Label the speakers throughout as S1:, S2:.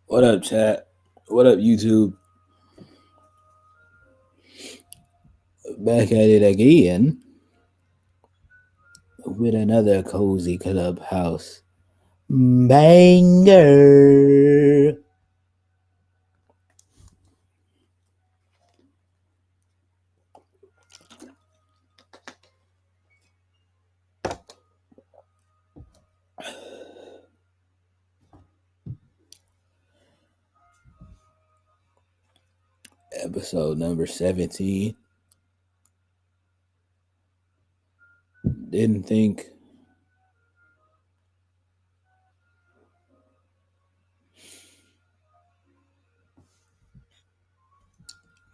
S1: What up, chat? What up, YouTube? Back at it again with another cozy clubhouse banger. Episode number 17. Didn't think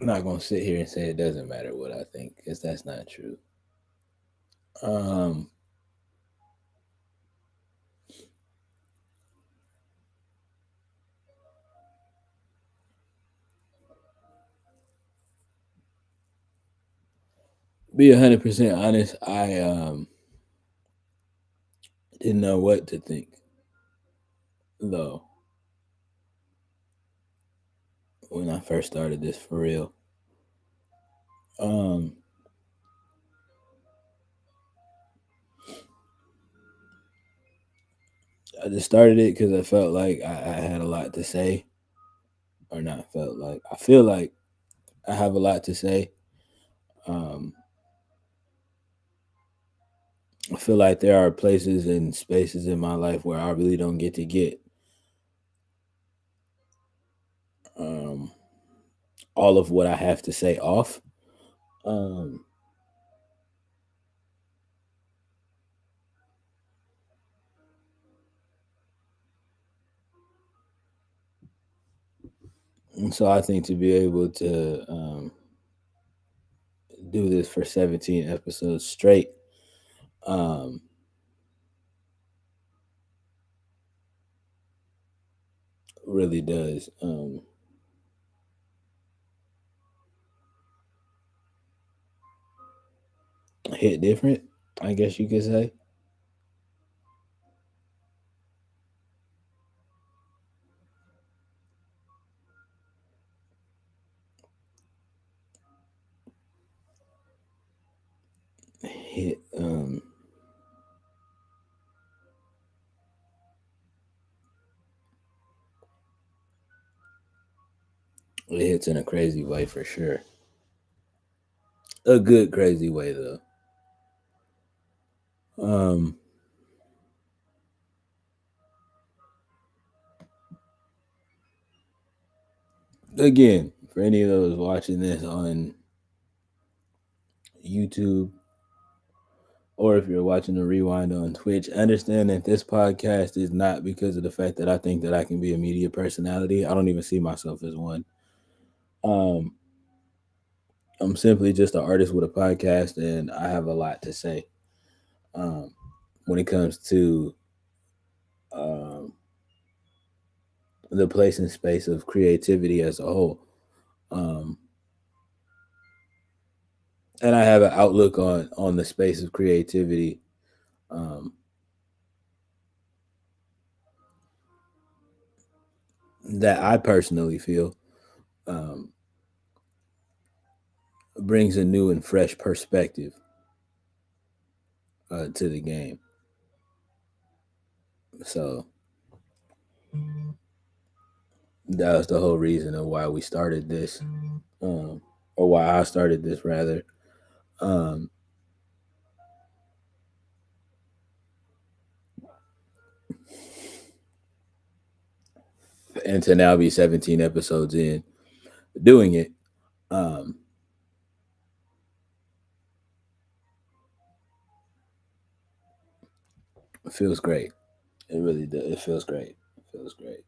S1: I'm not gonna sit here and say it doesn't matter what I think, because that's not true. Be 100% honest, I didn't know what to think, though, when I first started this for real. I just started it because I felt like I had a lot to say, or not felt like. I feel like I have a lot to say. I feel like there are places and spaces in my life where I really don't get to get all of what I have to say off. And so I think to be able to do this for 17 episodes straight, really does hit different, I guess you could say. Hit it hits in a crazy way for sure. A good crazy way though. Again, for any of those watching this on YouTube, or if you're watching the rewind on Twitch, understand that this podcast is not because of the fact that I think that I can be a media personality. I don't even see myself as one. Um, I'm simply just an artist with a podcast, and I have a lot to say um, when it comes to um, the place and space of creativity as a whole. Um, and I have an outlook on the space of creativity um, that I personally feel um, brings a new and fresh perspective to the game. So that was the whole reason of why we started this, um, or why I started this rather. Um, and to now be 17 episodes in doing it, um, it feels great. It really does. It feels great. It feels great.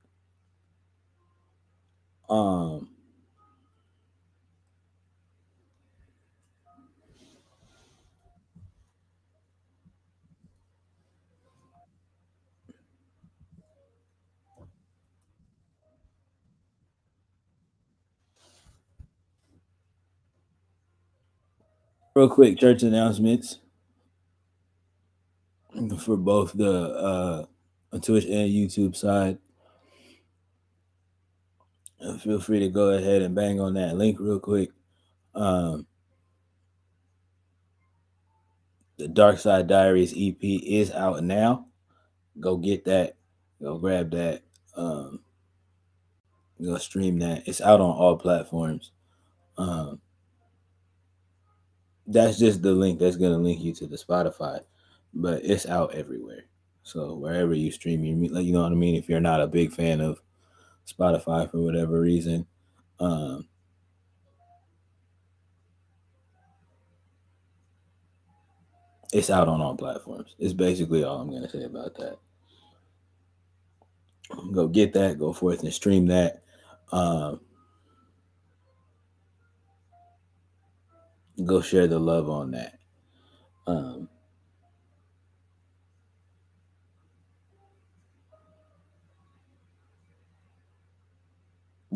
S1: Um, real quick, church announcements for both the Twitch and YouTube side. Feel free to go ahead and bang on that link real quick. Um, the Darkside Diaries EP is out now. Go get that. Go grab that. Um, go stream that. It's out on all platforms. Um, that's just the link that's gonna link you to the Spotify, but it's out everywhere. So wherever you stream your, like, you know what I mean. If you're not a big fan of Spotify for whatever reason, um, it's out on all platforms. It's basically all I'm gonna say about that. Go get that. Go forth and stream that. Um, go share the love on that. Um,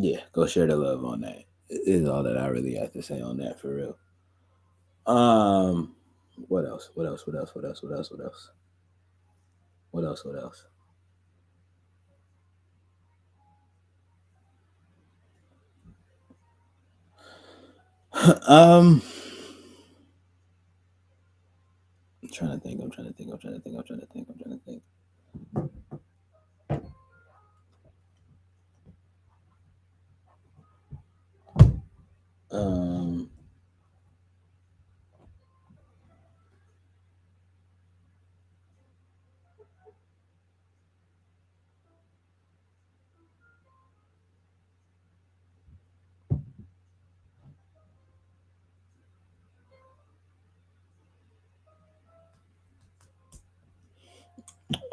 S1: yeah, go share the love on that. Is all that I really have to say on that for real. What else? What else? What else? What else? What else? What else? What else? What else? um, I'm trying to think. I'm trying to think. I'm trying to think. I'm trying to think. I'm trying to think. Um,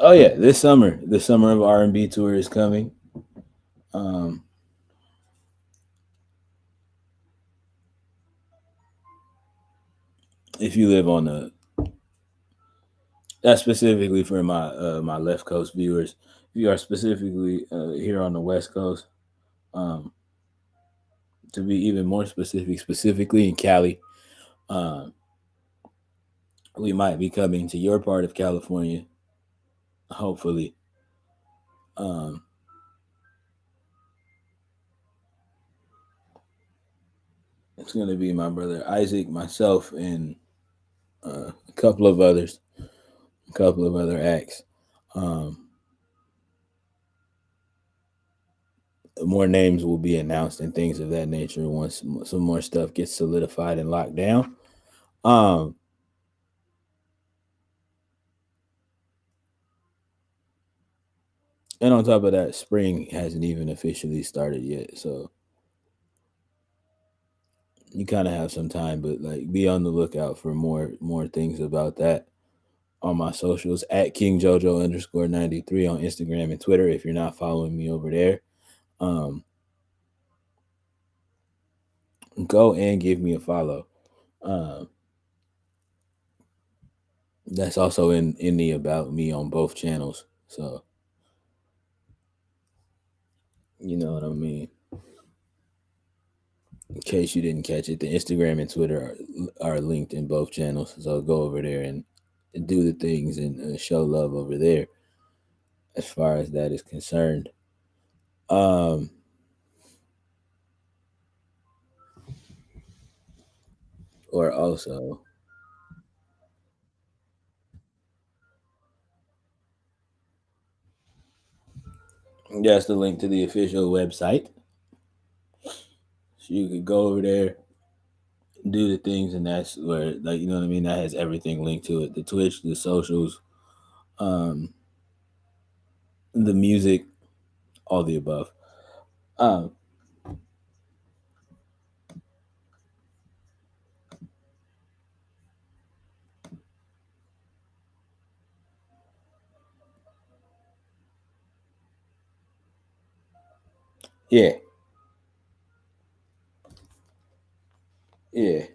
S1: oh yeah, the summer of R&B tour is coming. Um, if you live on the that's specifically for my left coast viewers. If you are specifically here on the west coast, um, to be even more specific, specifically in Cali, um, we might be coming to your part of California, hopefully. Um, it's going to be my brother Isaac, myself, and a couple of others, a couple of other acts. Um, more names will be announced and things of that nature once some more stuff gets solidified and locked down. Um, and on top of that, spring hasn't even officially started yet. So you kind of have some time, but like be on the lookout for more things about that on my socials at King Jojo underscore 93 on Instagram and Twitter. If you're not following me over there, um, go and give me a follow. Um, that's also in the about me on both channels. So you know what I mean. In case you didn't catch it, the Instagram and Twitter are linked in both channels. So go over there and do the things and show love over there as far as that is concerned. Um, or also, that's the link to the official website. So you could go over there, do the things, and that's where, like, you know what I mean? That has everything linked to it: the Twitch, the socials, um, the music, all the above. Um, yeah, yeah.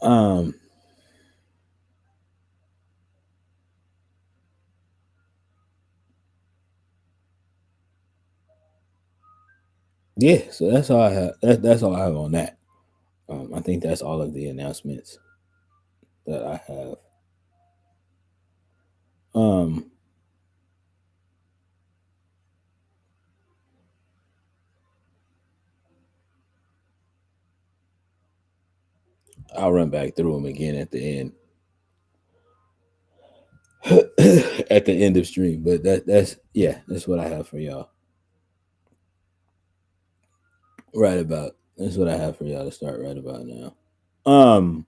S1: Um, yeah. So that's all I have. That's all I have on that. I think that's all of the announcements that I have. Um, I'll run back through them again at the end. At the end of stream, but that's yeah, that's what I have for y'all. Right about that's what I have for y'all to start right about now. Um,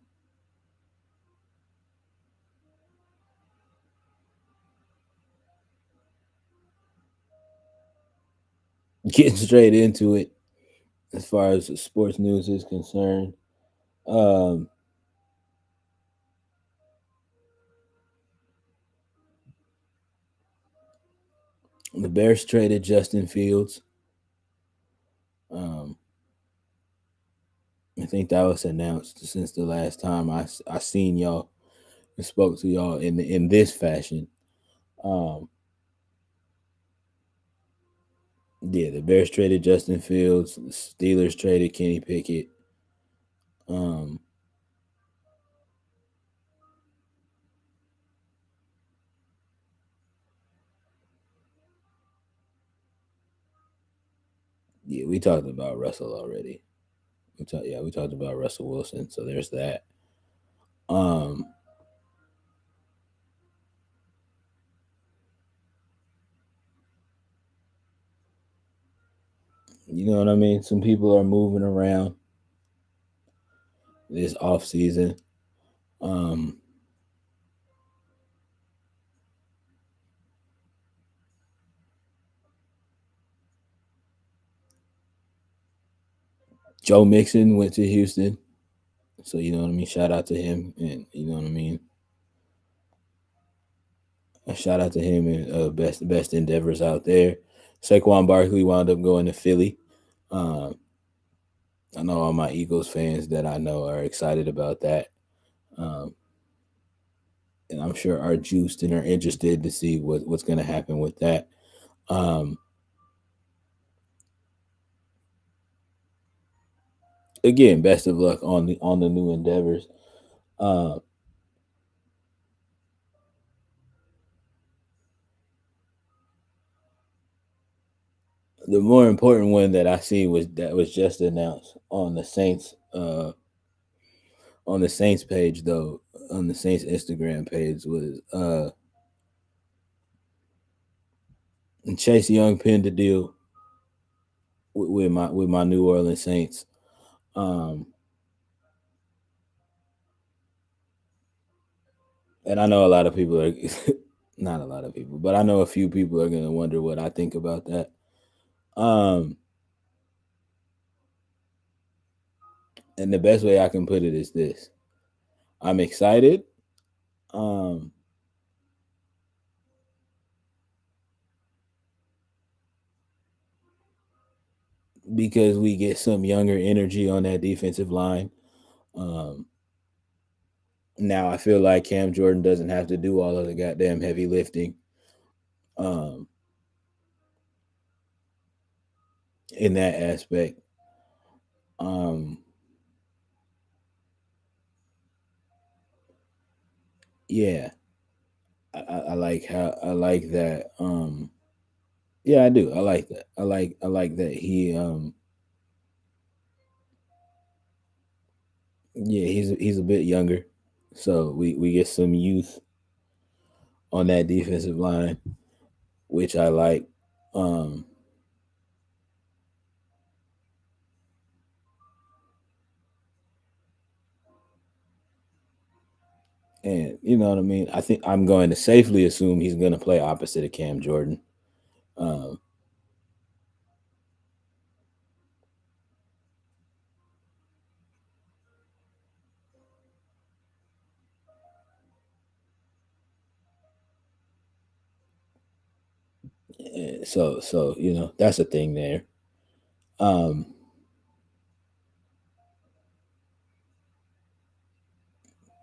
S1: getting straight into it as far as sports news is concerned. Um, the Bears traded Justin Fields. Um, I think that was announced since the last time I seen y'all and spoke to y'all in this fashion. Um, yeah, the Bears traded Justin Fields. The Steelers traded Kenny Pickett. Um, yeah, we talked about Russell already. We talked about Russell Wilson. So there's that. Um, you know what I mean? Some people are moving around this off season. Um, Joe Mixon went to Houston. So you know what I mean? Shout out to him, and you know what I mean. A shout out to him and best endeavors out there. Saquon Barkley wound up going to Philly. Um, I know all my Eagles fans that I know are excited about that, um, and I'm sure are juiced and are interested to see what's going to happen with that. Um, again, best of luck on the new endeavors. Uh, the more important one that I see was just announced on the Saints page though, on the Saints Instagram page was Chase Young pinned the deal with my New Orleans Saints. Um, and I know a lot of people are not a lot of people, but I know a few people are gonna wonder what I think about that. Um, and the best way I can put it is this: I'm excited. Um, because we get some younger energy on that defensive line. Um, now I feel like Cam Jordan doesn't have to do all of the goddamn heavy lifting. Um, in that aspect. Um, yeah, I like how I like that. Yeah, I do. I like that. I like that yeah, he's a bit younger. So we get some youth on that defensive line, which I like. Um and you know what I mean? I think I'm going to safely assume he's gonna play opposite of Cam Jordan. Um so you know, that's a thing there. Um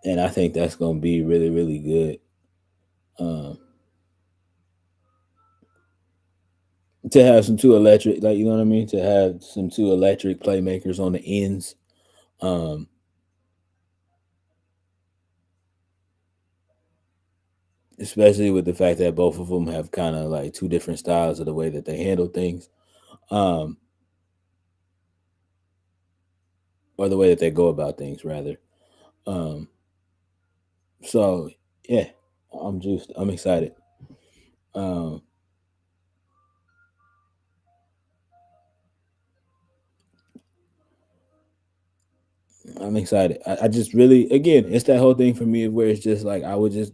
S1: and I think that's gonna be really, really good. Um to have some two electric, like you know what I mean, to have some two electric playmakers on the ends, um, especially with the fact that both of them have kind of like two different styles of the way that they handle things, um, or the way that they go about things, rather. Um, so yeah, I'm juiced. I'm excited. Um, I'm excited. I just really, again, it's that whole thing for me where it's just like I would just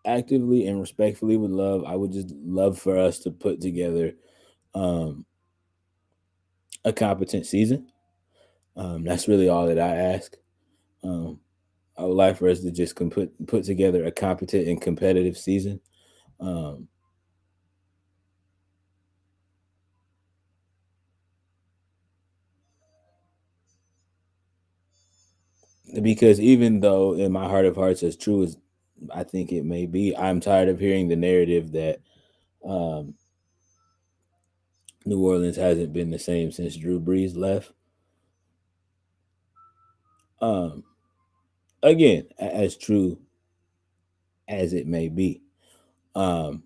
S1: actively and respectfully would love. I would just love for us to put together um, a competent season. That's really all that I ask. Um, I would like for us to just put together a competent and competitive season. Um, because even though in my heart of hearts, as true as I think it may be, I'm tired of hearing the narrative that um, New Orleans hasn't been the same since Drew Brees left. Um, again, as true as it may be. Um,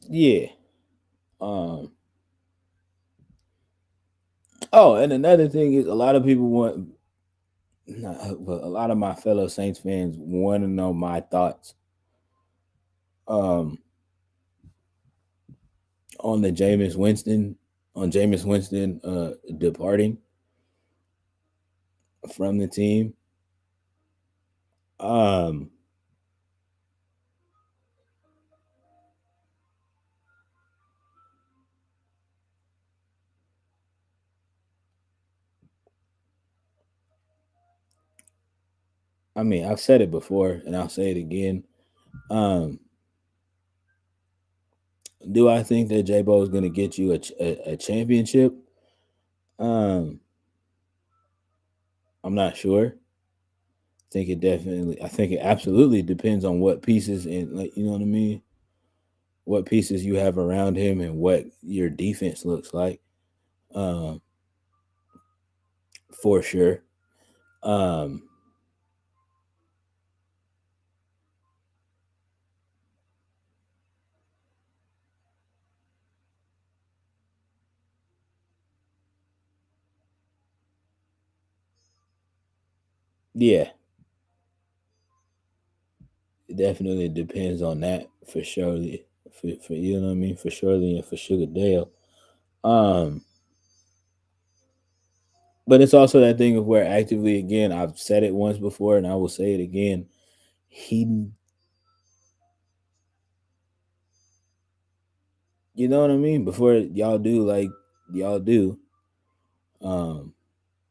S1: yeah. Um, oh, and another thing is a lot of people want, well, a lot of my fellow Saints fans want to know my thoughts um, on the Jameis Winston departing from the team. Um, I mean, I've said it before, and I'll say it again. Um, do I think that J Bo is going to get you a championship? Um, I'm not sure. I think it absolutely depends on what pieces and like you know what I mean. What pieces you have around him and what your defense looks like. Um, for sure. Um, Yeah, it definitely depends on that for surely. For you know what I mean, for Shirley and for Sugar Dale. Um, but it's also that thing of where actively again, I've said it once before and I will say it again. He, you know what I mean. Before y'all do like y'all do, um,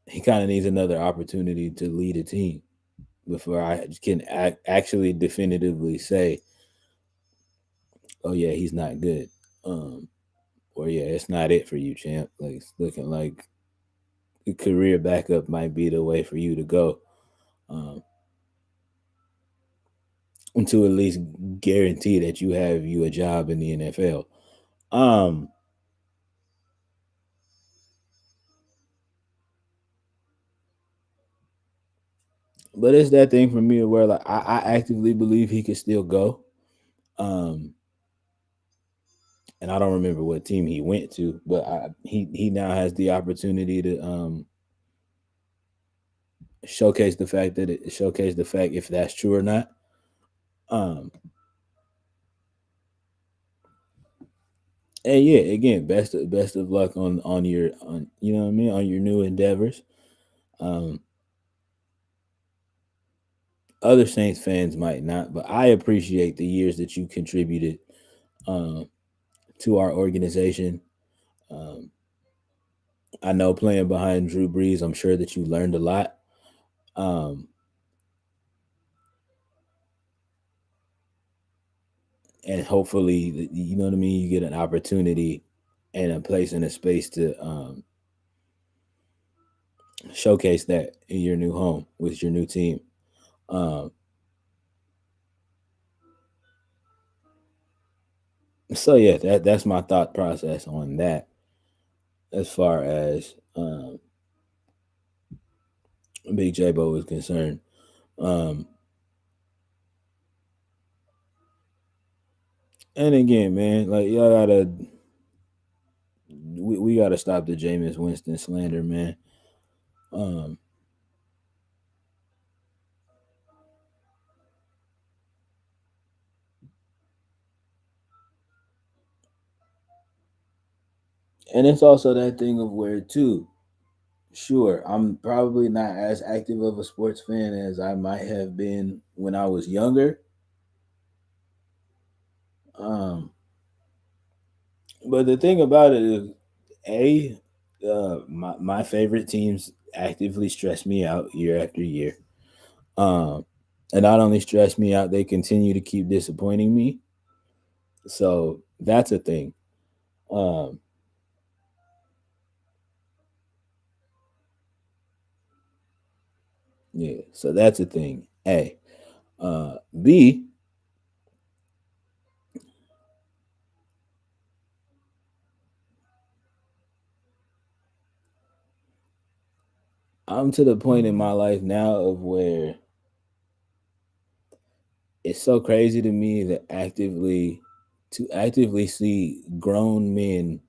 S1: he kind of needs another opportunity to lead a team before I can actually definitively say, oh yeah, he's not good. Um, or yeah, it's not it for you, champ. Like it's looking like a career backup might be the way for you to go. Um, to at least guarantee that you have you a job in the NFL. Um, but it's that thing for me where like I actively believe he could still go. Um, and I don't remember what team he went to, but he now has the opportunity to showcase the fact if that's true or not. Um, and yeah, again, best of luck on your on you know what I mean on your new endeavors. Um, other Saints fans might not, but I appreciate the years that you contributed um, to our organization. Um, I know playing behind Drew Brees, I'm sure that you learned a lot. Um, and hopefully, you know what I mean, you get an opportunity and a place and a space to showcase that in your new home with your new team. Um, so yeah, that's my thought process on that as far as Big J Bo is concerned. Um, and again, man, like y'all gotta we gotta stop the Jameis Winston slander, man. Um, and it's also that thing of where too. Sure, I'm probably not as active of a sports fan as I might have been when I was younger. Um, but the thing about it is, a my favorite teams actively stress me out year after year. Um, and not only stress me out, they continue to keep disappointing me. So that's a thing. Um, yeah, so that's a thing. A, B, I'm to the point in my life now of where it's so crazy to me that actively see grown men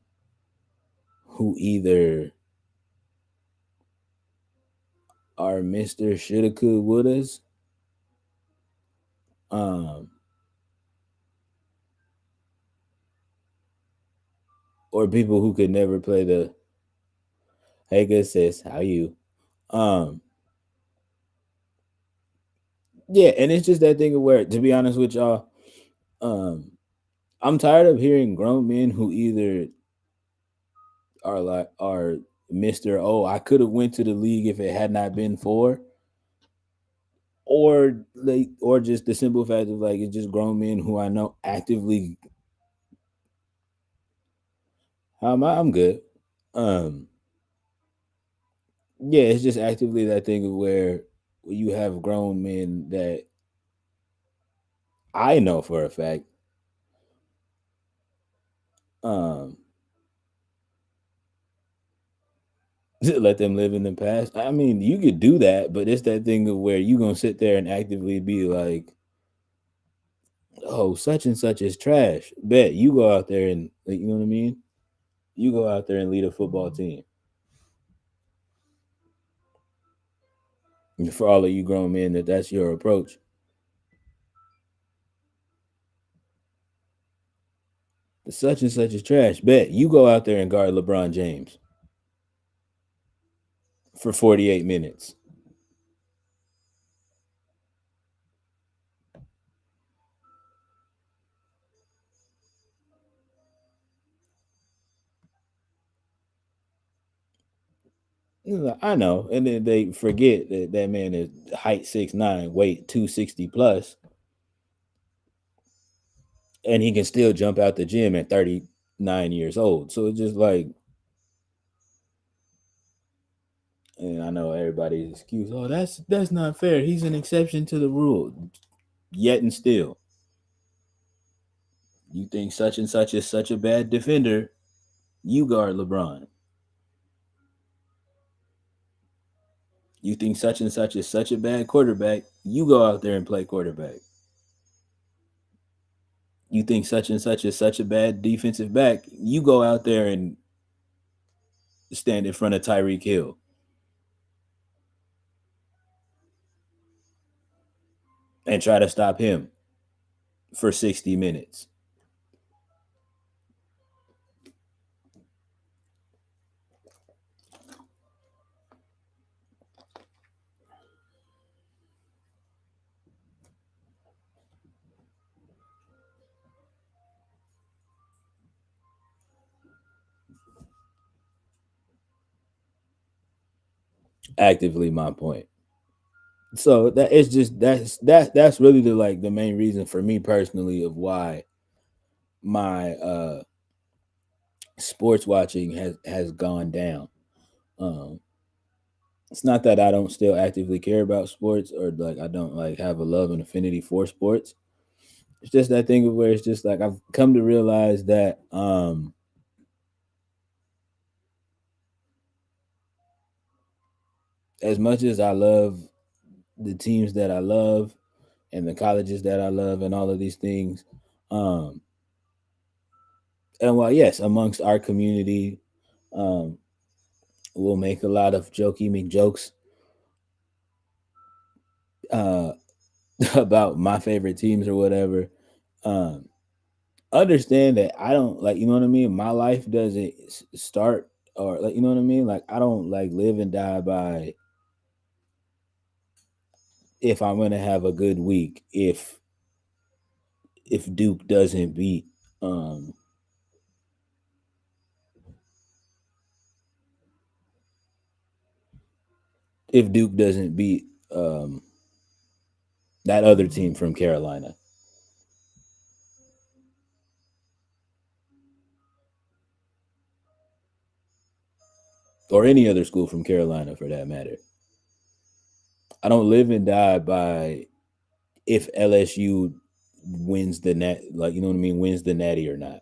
S1: who either are Mr. Shoulda Could Wouldas, um, or people who could never play the hey good sis, how you? Um, yeah, and it's just that thing of where, to be honest with y'all, um, I'm tired of hearing grown men who either are Mr. Oh, I could have went to the league if it had not been for, or just the simple fact of like it's just grown men who I know actively. How am I? I'm good. Um, yeah, it's just actively that thing of where you have grown men that I know for a fact, um, let them live in the past. I mean, you could do that, but it's that thing of where you gonna sit there and actively be like, "Oh, such and such is trash." Bet you go out there and like, you know what I mean. You go out there and lead a football team. For all of you grown men, that's your approach. The such and such is trash. Bet you go out there and guard LeBron James for 48 minutes. I know, and then they forget that that man is height 6'9", weight 260 plus, and he can still jump out the gym at 39 years old. So it's just like, and I know everybody's excuse, oh, that's not fair. He's an exception to the rule. Yet and still, you think such and such is such a bad defender, you guard LeBron. You think such and such is such a bad quarterback, you go out there and play quarterback. You think such and such is such a bad defensive back, you go out there and stand in front of Tyreek Hill and try to stop him for 60 minutes. Actively my point. So that it's just that's really the main reason for me personally of why my sports watching has gone down. Um it's not that I don't still actively care about sports or like I don't like have a love and affinity for sports. It's just that thing of where it's just like I've come to realize that as much as I love the teams that I love and the colleges that I love and all of these things, um, and while yes, amongst our community, um, we'll make a lot of jokey jokes uh, about my favorite teams or whatever. Um, Understand that I don't like, you know what I mean. My life doesn't start or like, you know what I mean. Like I don't like live and die by if I'm gonna have a good week. If Duke doesn't beat um if Duke doesn't beat that other team from Carolina or any other school from Carolina for that matter. I don't live and die by if LSU wins the net, like you know what I mean, wins the natty or not.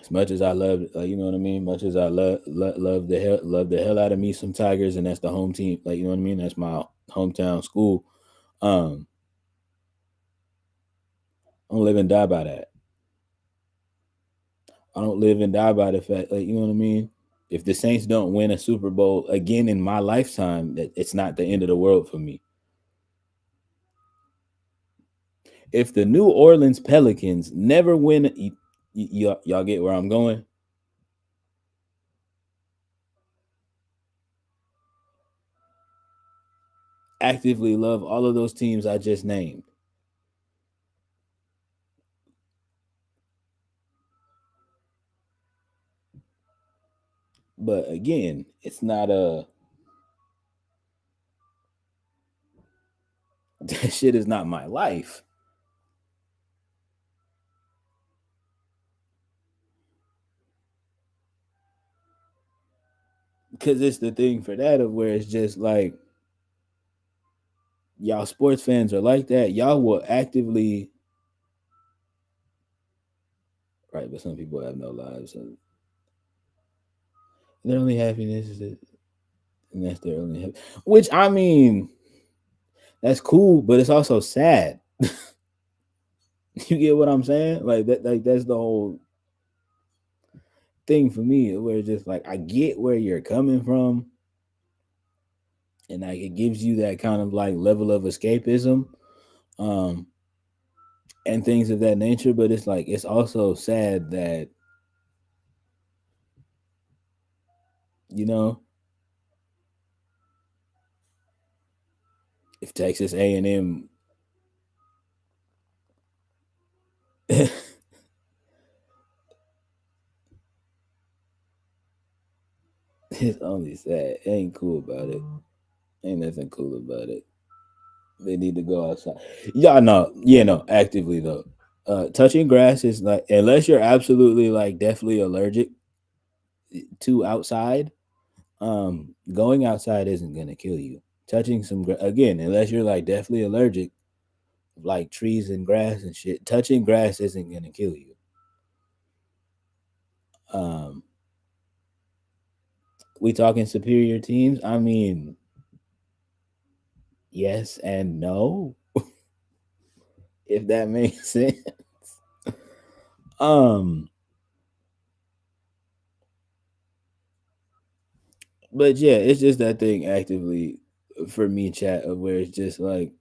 S1: As much as I love, like you know what I mean, much as I love the hell out of me some Tigers, and that's the home team, like you know what I mean, that's my hometown school. Um, I don't live and die by that. I don't live and die by the fact, like you know what I mean. If the Saints don't win a Super Bowl again in my lifetime, that it's not the end of the world for me. If the New Orleans Pelicans never win, y'all get where I'm going. Actively love all of those teams I just named. But again, it's not a that shit is not my life. Cause it's the thing for that of where it's just like y'all sports fans are like that. Y'all will actively right, but some people have no lives. So their only happiness is that and that's their only which I mean, that's cool, but it's also sad. You get what I'm saying? Like that, like that's the whole thing for me. Where it's just like I get where you're coming from, and like it gives you that kind of like level of escapism, um, and things of that nature. But it's like it's also sad that you know if Texas A&M it's only sad. It ain't cool about it. Ain't nothing cool about it. They need to go outside. Y'all know, no, actively though. Touching grass is like unless you're absolutely like definitely allergic to outside, going outside isn't gonna kill you. Touching again, unless you're like definitely allergic, like trees and grass and shit, touching grass isn't gonna kill you. Um, we talking superior teams? I mean, yes and no, if that makes sense. Um, but yeah, it's just that thing actively for me, chat, of where it's just like,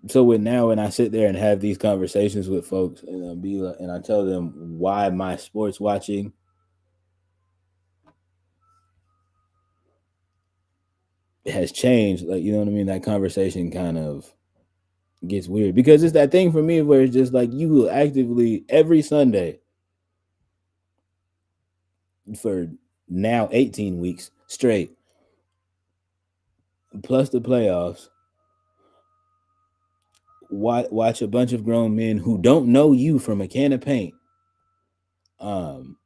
S1: so when I sit there and have these conversations with folks and I be like, and I tell them why my sports watching has changed, like you know what I mean, that conversation kind of gets weird because it's that thing for me where it's just like you will actively every Sunday for now 18 weeks straight plus the playoffs watch a bunch of grown men who don't know you from a can of paint, um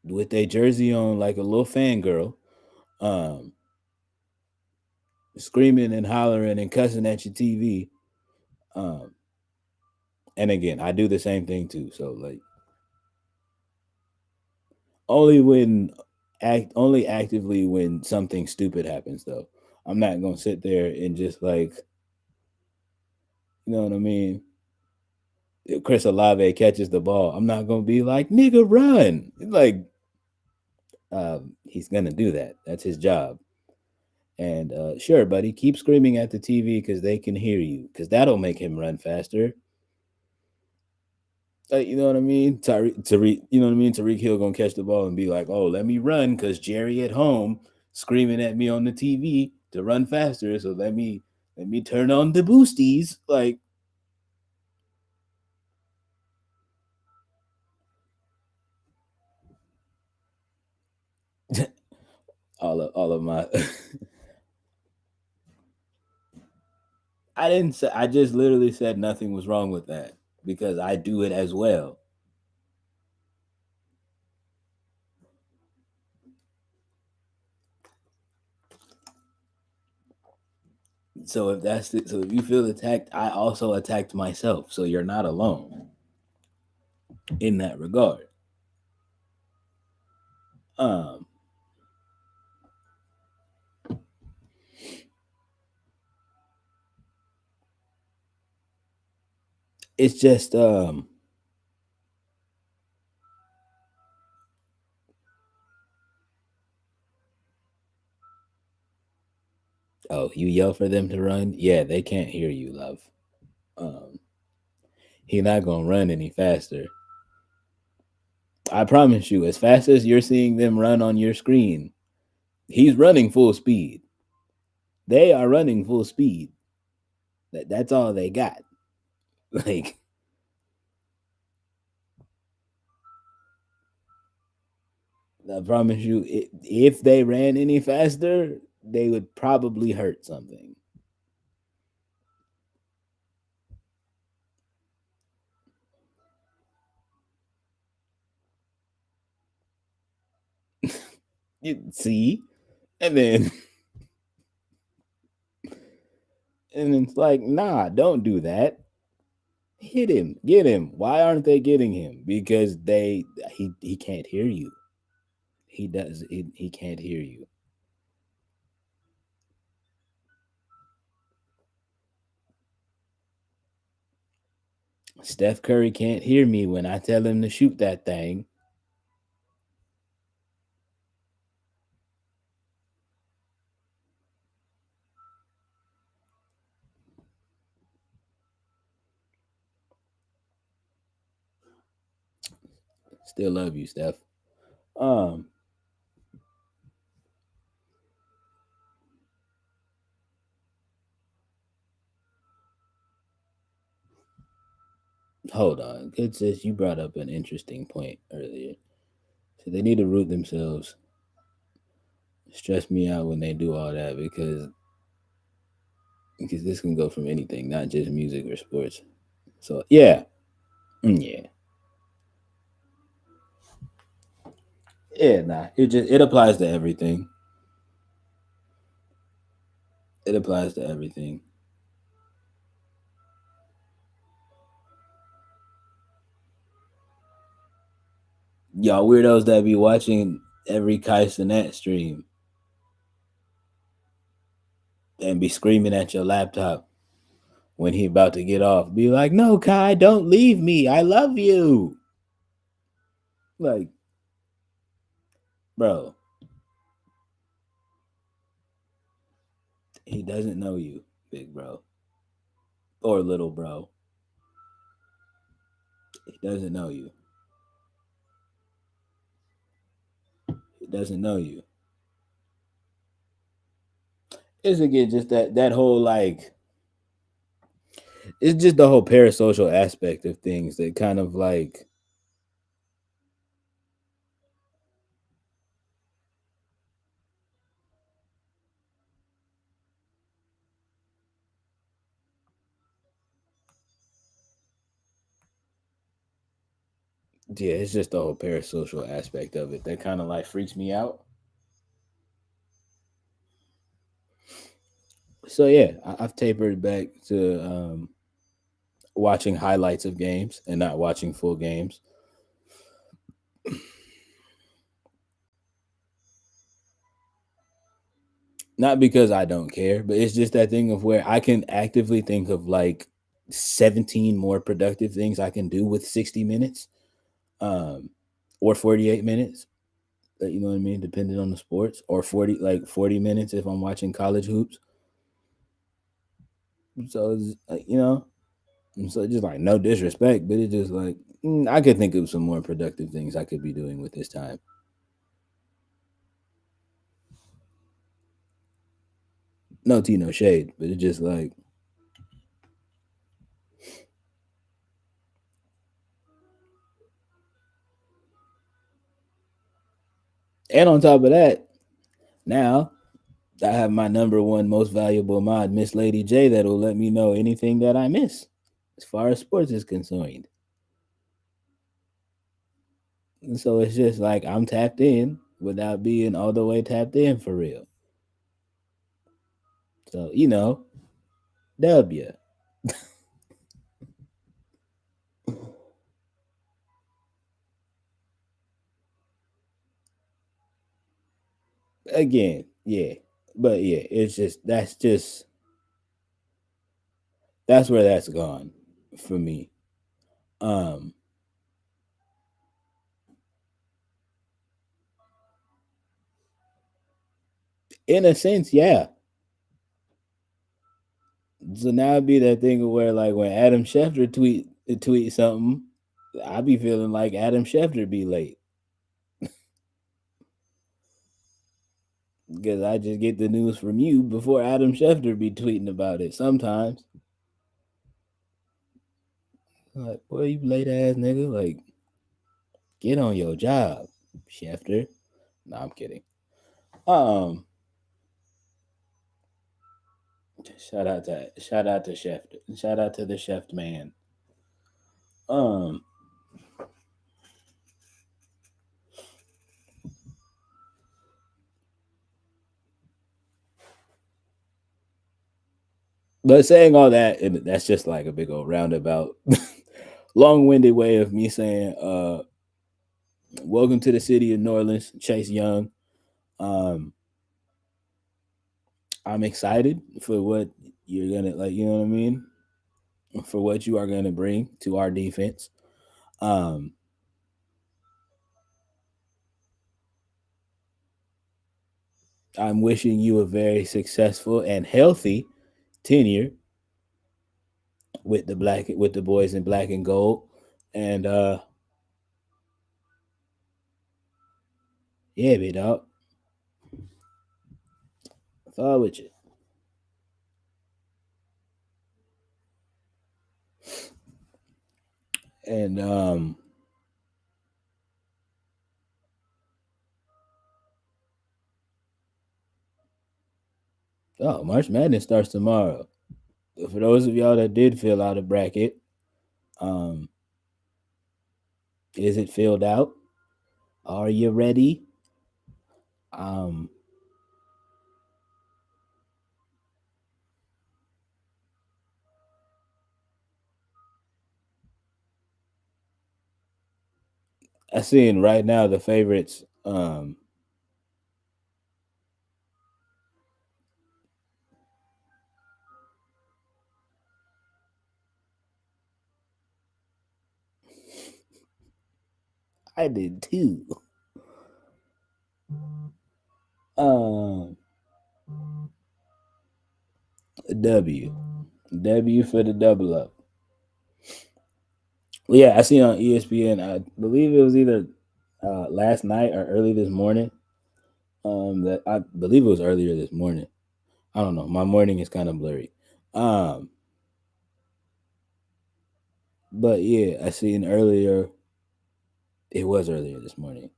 S1: with their jersey on like a little fangirl, um screaming and hollering and cussing at your TV. um and again, I do the same thing too, so like only when only actively when something stupid happens though. I'm not gonna sit there and just like, you know what I mean, if Chris Olave catches the ball, I'm not gonna be like, nigga, run. Like, he's gonna do that. That's his job. And sure, buddy, keep screaming at the TV because they can hear you, because that'll make him run faster. You know what I mean? Tariq, you know what I mean? Tariq Hill gonna catch the ball and be like, "Oh, let me run," because Jerry at home screaming at me on the TV to run faster. So let me turn on the boosties. Like all of my, I didn't say. I just literally said nothing was wrong with that because I do it as well. So so if you feel attacked, I also attacked myself. So you're not alone in that regard. Um, it's just oh, you yell for them to run? Yeah, they can't hear you, love. Um, he's not gonna run any faster. I promise you, as fast as you're seeing them run on your screen, he's running full speed. They are running full speed. That's all they got. Like, I promise you, if they ran any faster, they would probably hurt something. You see, and then and it's like, nah, don't do that. Hit him, get him. Why aren't they getting him? Because he can't hear you. He can't hear you. Steph Curry can't hear me when I tell him to shoot that thing. Still love you, Steph. Um, Hold on. Good sis, you brought up an interesting point earlier. So they need to root themselves. Stress me out when they do all that because this can go from anything, not just music or sports. So yeah, yeah, yeah. Nah, it applies to everything. It applies to everything. Y'all weirdos that be watching every Kai Cenat stream and be screaming at your laptop when he about to get off. Be like, no, Kai, don't leave me. I love you. Like, bro, he doesn't know you, big bro. Or little bro. He doesn't know you. He doesn't know you. It's again just that whole like it's just the whole parasocial aspect of things that kind of like yeah, it's just the whole parasocial aspect of it that kind of like freaks me out. So yeah, I've tapered back to watching highlights of games and not watching full games. Not because I don't care, but it's just that thing of where I can actively think of like 17 more productive things I can do with 60 minutes um, or 48 minutes. You know what I mean? Depending on the sports, or 40 minutes if I'm watching college hoops. So it's, so just like no disrespect, but it's just like I could think of some more productive things I could be doing with this time. No tea, no shade, but it's just like, and on top of that, now I have my number one most valuable mod, Miss Lady J, that will let me know anything that I miss as far as sports is concerned. And so it's just like I'm tapped in without being all the way tapped in for real. So, W. Again, yeah. But yeah, it's just that's where that's gone for me. Um, in a sense, yeah. So now it'd be that thing where like when Adam Schefter tweet something, I be feeling like Adam Schefter be late because I just get the news from you before Adam Schefter be tweeting about it. Sometimes, like, boy, you late ass nigga, like, get on your job, Schefter. No, I'm kidding. Um, shout out to Schefter. Shout out to the chef man. Um, but saying all that, and that's just like a big old roundabout, long-winded way of me saying, welcome to the city of New Orleans, Chase Young. Um, I'm excited for what you're gonna like. You know what I mean? For what you are gonna bring to our defense. Um, I'm wishing you a very successful and healthy tenure with the boys in black and gold, and Yeah, big dog. Fall with you. And oh, March Madness starts tomorrow. For those of y'all that did fill out a bracket, um, is it filled out? Are you ready? Um, I seeing right now the favorites. I did too. Um, W, W for the double up. Well, yeah, I see on ESPN. I believe it was either last night or early this morning. That I believe it was earlier this morning. I don't know. My morning is kind of blurry. Um, but yeah, I seen earlier. It was earlier this morning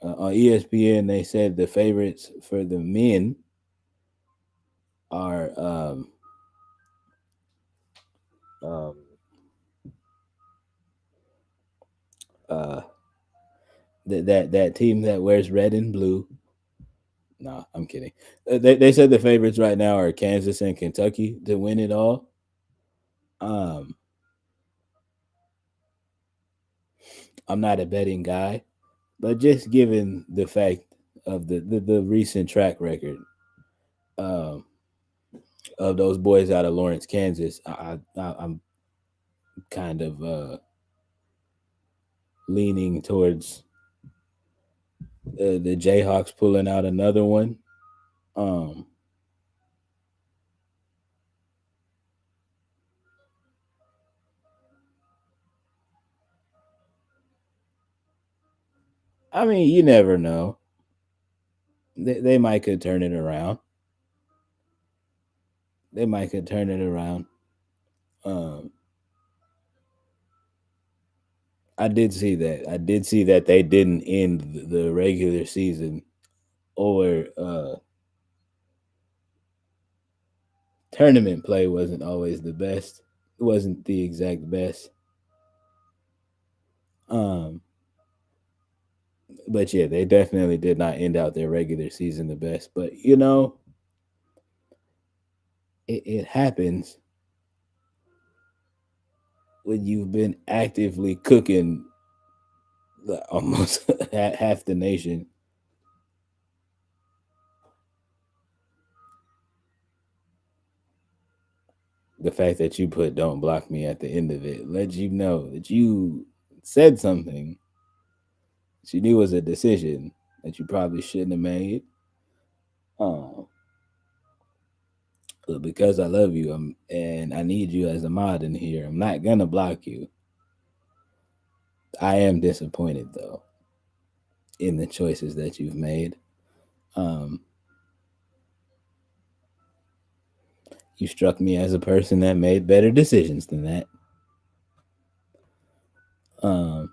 S1: on ESPN. They said the favorites for the men are um, uh, that team that wears red and blue. Nah, I'm kidding. They said the favorites right now are Kansas and Kentucky to win it all. Um, I'm not a betting guy, but just given the fact of the recent track record um, of those boys out of Lawrence, Kansas, I'm kind of leaning towards the Jayhawks pulling out another one. Um, I mean, you never know. They might could turn it around. They might could turn it around. Um, I did see that. I did see that they didn't end the regular season or tournament play wasn't always the best. It wasn't the exact best. Um, but yeah, they definitely did not end out their regular season the best. But you know, it happens when you've been actively cooking almost half the nation. The fact that you put "Don't block me" at the end of it lets you know that you said something that you knew was a decision that you probably shouldn't have made. Um, but because I love you, and I need you as a mod in here, I'm not gonna block you. I am disappointed though in the choices that you've made. Um, you struck me as a person that made better decisions than that. Um,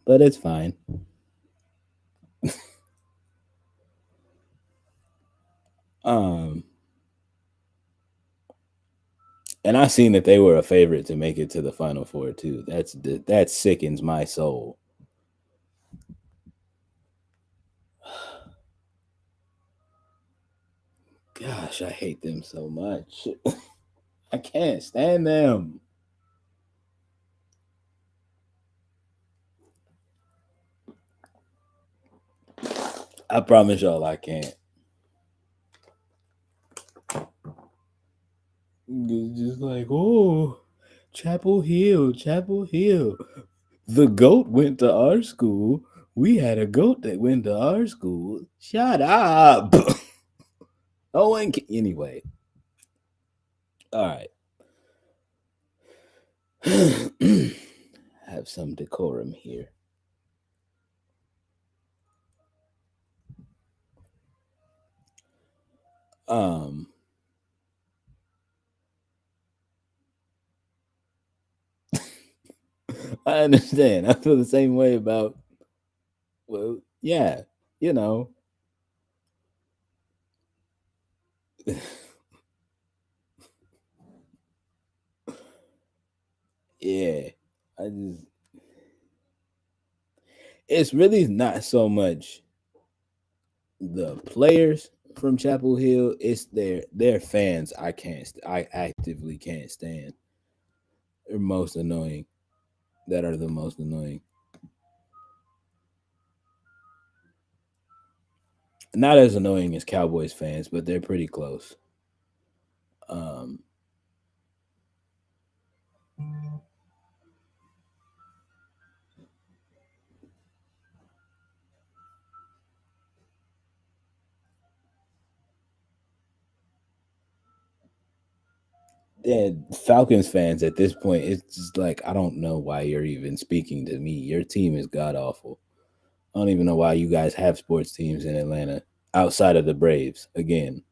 S1: but it's fine. Um, and I seen that they were a favorite to make it to the Final Four too. That sickens my soul. Gosh, I hate them so much. I can't stand them. I promise y'all I can't. It's just like, oh, Chapel Hill, Chapel Hill. The goat went to our school. We had a goat that went to our school. Shut up. No one can. Anyway, all right. Have some decorum here. Um, I understand. I feel the same way about, well, yeah, you know, yeah. I just, it's really not so much the players from Chapel Hill, it's their fans I actively can't stand. They're most annoying. That are the most annoying. Not as annoying as Cowboys fans, but they're pretty close. Um, and Falcons fans at this point, it's just like I don't know why you're even speaking to me. Your team is god awful. I don't even know why you guys have sports teams in Atlanta outside of the Braves. Again,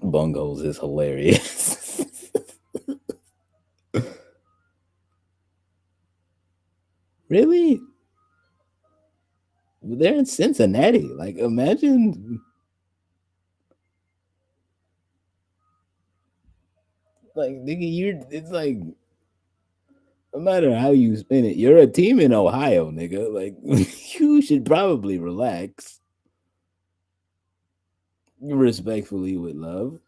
S1: Bungles is hilarious. Really? They're in Cincinnati. Like, imagine, like, nigga, you're. It's like no matter how you spin it, you're a team in Ohio, nigga. Like, you should probably relax. Respectfully, with love.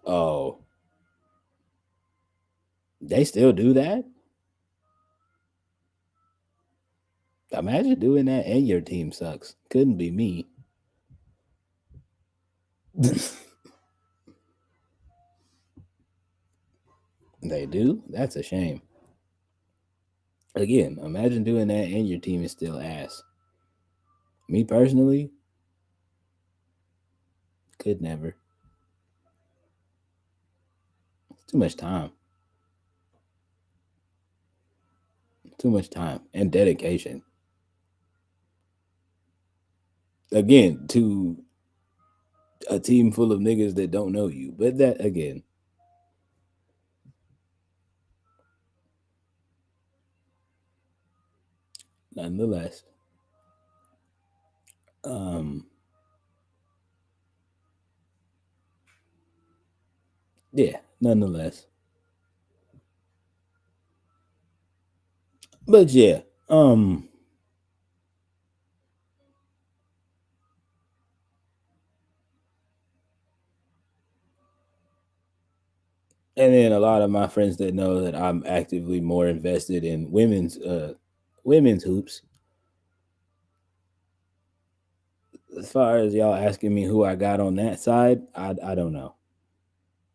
S1: Oh, they still do that? Imagine doing that and your team sucks. Couldn't be me. They do? That's a shame. Again, imagine doing that and your team is still ass. Me personally, could never. It's too much time. Too much time and dedication. Again, to a team full of niggas that don't know you. But that again, nonetheless. Um yeah, nonetheless. But yeah, and then a lot of my friends that know that I'm actively more invested in women's hoops. As far as y'all asking me who I got on that side, I don't know.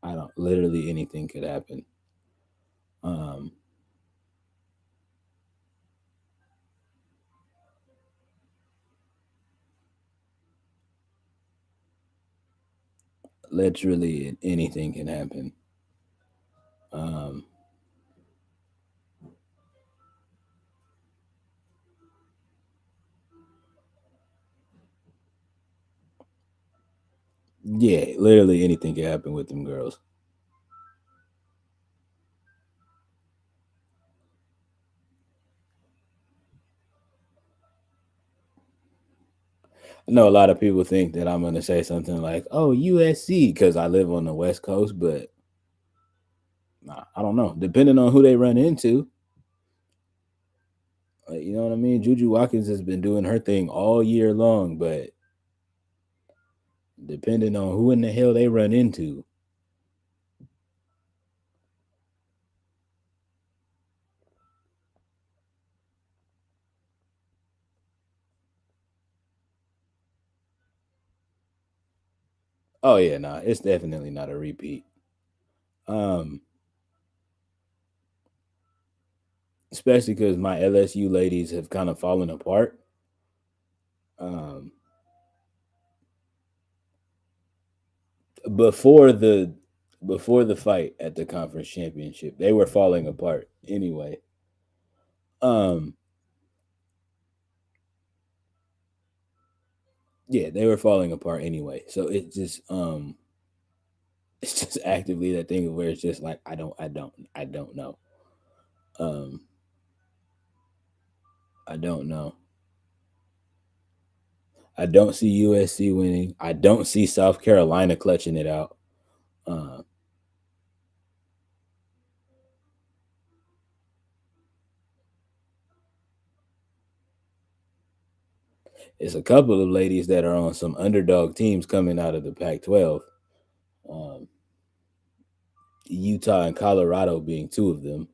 S1: I don't literally anything could happen. Um Literally anything can happen. Um yeah, literally anything can happen with them girls. I know a lot of people think that I'm gonna say something like, "Oh, USC," because I live on the West Coast, but nah, I don't know. Depending on who they run into, like, you know what I mean. Juju Watkins has been doing her thing all year long, but depending on who in the hell they run into, oh yeah, nah, it's definitely not a repeat. Um, Especially because my LSU ladies have kind of fallen apart. Um, before the before the fight at the conference championship. They were falling apart anyway. Um, yeah, they were falling apart anyway. So it's just actively that thing where it's just like I don't know. Um, I don't know. I don't see USC winning. I don't see South Carolina clutching it out. Uh, it's a couple of ladies that are on some underdog teams coming out of the Pac-12. Um, Utah and Colorado being two of them.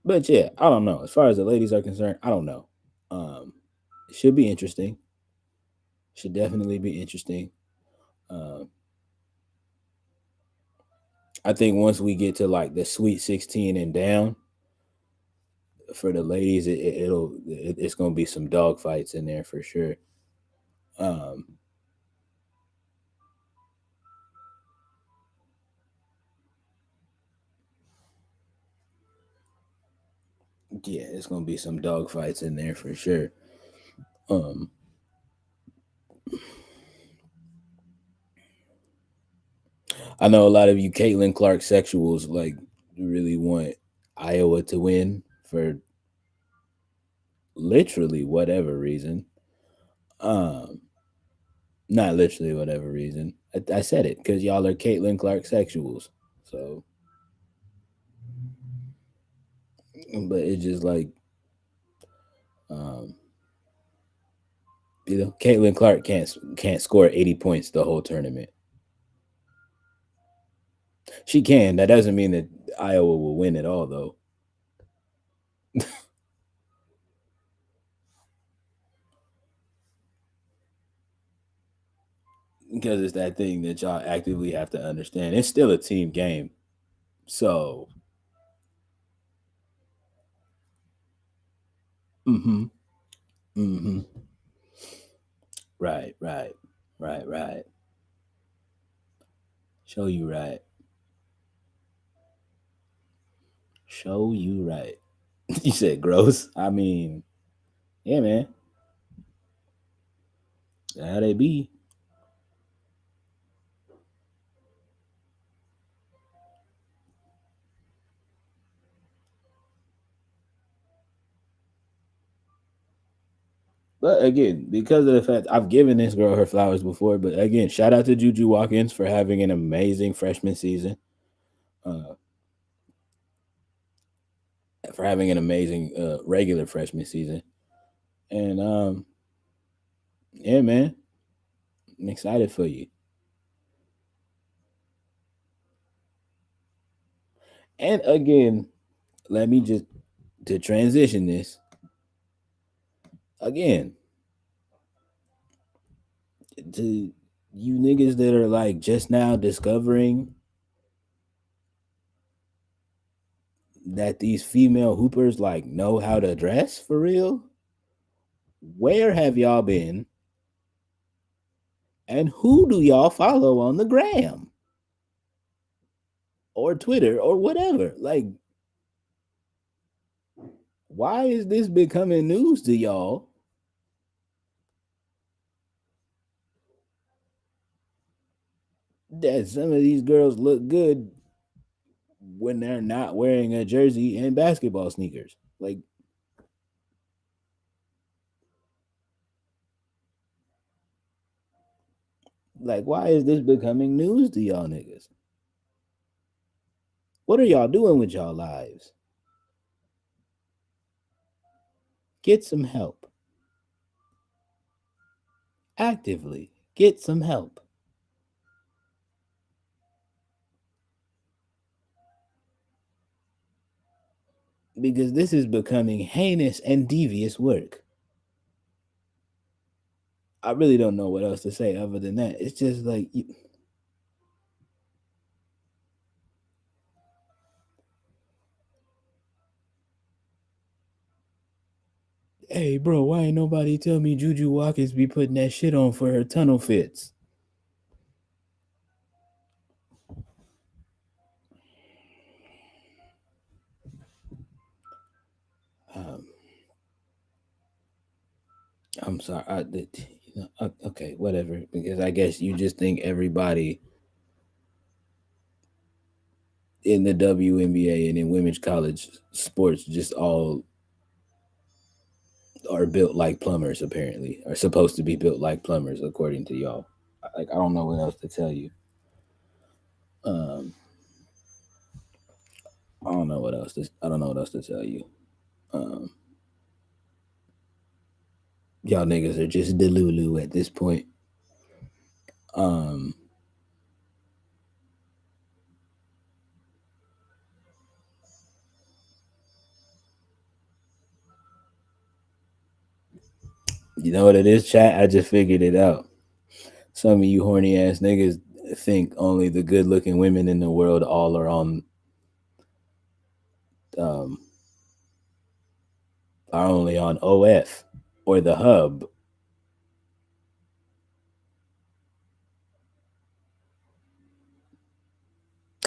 S1: But yeah, I don't know. As far as the ladies are concerned, I don't know. It should be interesting. Should definitely be interesting. Um, I think once we get to like the Sweet 16 and down for the ladies, it's gonna be some dog fights in there for sure. Um, yeah, it's gonna be some dog fights in there for sure. Um, I know a lot of you Caitlin Clark sexuals like really want Iowa to win for literally whatever reason. Um, Not literally whatever reason. I said it because y'all are Caitlin Clark sexuals. So, but it's just like, um, Caitlin Clark can't score 80 points the whole tournament. She can. That doesn't mean that Iowa will win at all, though, because it's that thing that y'all actively have to understand. It's still a team game. So, mm-hmm, mm-hmm. Right, right, right, right. Show you right. Show you right. You said gross. I mean, yeah, man. That's how they be. But again, because of the fact I've given this girl her flowers before, but again, shout out to Juju Watkins for having an amazing freshman season, uh, for having an amazing regular freshman season, and yeah, man, I'm excited for you. And again, let me just to transition this again to you niggas that are like just now discovering that these female hoopers like know how to dress for real. Where have y'all been? And who do y'all follow on the gram or Twitter or whatever? Like, why is this becoming news to y'all that some of these girls look good when they're not wearing a jersey and basketball sneakers? Like why is this becoming news to y'all niggas? What are y'all doing with y'all lives? Get some help. Actively get some help. Because this is becoming heinous and devious work. I really don't know what else to say other than that. It's just like, hey, bro, why ain't nobody tell me Juju Watkins be putting that shit on for her tunnel fits? Um, I'm sorry. Okay, whatever. Because I guess you just think everybody in the WNBA and in women's college sports just all are built like plumbers. Apparently, are supposed to be built like plumbers, according to y'all. Like I don't know what else to tell you. Um, I don't know what else. I don't know what else to tell you. Um, y'all niggas are just delulu at this point. Um, you know what it is, chat? I just figured it out. Some of you horny ass niggas think only the good looking women in the world all are on um are only on OF or the hub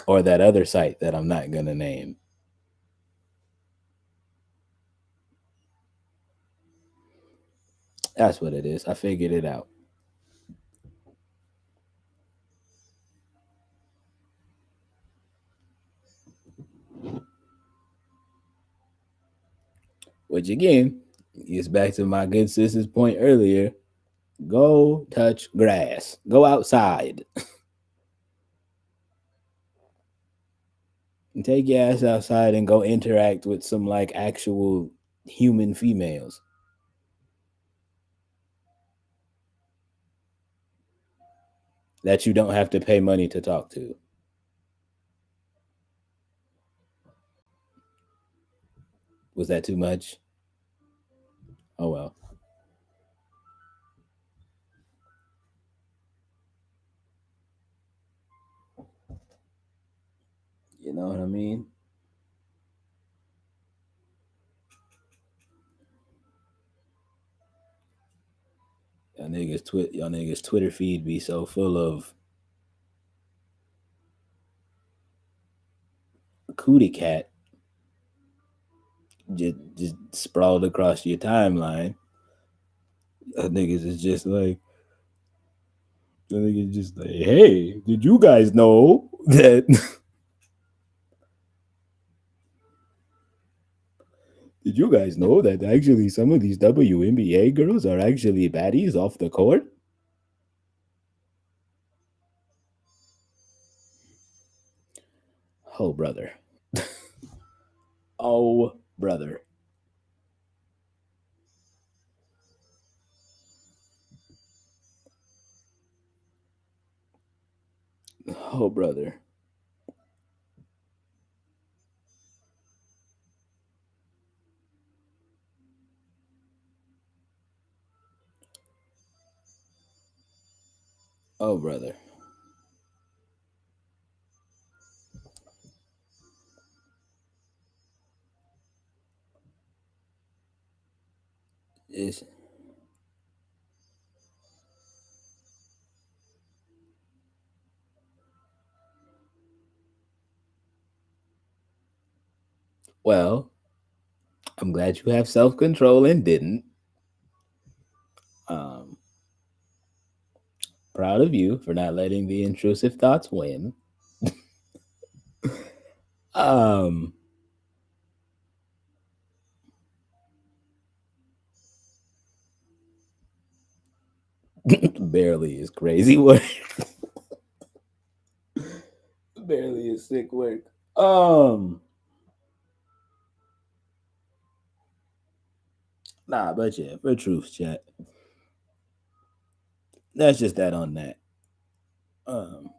S1: or that other site that I'm not gonna name. That's what it is. I figured it out. Which again gets back to my good sister's point earlier. Go touch grass. Go outside. And take your ass outside and go interact with some like actual human females that you don't have to pay money to talk to. Was that too much? Oh well. You know what I mean? Y'all niggas Twitter feed be so full of cootie cat just sprawled across your timeline. Niggas is just like the niggas just like, hey, did you guys know that did you guys know that actually some of these WNBA girls are actually baddies off the court? Oh brother. Oh brother. Oh brother. Oh brother. It's well, I'm glad you have self control and didn't. Um, proud of you for not letting the intrusive thoughts win. Um, barely is crazy work. Barely is sick work. Um, nah, but yeah, for truth, chat. That's just that on that. Um,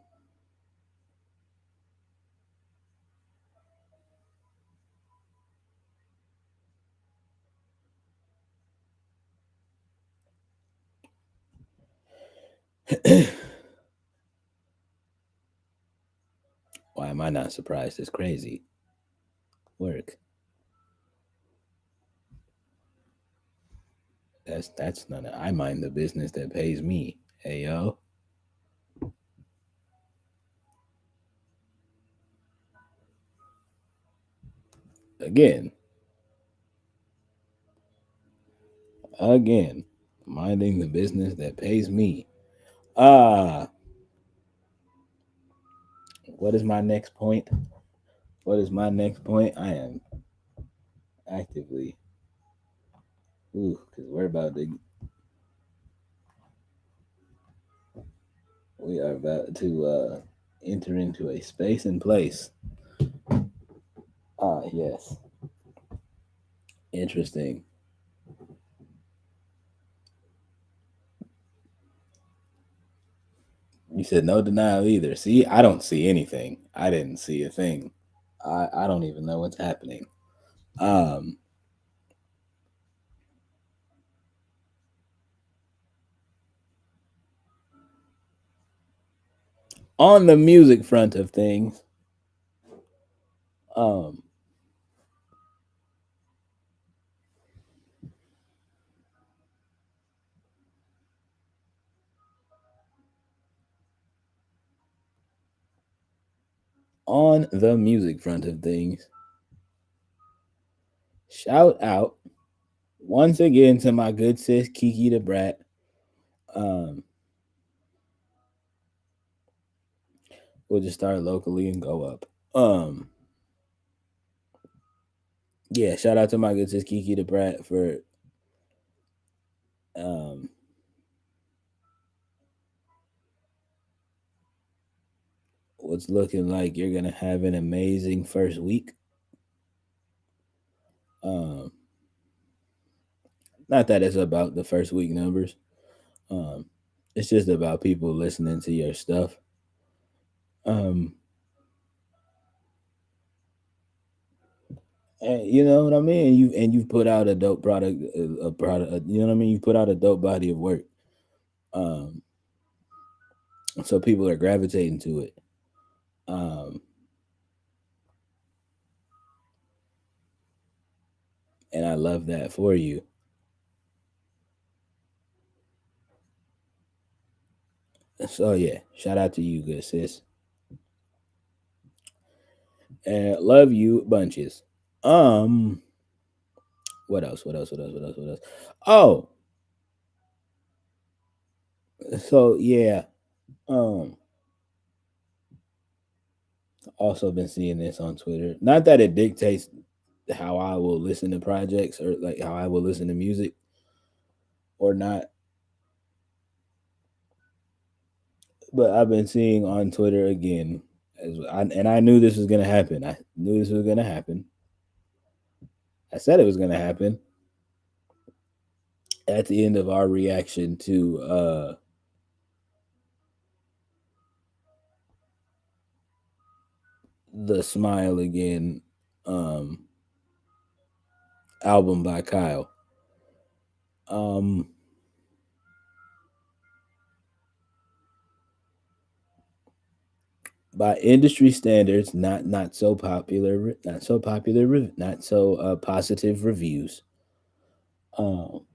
S1: why am I not surprised? It's crazy work. That's none of. I mind the business that pays me. Hey yo, again, Again, minding the business that pays me. Ah, what is my next point? What is my next point? I am actively, because we are about to enter into a space and place. Ah, yes, interesting. You said no denial either. See, I don't see anything. I didn't see a thing. I don't even know what's happening. Um, on the music front of things, um, on the music front of things, shout out once again to my good sis Kiki the Brat. Um, we'll just start locally and go up. Yeah, shout out to my good sis Kiki the Brat for um what's looking like you're gonna have an amazing first week. Um, not that it's about the first week numbers. Um, it's just about people listening to your stuff. Um, and you know what I mean. You've put out a dope product, a product. You know what I mean. You put out a dope body of work. Um, so people are gravitating to it. Um, and I love that for you. So yeah, shout out to you, good sis, and love you bunches. Um, what else? What else? What else? What else? What else? Oh, so yeah. Um, also been seeing this on Twitter. Not that it dictates how I will listen to projects or like how I will listen to music or not, but I've been seeing on Twitter again, and I knew this was gonna happen. I knew this was gonna happen. I said it was gonna happen at the end of our reaction to the Smile Again um album by Kyle. Um by industry standards, not so popular, not so positive reviews. Um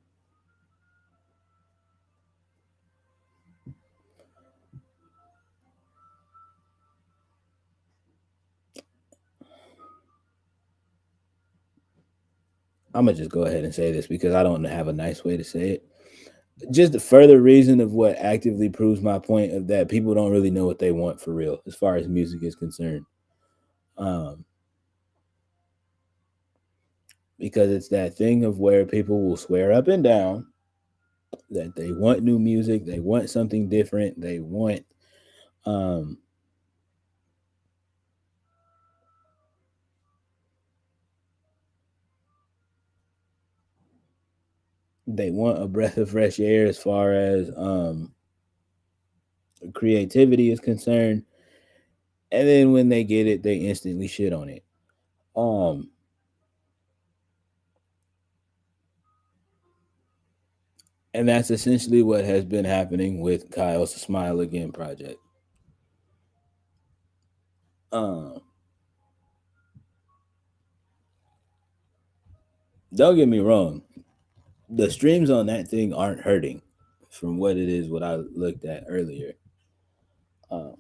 S1: I'm gonna just go ahead and say this because I don't have a nice way to say it. Just the further reason of what actively proves my point of that people don't really know what they want for real as far as music is concerned. Um, because it's that thing of where people will swear up and down that they want new music, they want something different, um they want a breath of fresh air as far as creativity is concerned, and then when they get it they instantly shit on it. Um and that's essentially what has been happening with Kyle's Smile Again project. Um don't get me wrong, the streams on that thing aren't hurting from what it is what I looked at earlier. Um,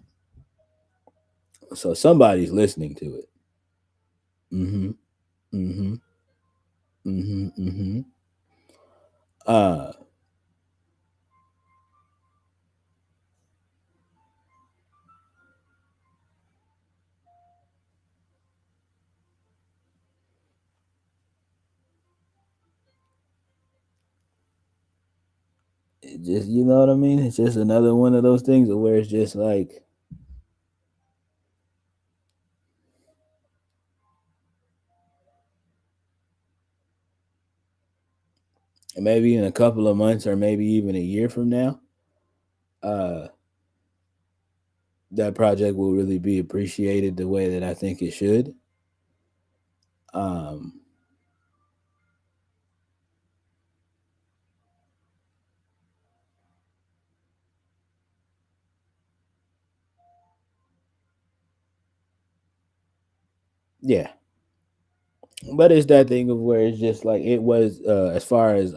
S1: so somebody's listening to it. Mm-hmm. Mm-hmm. Mm-hmm. Mm-hmm. Uh, it just you know what I mean. It's just another one of those things where it's just like maybe in a couple of months or maybe even a year from now, uh, that project will really be appreciated the way that I think it should. Um, yeah, but it's that thing of where it's just like it was as far as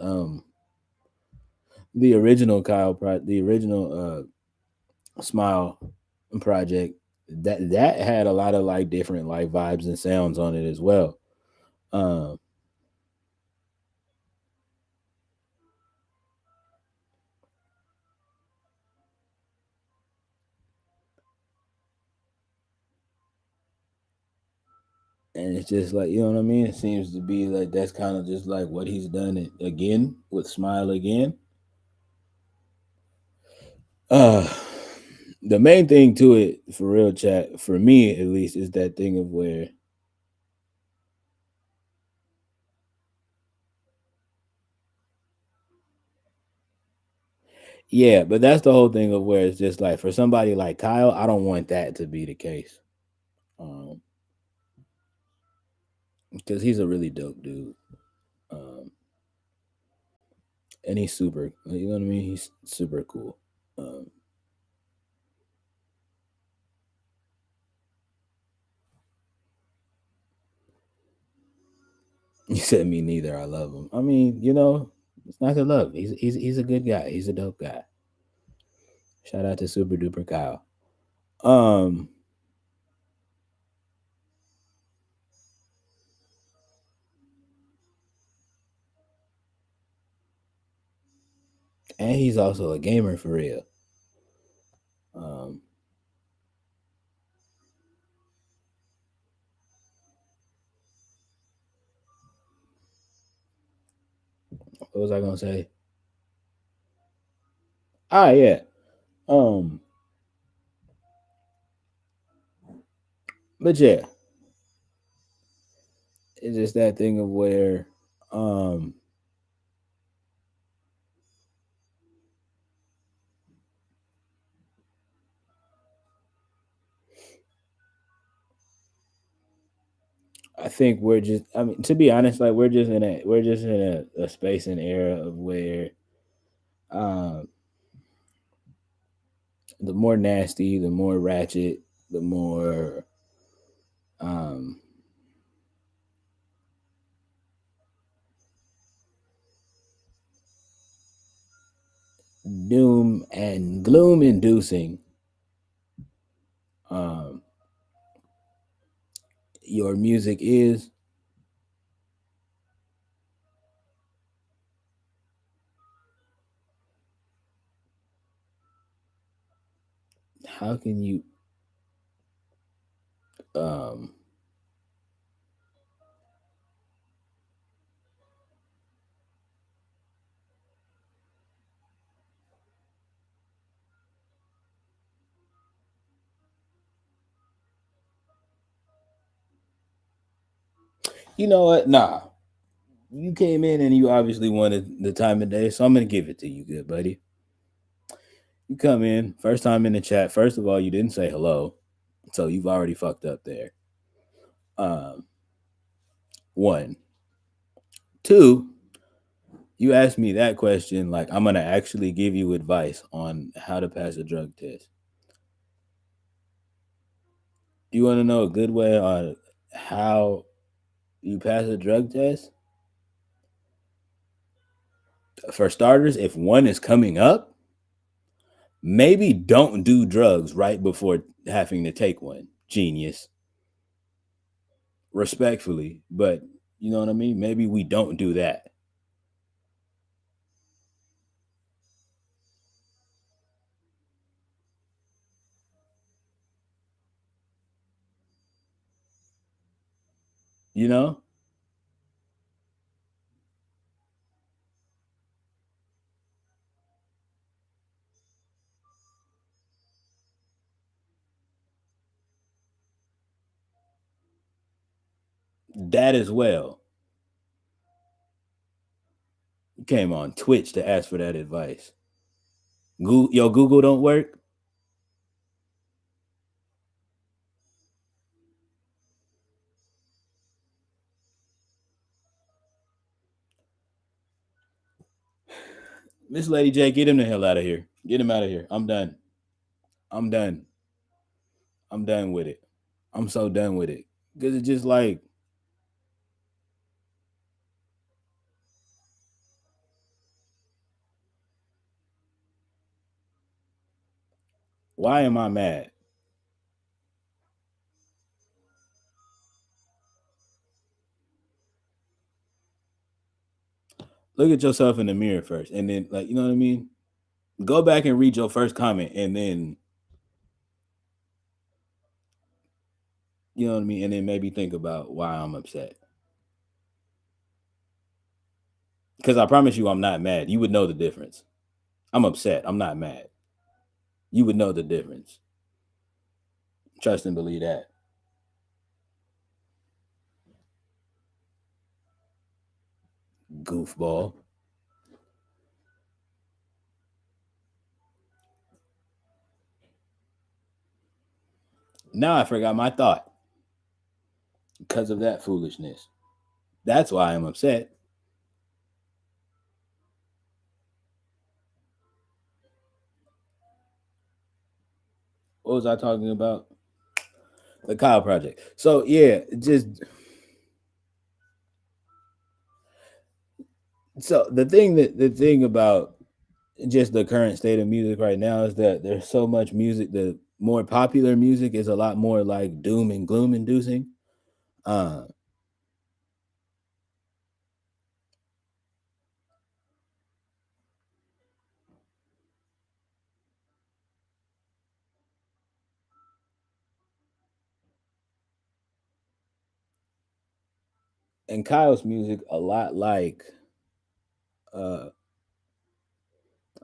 S1: the original the original Smile project that had a lot of like different like vibes and sounds on it as well. Um, and it's just like you know what I mean. It seems to be like that's kind of just like what he's done it again with Smile again. Uh, the main thing to it for real chat for me at least is that thing of where yeah, but that's the whole thing of where it's just like for somebody like Kyle, I don't want that to be the case. Um, because he's a really dope dude. Um, and he's super, you know what I mean? He's super cool. Um, you said me neither. I love him. I mean, you know, it's not to love. He's a good guy. He's a dope guy. Shout out to Super Duper Kyle. Um, and he's also a gamer for real. Um, what was I gonna say? Ah, yeah. Um, but yeah, it's just that thing of where, um, I think we're just. I mean, to be honest, like we're just in a space and era of where, um, the more nasty, the more ratchet, the more um doom and gloom inducing um your music is, how can you um you know what? Nah. You came in and you obviously wanted the time of day, so I'm gonna give it to you, good buddy. You come in, first time in the chat. First of all, you didn't say hello, so you've already fucked up there. Um, one. Two, you asked me that question like I'm gonna actually give you advice on how to pass a drug test. You want to know a good way on how you pass a drug test? For starters, if one is coming up, maybe don't do drugs right before having to take one. Genius. Respectfully, but you know what I mean? Maybe we don't do that. You know, that as well. You came on Twitch to ask for that advice. Google don't work. Miss Lady J, get him the hell out of here. Get him out of here. I'm done. I'm done. I'm done with it. I'm so done with it. Because it's just like, why am I mad? Look at yourself in the mirror first. And then, like, you know what I mean? Go back and read your first comment. And then, you know what I mean? And then maybe think about why I'm upset. Because I promise you, I'm not mad. You would know the difference. I'm upset. I'm not mad. You would know the difference. Trust and believe that. Goofball. Now I forgot my thought because of that foolishness. That's why I'm upset. What was I talking about? The Kyle Project. So yeah, just so the thing about just the current state of music right now is that there's so much music. The more popular music is a lot more like doom and gloom inducing. Uh, and Kyle's music a lot like uh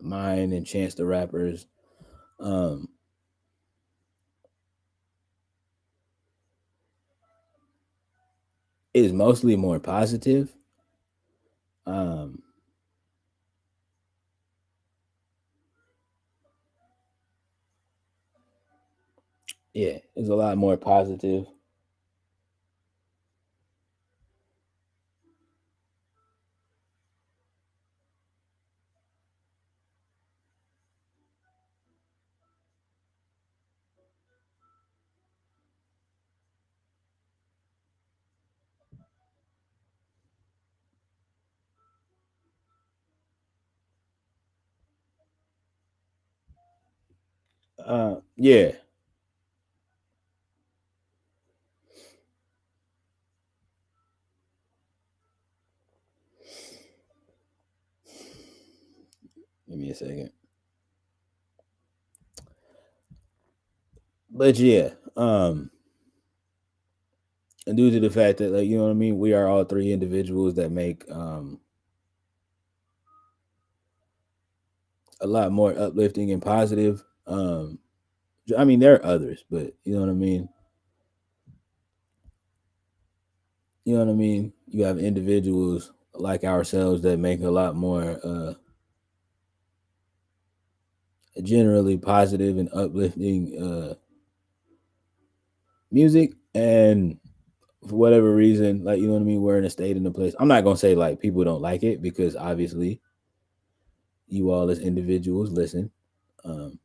S1: mine and Chance the Rappers. Um, is mostly more positive. Um, yeah, it's a lot more positive. Yeah. Give me a second. But yeah, and due to the fact that, like, you know what I mean, we are all three individuals that make a lot more uplifting and positive. I mean, there are others, but you know what I mean. You know what I mean. You have individuals like ourselves that make a lot more generally positive and uplifting music, and for whatever reason, like, you know what I mean, we're in a state in a place. I'm not gonna say like people don't like it, because obviously you all as individuals listen. Um,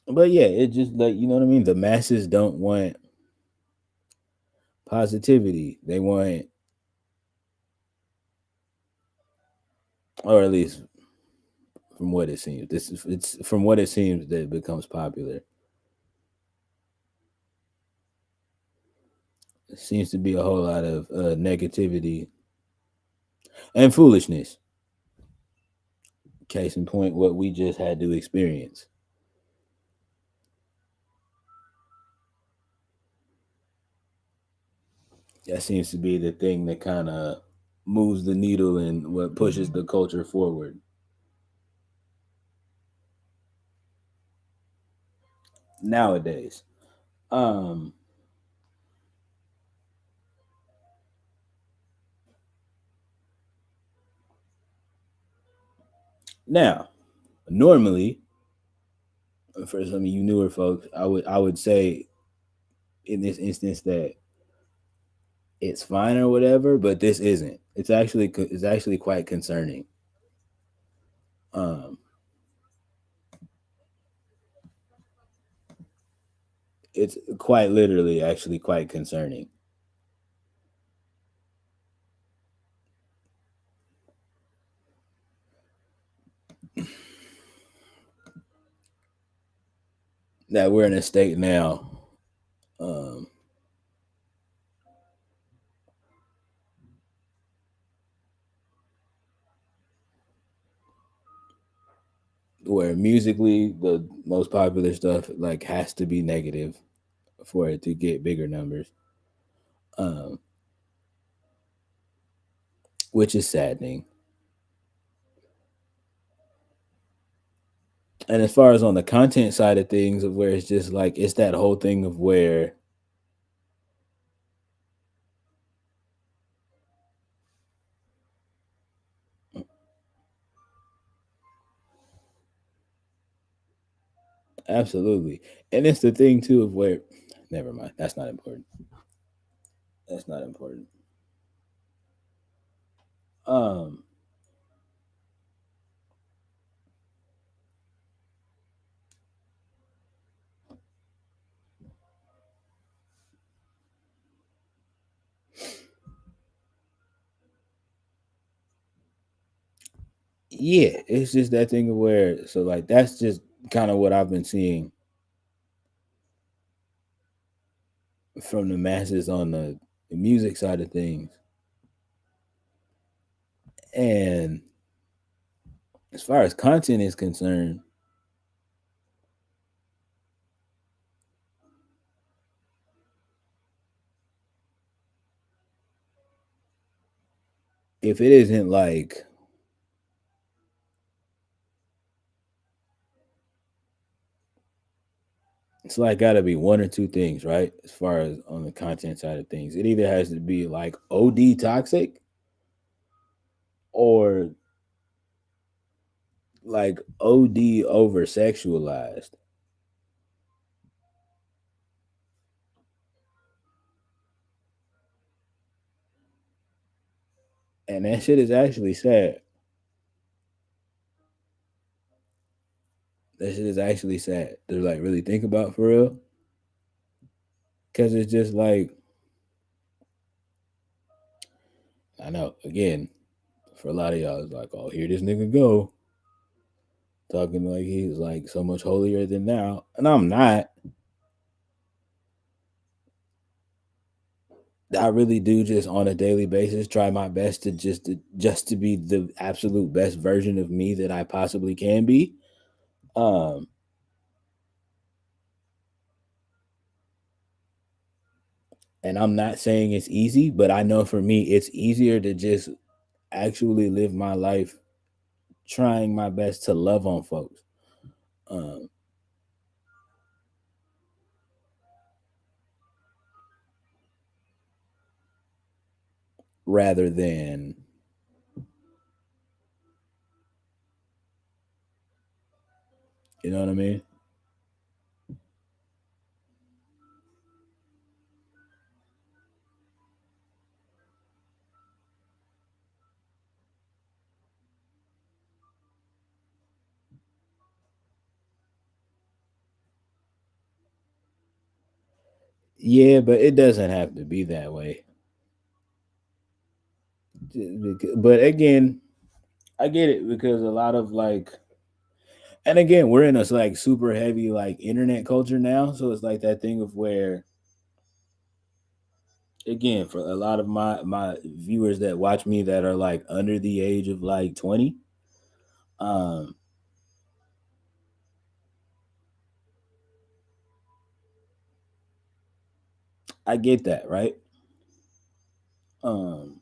S1: but yeah, it just, like, you know what I mean. The masses don't want positivity. They want, or at least from what it seems, it's from what it seems that it becomes popular. seems to be a whole lot of negativity and foolishness. Case in point, what we just had to experience. That seems to be the thing that kind of moves the needle and what pushes the culture forward nowadays. Um, Now, normally, for some of you newer folks, I would say in this instance that it's fine or whatever, but this isn't. It's actually quite concerning. Um, it's quite literally actually quite concerning. That we're in a state now um, where musically the most popular stuff like has to be negative for it to get bigger numbers, um, which is saddening. And as far as on the content side of things, of where it's just like it's that whole thing of where absolutely, and it's the thing too of where never mind, that's not important. That's not important. Um, yeah, it's just that thing of where so like that's just kind of what I've been seeing from the masses on the music side of things. And as far as content is concerned, if it isn't like it's like got to be one or two things, right? As far as on the content side of things, it either has to be like OD toxic or like OD over sexualized. And that shit is actually sad. That shit is actually sad to like really think about for real. Cause it's just like I know again for a lot of y'all, it's like, oh, here this nigga go talking like he's like so much holier than thou, and I'm not. I really do just on a daily basis try my best to just to be the absolute best version of me that I possibly can be. Um, and I'm not saying it's easy, but I know for me it's easier to just actually live my life trying my best to love on folks. Um, Rather than you know what I mean? Yeah, but it doesn't have to be that way. But again, I get it because a lot of like, and again, we're in a like super heavy like internet culture now, so it's like that thing of where again, for a lot of my viewers that watch me that are like under the age of like 20, um, I get that, right? Um,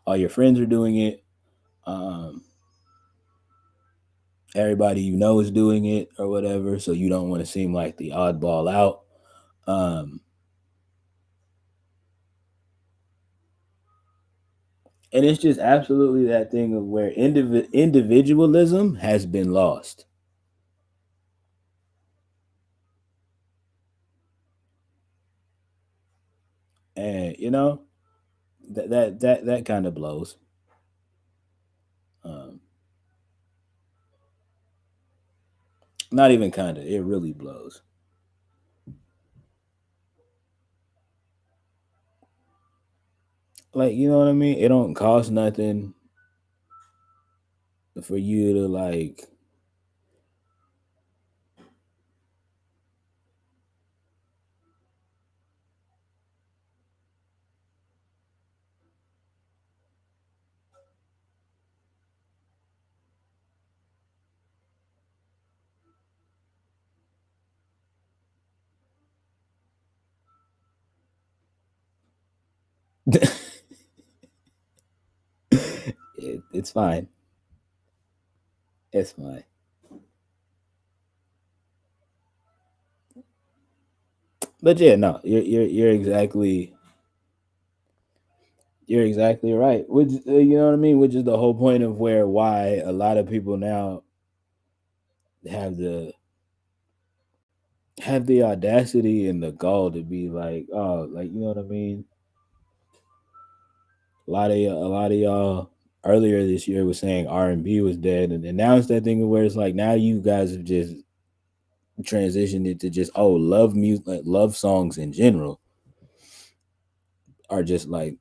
S1: all your friends are doing it. Um, everybody you know is doing it or whatever, so you don't want to seem like the oddball out. Um, and it's just absolutely that thing of where individualism has been lost. And that kind of blows. Um, not even kind of, it really blows. Like, you know what I mean? It don't cost nothing for you to like. It's fine. It's fine. But yeah, no, you're exactly right. Which you know what I mean. Which is the whole point of where why a lot of people now have the audacity and the gall to be like, oh, like you know what I mean. A lot of y'all earlier this year was saying R&B was dead, and now it's that thing where it's like now you guys have just transitioned it to just love music, like love songs in general are just like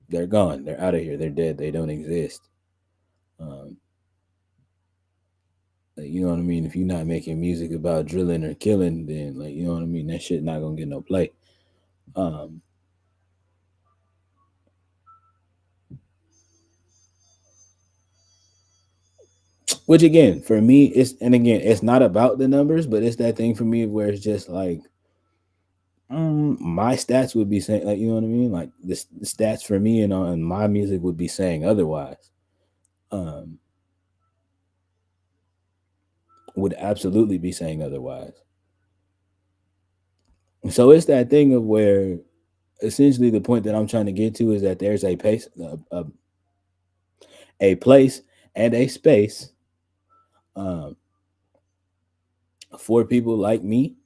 S1: they're gone, they're out of here, they're dead, they don't exist. Um, like, you know what I mean? If you're not making music about drilling or killing, then like you know what I mean, that shit not gonna get no play. Um, which again, for me, it's not about the numbers, but it's that thing for me where it's just like my stats would be saying, like, you know what I mean? Like the stats for me and on my music would be saying otherwise. Um, would absolutely be saying otherwise. So it's that thing of where essentially the point that I'm trying to get to is that there's a place and a space um, for people like me.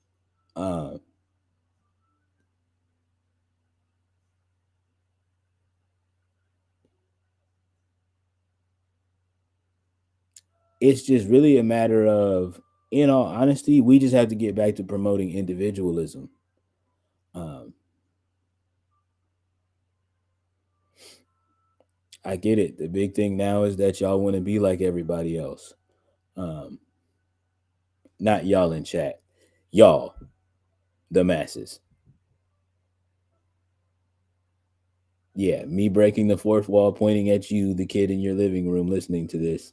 S1: Uh, it's just really a matter of, in all honesty, we just have to get back to promoting individualism. Um, I get it. The big thing now is that y'all want to be like everybody else. Um, not y'all in chat. Y'all, the masses. Yeah, me breaking the fourth wall, pointing at you, the kid in your living room listening to this.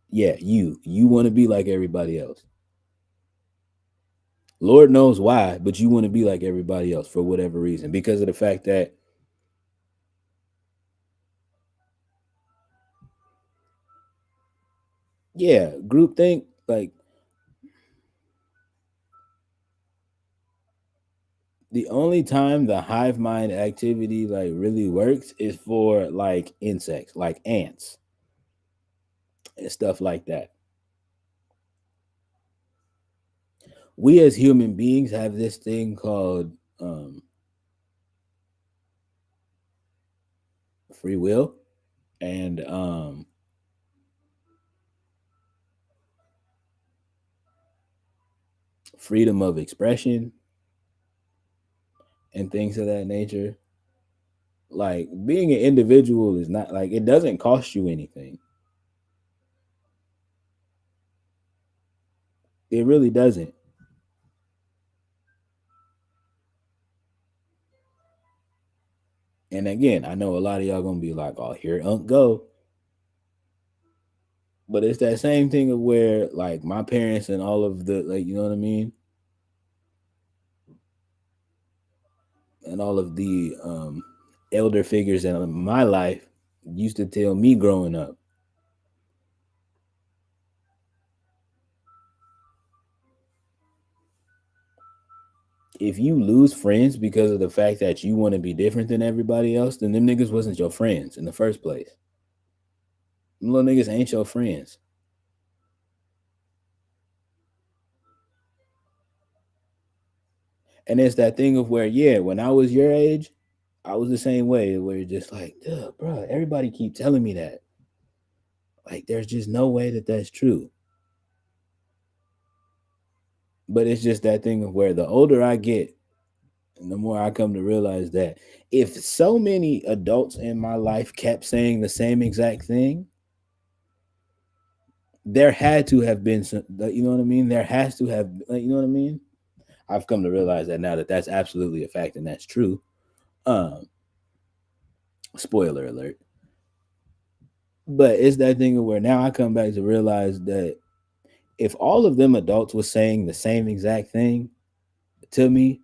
S1: Yeah, you want to be like everybody else. Lord knows why, but you want to be like everybody else for whatever reason, because of the fact that, yeah, groupthink, like the only time the hive mind activity like really works is for like insects, like ants and stuff like that. We as human beings have this thing called free will and freedom of expression and things of that nature. Like being an individual is not like it doesn't cost you anything. It really doesn't. again, I know a lot of y'all gonna be like, "Oh, here Unc go," but it's that same thing of where like my parents and all of the like, you know what I mean, and all of the elder figures in my life used to tell me growing up, if you lose friends because of the fact that you want to be different than everybody else, then them niggas wasn't your friends in the first place. Them little niggas ain't your friends. And it's that thing of where, yeah, when I was your age, I was the same way, where you're just like, duh, bro, everybody keep telling me that. Like, there's just no way that that's true. But it's just that thing of where the older I get, and the more I come to realize that if so many adults in my life kept saying the same exact thing, there had to have been some, you know what I mean? There has to have, you know what I mean? I've come to realize that now that that's absolutely a fact and that's true. Um, Spoiler alert. But it's that thing of where now I come back to realize that if all of them adults was saying the same exact thing to me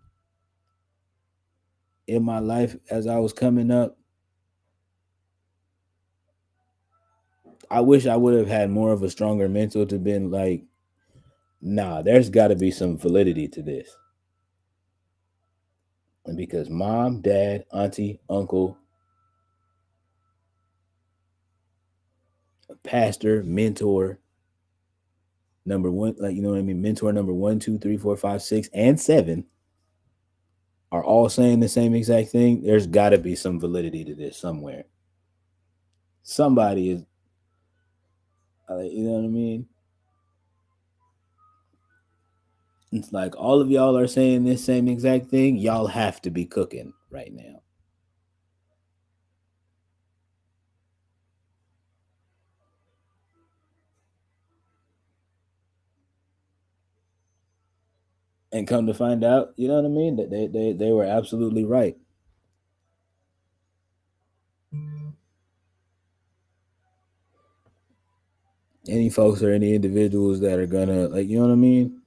S1: in my life as I was coming up, I wish I would have had more of a stronger mental to been like, nah, there's got to be some validity to this. And because mom, dad, auntie, uncle, pastor, mentor, number one, like, you know what I mean? Mentor number 1, 2, 3, 4, 5, 6, and 7 are all saying the same exact thing. There's got to be some validity to this somewhere. Somebody is, you know what I mean? It's like all of y'all are saying this same exact thing. Y'all have to be cooking right now. And come to find out, you know what I mean? That they were absolutely right. Any folks or any individuals that are gonna, like, you know what I mean,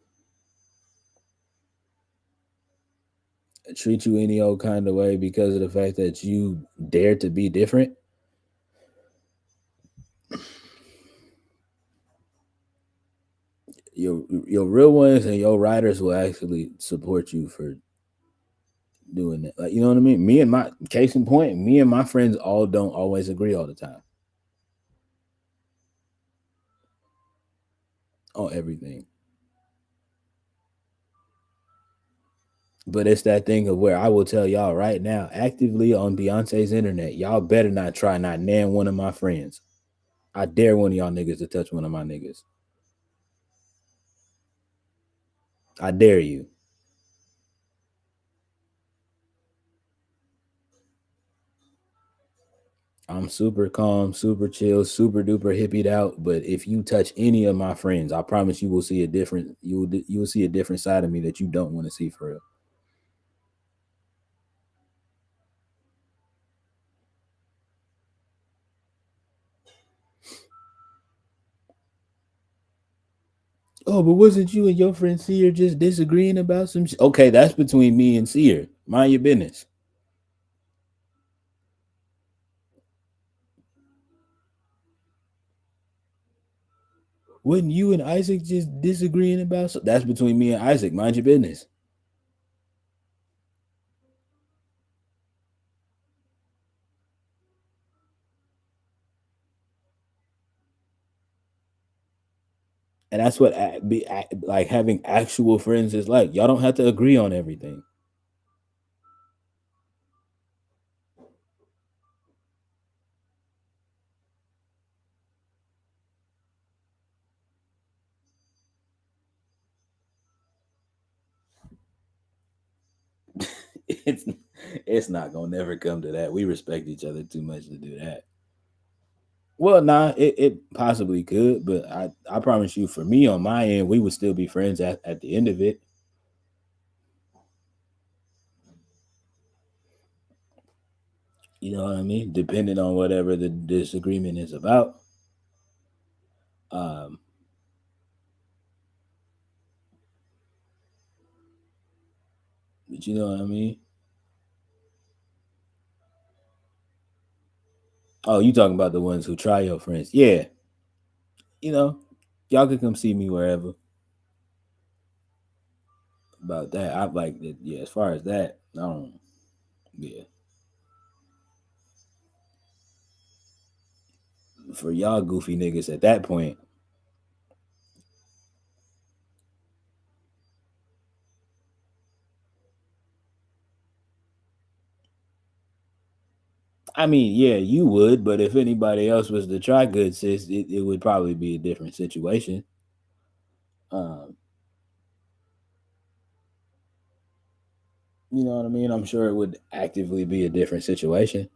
S1: treat you any old kind of way because of the fact that you dare to be different, your real ones and your riders will actually support you for doing that. Like, you know what I mean? Me and my case in point, me and my friends all don't always agree all the time on everything. But it's that thing of where I will tell y'all right now, actively on Beyonce's internet, y'all better not try not nan one of my friends. I dare one of y'all niggas to touch one of my niggas. I dare you. I'm super calm, super chill, super duper hippied out. But if you touch any of my friends, I promise you will see a different you will see a different side of me that you don't want to see for real. Oh, but wasn't you and your friend Seer just disagreeing about some shit? Okay, that's between me and Seer. Mind your business. Wasn't you and Isaac just disagreeing about that's between me and Isaac. Mind your business. And that's what like having actual friends is like. Y'all don't have to agree on everything. it's it's not gonna never come to that. We respect each other too much to do that. Well, nah, it possibly could, but I promise you, for me on my end, we would still be friends at the end of it. You know what I mean? Depending on whatever the disagreement is about. Um, but you know what I mean? Oh, you talking about the ones who try your friends? Yeah, you know, y'all can come see me wherever. About that, I like that. Yeah, as far as that, I don't. Yeah, for y'all goofy niggas at that point, I mean, yeah, you would, but if anybody else was to try good sis, it would probably be a different situation. Um, you know what I mean? I'm sure it would actively be a different situation.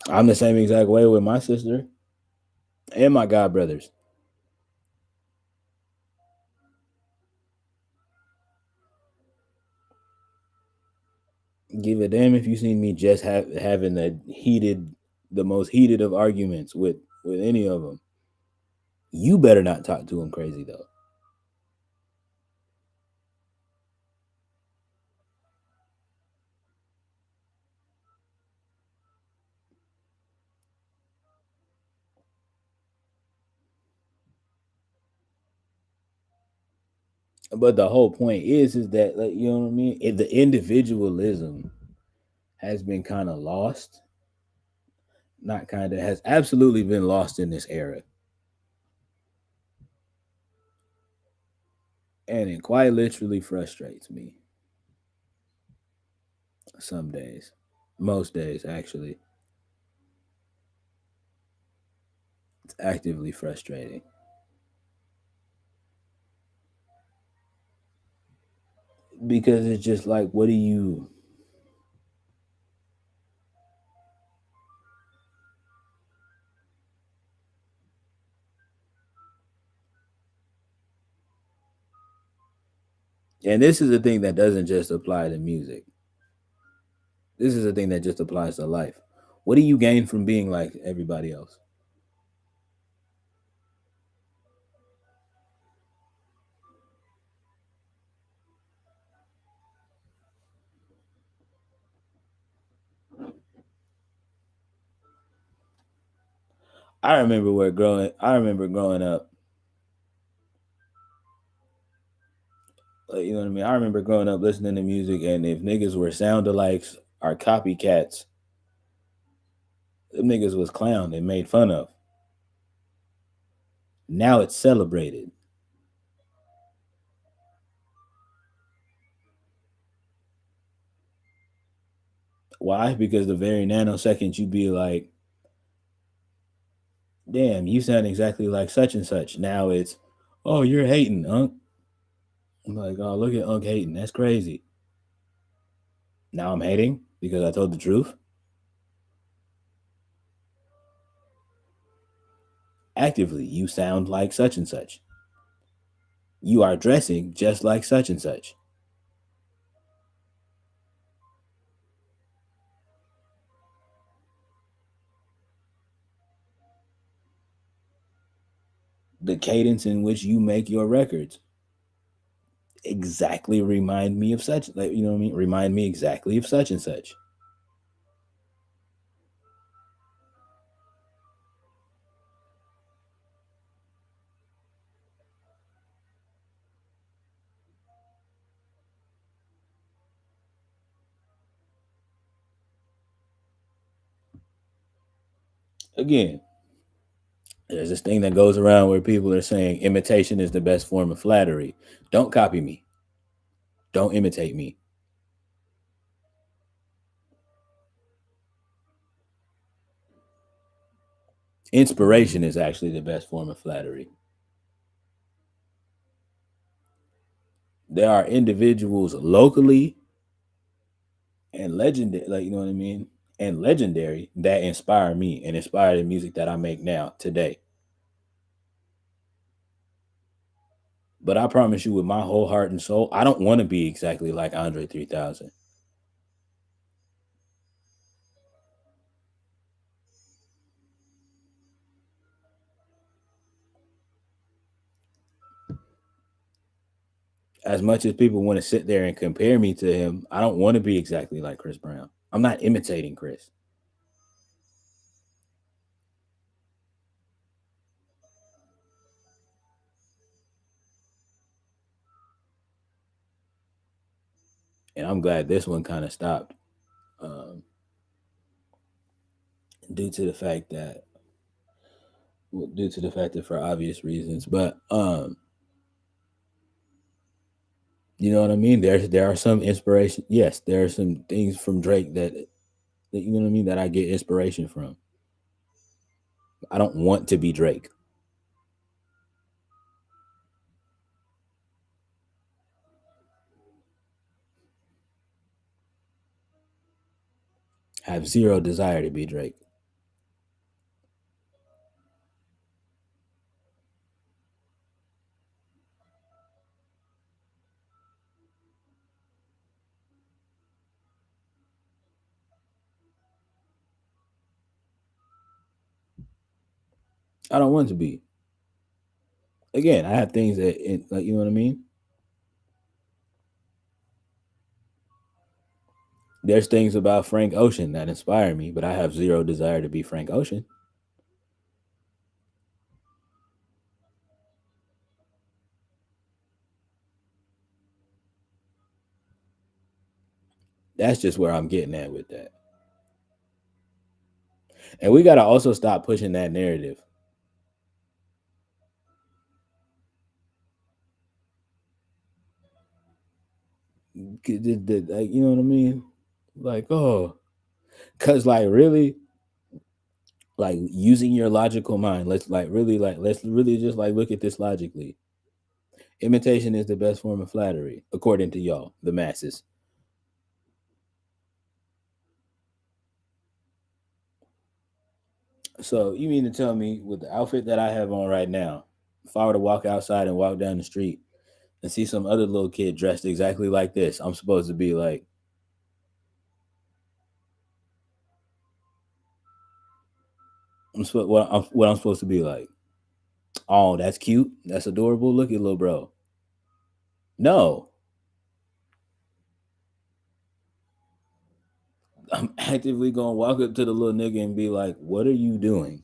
S1: I'm the same exact way with my sister and my god brothers. Give a damn if you seen me just having the most heated of arguments with any of them. You better not talk to him crazy though. But the whole point is that, like, you know what I mean. The individualism has been kind of lost. Not kind of, has absolutely been lost in this era, and it quite literally frustrates me. Some days, most days actually, it's actively frustrating because it's just like, what do you? And this is a thing that doesn't just apply to music. This is a thing that just applies to life. What do you gain from being like everybody else? I remember growing up. You know what I mean? I remember growing up listening to music, and if niggas were sound alikes or copycats, them niggas was clowned and made fun of. Now it's celebrated. Why? Because the very nanosecond you be like, damn, you sound exactly like such and such. Now it's, oh, you're hating, Unc. I'm like, oh, look at Unc hating. That's crazy. Now I'm hating because I told the truth. Actively, you sound like such and such. You are dressing just like such and such. The cadence in which you make your records exactly remind me of such, like, you know what I mean? Remind me exactly of such and such. Again, there's this thing that goes around where people are saying imitation is the best form of flattery. Don't copy me. Don't imitate me. Inspiration is actually the best form of flattery. There are individuals locally and legendary, like, you know what I mean, and legendary that inspire me and inspire the music that I make now today. But I promise you, with my whole heart and soul, I don't want to be exactly like Andre 3000. As much as people want to sit there and compare me to him, I don't want to be exactly like Chris Brown. I'm not imitating Chris. And I'm glad this one kind of stopped, um, due to the fact that, for obvious reasons. But you know what I mean. There are some inspiration. Yes, there are some things from Drake that you know what I mean that I get inspiration from. I don't want to be Drake. I have zero desire to be Drake. I don't want to be. Again, I have things like you know what I mean. There's things about Frank Ocean that inspire me, but I have zero desire to be Frank Ocean. That's just where I'm getting at with that. And we got to also stop pushing that narrative. Like, you know what I mean? Like, oh, because, like, really, like, using your logical mind, let's really just, like, look at this logically. Imitation is the best form of flattery, according to y'all, the masses. So you mean to tell me, with the outfit that I have on right now, if I were to walk outside and walk down the street and see some other little kid dressed exactly like this, I'm supposed to be like, what I'm supposed to be like? Oh, that's cute. That's adorable. Look at little bro. No, I'm actively gonna walk up to the little nigga and be like, "What are you doing?"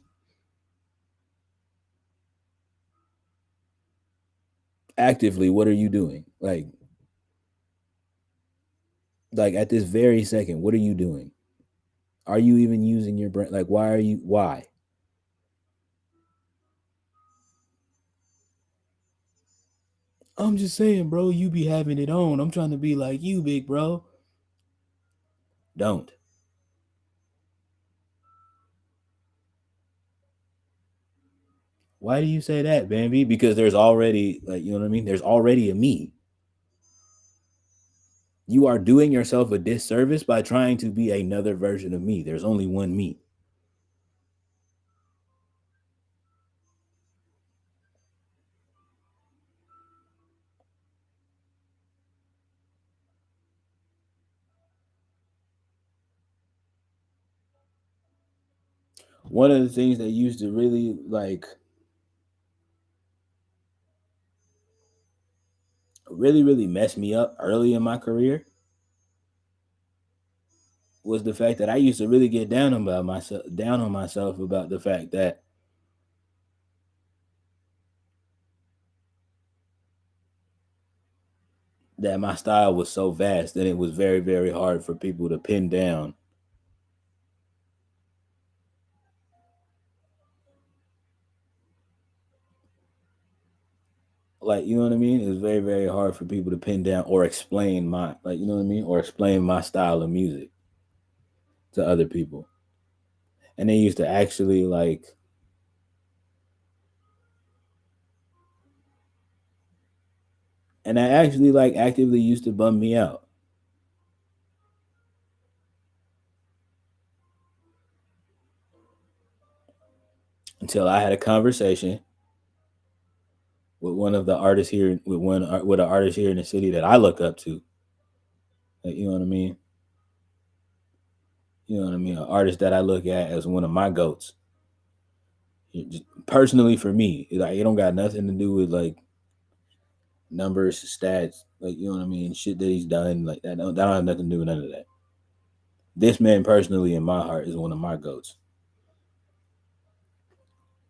S1: Actively, what are you doing? Like at this very second, what are you doing? Are you even using your brain? Like, why are you? Why? I'm just saying, bro. You be having it on. I'm trying to be like you, big bro. Don't. Why do you say that, Bambi? Because there's already, like, you know what I mean? There's already a me. You are doing yourself a disservice by trying to be another version of me. There's only one me. One of the things that used to really mess me up early in my career was the fact that I used to really get down on myself about the fact that my style was so vast that it was very, very hard for people to pin down. Like, you know what I mean? It was very, very hard for people to pin down or explain you know what I mean? Or explain my style of music to other people. And they used to actually and I actually actively used to bum me out. until I had a conversation with one of the artists here, with an artist here in the city that I look up to. Like, you know what I mean? You know what I mean? An artist that I look at as one of my goats. Personally, for me, like it don't got nothing to do with like numbers, stats, like you know what I mean, shit that he's done, like that don't have nothing to do with none of that. This man personally in my heart is one of my goats.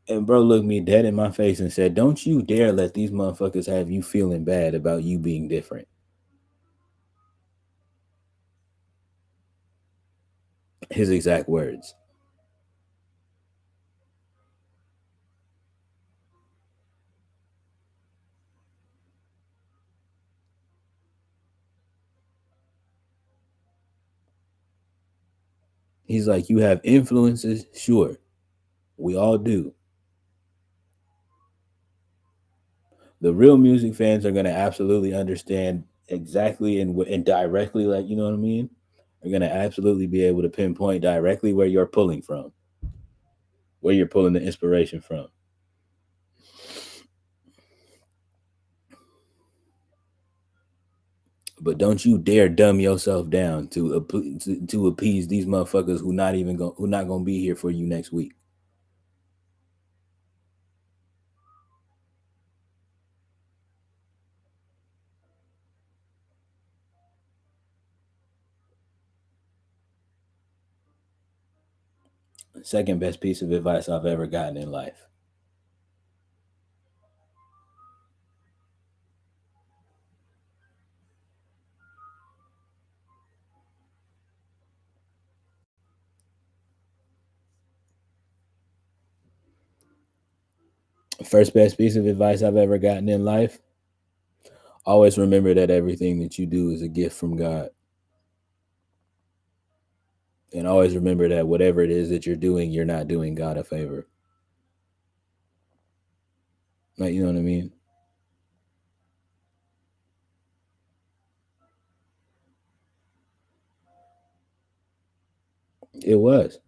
S1: And bro looked me dead in my face and said, "Don't you dare let these motherfuckers have you feeling bad about you being different." His exact words. He's like, "You have influences, sure, we all do. The real music fans are gonna absolutely understand exactly and directly, like you know what I mean. Are gonna absolutely be able to pinpoint directly where you're pulling from, where you're pulling the inspiration from." But don't you dare dumb yourself down to appease these motherfuckers who not gonna be here for you next week. Second best piece of advice I've ever gotten in life. First best piece of advice I've ever gotten in life. Always remember that everything that you do is a gift from God. And always remember that whatever it is that you're doing, you're not doing God a favor. Like, you know what I mean? It was.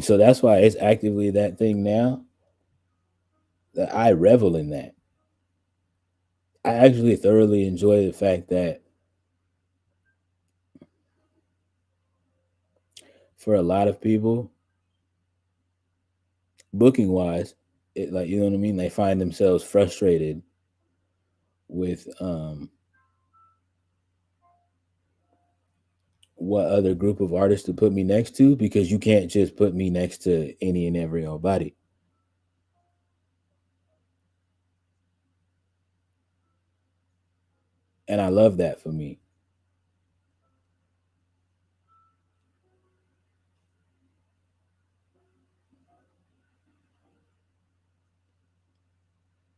S1: So that's why it's actively that thing now that I revel in that. I actually thoroughly enjoy the fact that for a lot of people, booking wise, it like you know what I mean, they find themselves frustrated with what other group of artists to put me next to because you can't just put me next to any and every old body. And I love that for me.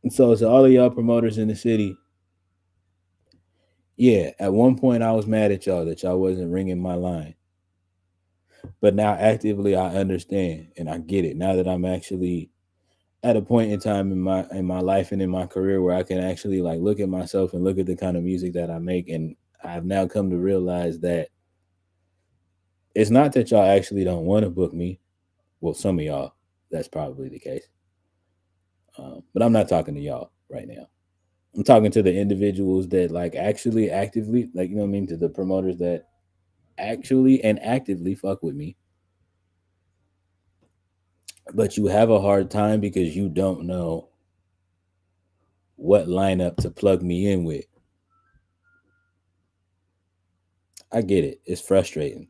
S1: And so to all of y'all promoters in the city, yeah, at one point I was mad at y'all that y'all wasn't ringing my line. But now actively I understand and I get it. Now that I'm actually at a point in time in my life and in my career where I can actually like look at myself and look at the kind of music that I make, and I've now come to realize that it's not that y'all actually don't want to book me. Well, some of y'all, that's probably the case. But I'm not talking to y'all right now. I'm talking to the individuals that like actually actively, like you know what I mean, to the promoters that actually and actively fuck with me. But you have a hard time because you don't know what lineup to plug me in with. I get it. It's frustrating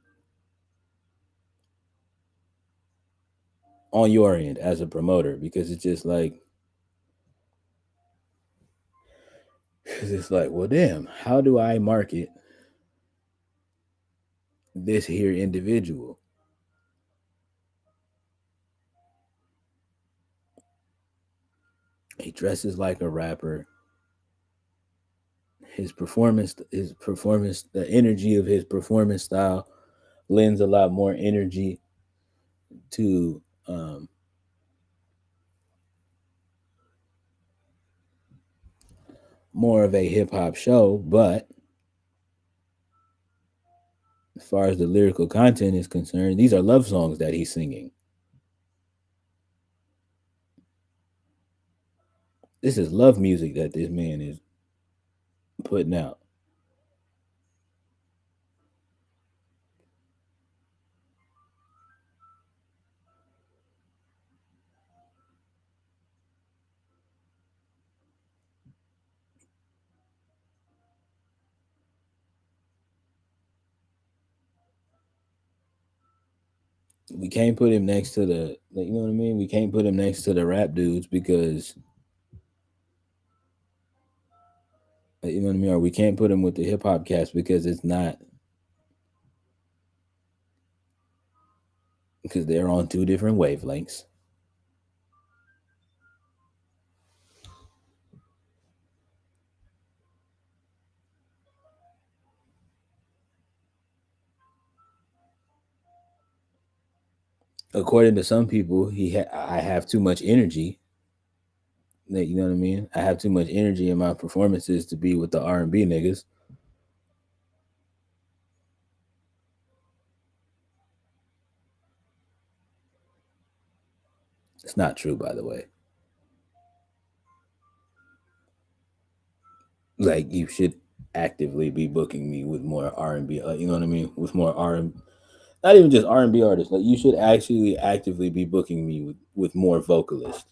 S1: on your end as a promoter because it's just like, cause it's like, well, damn, how do I market this here individual? He dresses like a rapper. His performance, the energy of his performance style lends a lot more energy to more of a hip hop show, but As far as the lyrical content is concerned, these are love songs that he's singing. This is love music that this man is putting out. We can't put him next to the, like, you know what I mean? We can't put him next to the rap dudes because, like, you know what I mean? Or we can't put him with the hip hop cast because it's not, because they're on two different wavelengths. According to some people, I have too much energy. Like, you know what I mean? I have too much energy in my performances to be with the R&B niggas. It's not true, by the way. Like, you should actively be booking me with more R&B. Like, you know what I mean? With more R&B, not even just R&B artists. Like, you should actually actively be booking me with more vocalists.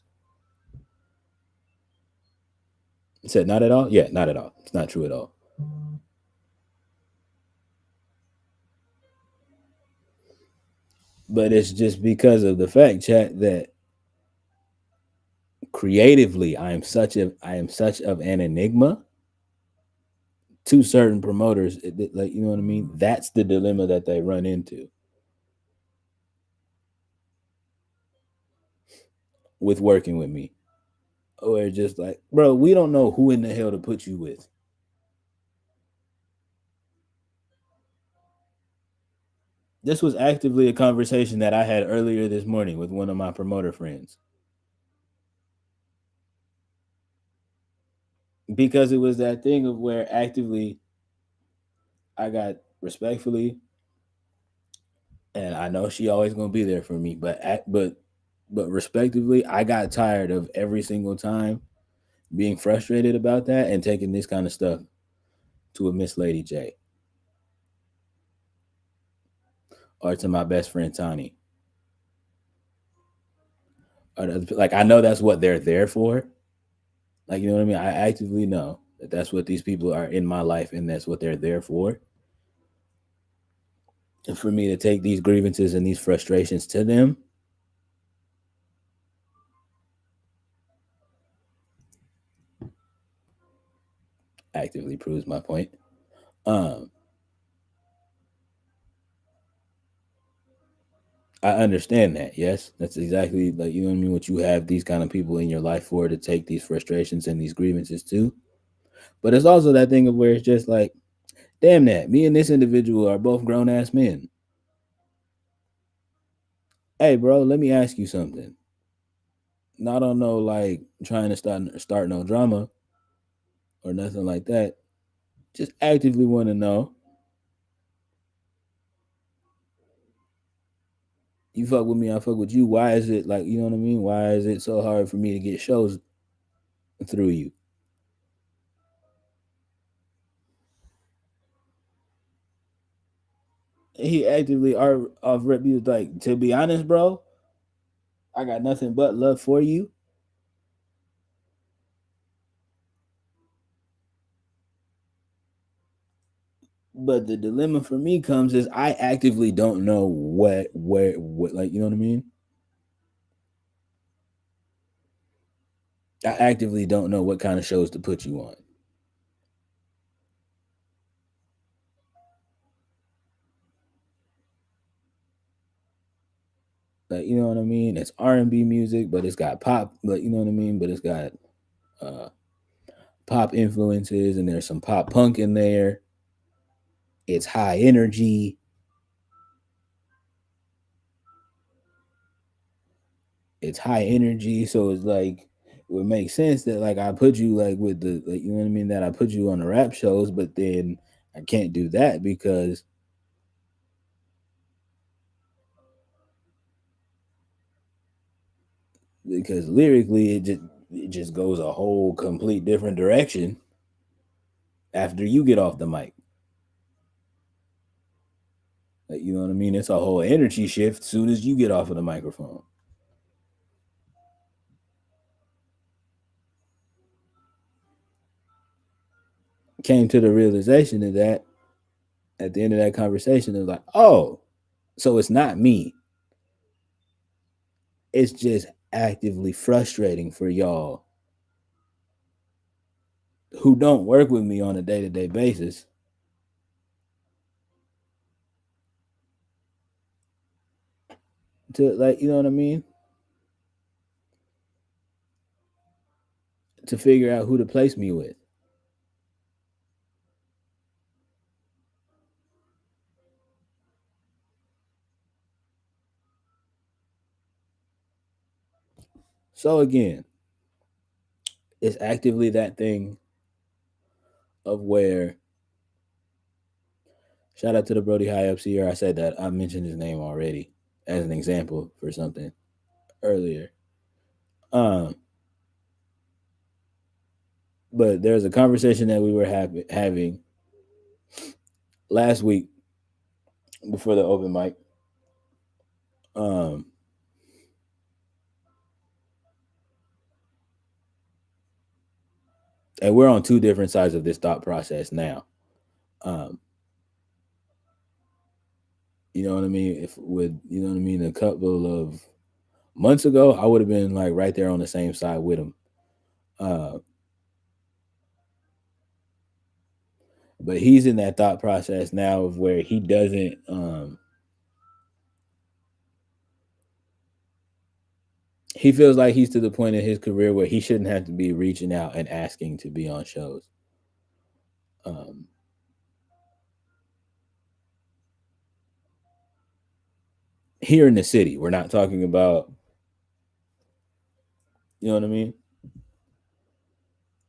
S1: It said not at all. Yeah, not at all. It's not true at all. But it's just because of the fact, chat, that creatively I am such of an enigma to certain promoters. Like, you know what I mean? That's the dilemma that they run into with working with me. Or just like, bro, we don't know who in the hell to put you with. This was actively a conversation that I had earlier this morning with one of my promoter friends. Because it was that thing of where actively I got respectfully, and I know she always gonna be there for me, but respectively, I got tired of every single time being frustrated about that and taking this kind of stuff to a Miss Lady J or to my best friend Tani. Or like, I know that's what they're there for. Like, you know what I mean? I actively know that that's what these people are in my life and that's what they're there for. And for me to take these grievances and these frustrations to them actively proves my point. Um, I understand that. Yes, that's exactly, like, you know what I mean. What you have these kind of people in your life for, to take these frustrations and these grievances to. But it's also that thing of where it's just like, damn that, me and this individual are both grown ass men. Hey, bro, let me ask you something. Not on no, like, trying to start no drama or nothing like that. Just actively want to know. You fuck with me, I fuck with you. Why is it, like, you know what I mean? Why is it so hard for me to get shows through you? He actively are off rep. He was like, to be honest, bro, I got nothing but love for you. But the dilemma for me comes is I actively don't know what, like, you know what I mean? I actively don't know what kind of shows to put you on. Like, you know what I mean? It's R&B music, but it's got pop, like, you know what I mean? But it's got uh pop influences, and there's some pop punk in there. It's high energy. It's high energy, so it's like, it would make sense that, like, I put you, like, with the, like, you know what I mean, that I put you on the rap shows, but then I can't do that because because lyrically it just goes a whole complete different direction after you get off the mic. Like, you know what I mean? It's a whole energy shift as soon as you get off of the microphone. Came to the realization of that at the end of that conversation. It was like, oh, so it's not me. It's just actively frustrating for y'all who don't work with me on a day-to-day basis to, like, you know what I mean, to figure out who to place me with. So again, it's actively that thing of where, shout out to the Brody High Ups here. I said that I mentioned his name already as an example for something earlier. Um, but there's a conversation that we were having last week before the open mic. Um, and we're on two different sides of this thought process now. Um, you know what I mean? If with you know what I mean, a couple of months ago, I would have been like right there on the same side with him. Uh, but he's in that thought process now of where he doesn't. He feels like he's to the point in his career where he shouldn't have to be reaching out and asking to be on shows. Um, here in the city, we're not talking about, you know what I mean?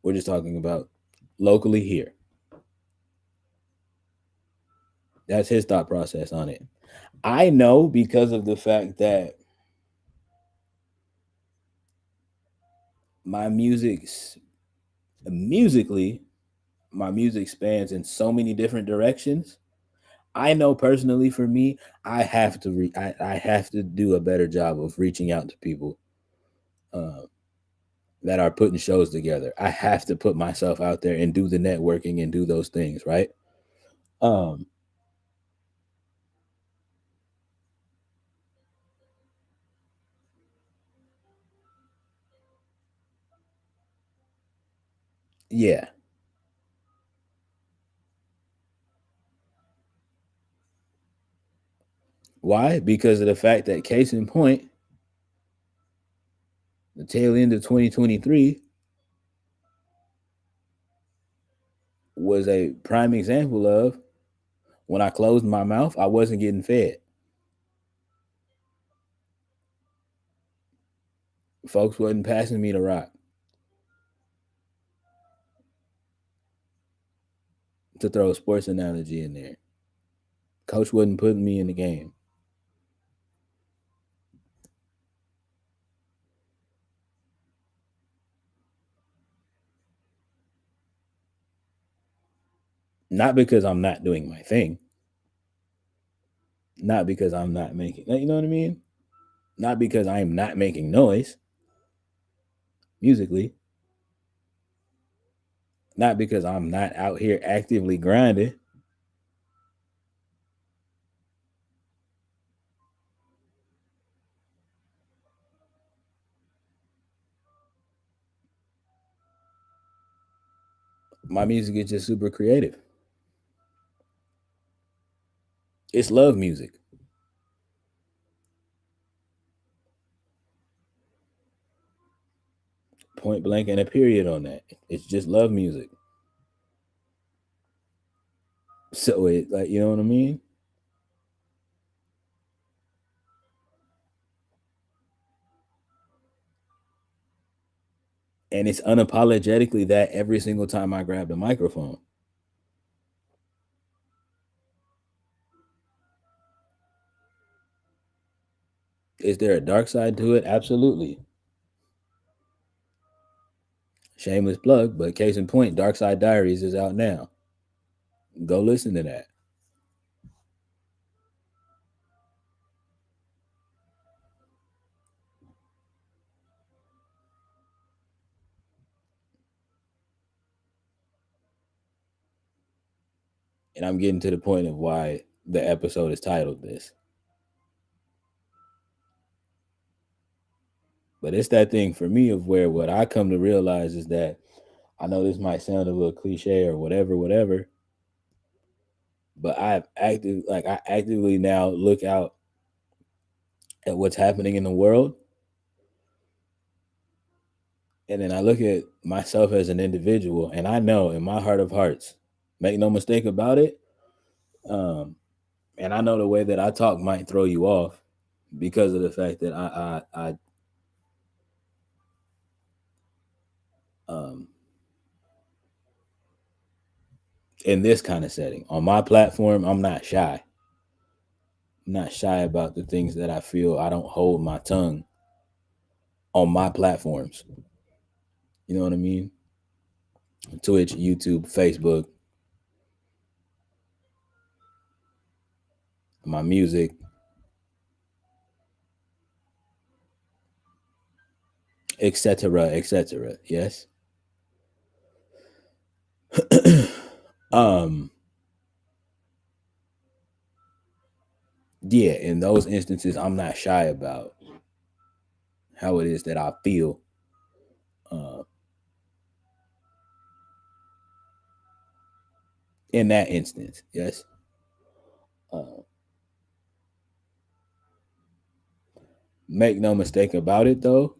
S1: We're just talking about locally here. That's his thought process on it. I know because of the fact that my musically, my music spans in so many different directions. I know personally for me, I have to do a better job of reaching out to people uh, that are putting shows together. I have to put myself out there and do the networking and do those things, right? Um, yeah. Why? Because of the fact that, case in point, the tail end of 2023 was a prime example of when I closed my mouth, I wasn't getting fed. Folks wasn't passing me the rock, to throw a sports analogy in there. Coach wasn't putting me in the game. Not because I'm not doing my thing. Not because I'm not making, you know what I mean? Not because I'm not making noise musically. Not because I'm not out here actively grinding. My music is just super creative. It's love music. Point blank and a period on that. It's just love music. So it, like, you know what I mean? And it's unapologetically that every single time I grab the microphone. Is there a dark side to it? Absolutely. Shameless plug, but case in point, Darkside Diaries is out now. Go listen to that. And I'm getting to the point of why the episode is titled this. But it's that thing for me of where what I come to realize is that I know this might sound a little cliche or whatever, but I actively now look out at what's happening in the world. And then I look at myself as an individual, and I know in my heart of hearts, make no mistake about it. And I know the way that I talk might throw you off because of the fact that I in this kind of setting on my platform, I'm not shy. I'm not shy about the things that I feel. I don't hold my tongue on my platforms. You know what I mean? Twitch, YouTube, Facebook, my music, etc., etc. Yes. um. Yeah, in those instances, I'm not shy about how it is that I feel. Uh, in that instance, yes. Uh, make no mistake about it, though.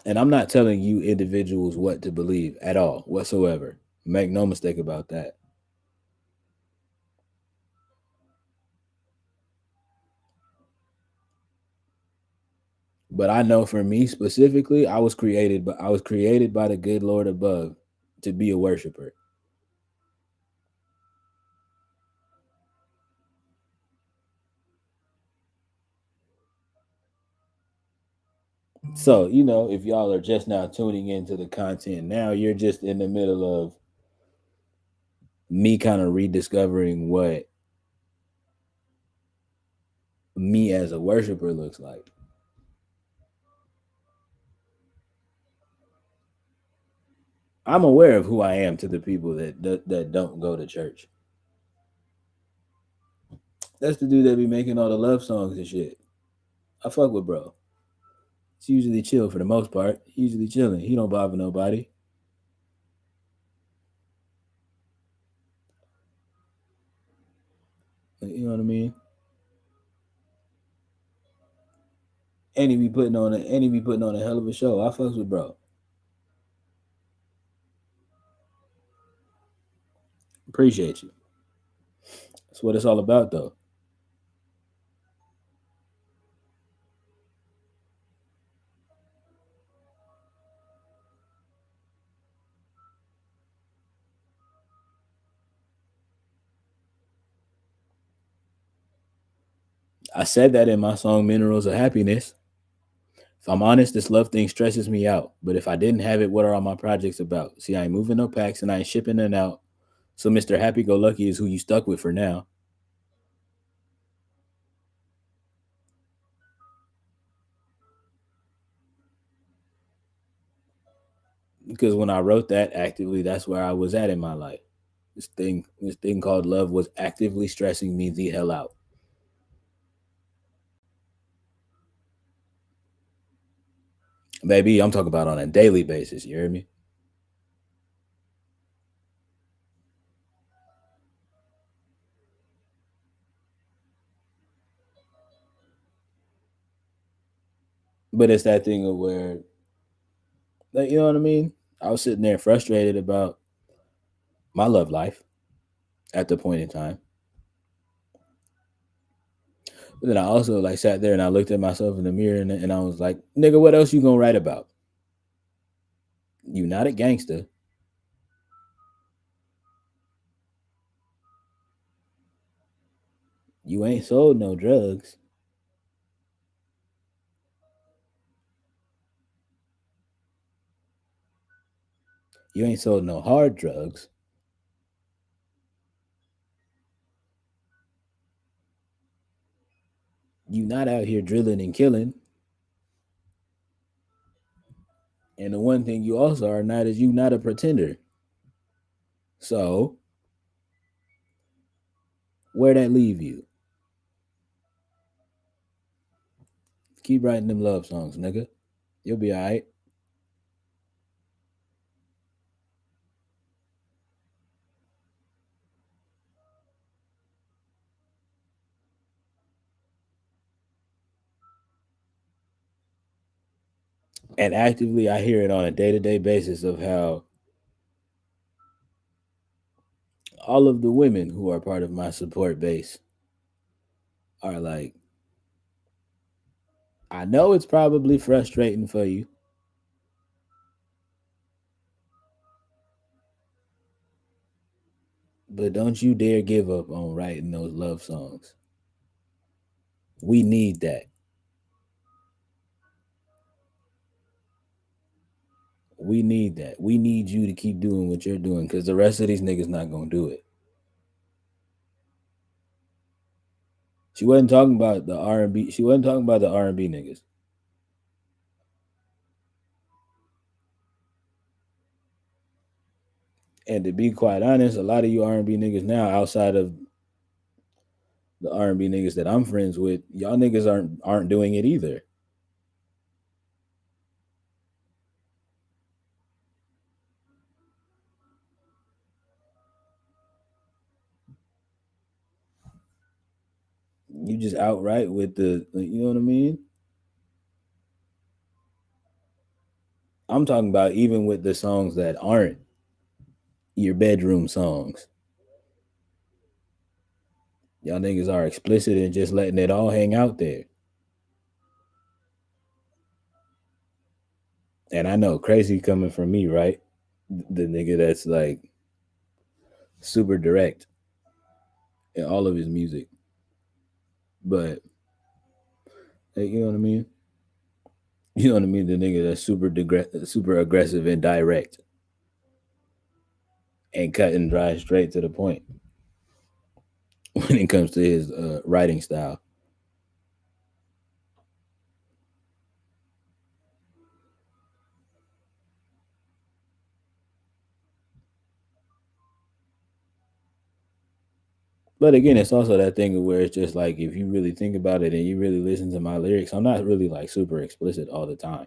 S1: And I'm not telling you individuals what to believe at all, whatsoever. Make no mistake about that. But I know for me specifically, I was created by the good Lord above to be a worshiper. So, if y'all are just now tuning into the content now, you're just in the middle of me kind of rediscovering what me as a worshiper looks like. I'm aware of who I am to the people that don't go to church. That's the dude that be making all the love songs and shit. I fuck with bro. It's usually chill for the most part. Usually chilling. He don't bother nobody. You know what I mean? And he be putting on a hell of a show. I fucks with bro. Appreciate you. That's what it's all about though. I said that in my song Minerals of Happiness. If I'm honest, this love thing stresses me out. But if I didn't have it, what are all my projects about? See, I ain't moving no packs and I ain't shipping it out. So Mr. Happy Go Lucky is who you stuck with for now. Because when I wrote that, actively, that's where I was at in my life. This thing called love was actively stressing me the hell out. Baby, I'm talking about on a daily basis. You hear me? But it's that thing of where, like, you know what I mean? I was sitting there frustrated about my love life at the point in time. But then I also like sat there and I looked at myself in the mirror and I was like, nigga, what else you gonna write about? You not a gangster. You ain't sold no drugs. You ain't sold no hard drugs. You not out here drilling and killing. And the one thing you also are not is you not a pretender. So where that leave you? Keep writing them love songs, nigga. You'll be alright. And actively, I hear it on a day to day basis of how all of the women who are part of my support base are like, I know it's probably frustrating for you, but don't you dare give up on writing those love songs. We need that. We need that. We need you to keep doing what you're doing because the rest of these niggas not gonna do it. She wasn't talking about the R&B. She wasn't talking about the R&B niggas. And to be quite honest, a lot of you R&B niggas now, outside of the R&B niggas that I'm friends with, y'all niggas aren't doing it either. You just outright with you know what I mean? I'm talking about even with the songs that aren't your bedroom songs. Y'all niggas are explicit and just letting it all hang out there. And I know crazy coming from me, right? The nigga that's like super direct in all of his music. But like, you know what I mean? You know what I mean? The nigga that's super aggressive and direct and cut and dry straight to the point when it comes to his writing style. But again, it's also that thing where it's just like if you really think about it and you really listen to my lyrics, I'm not really like super explicit all the time.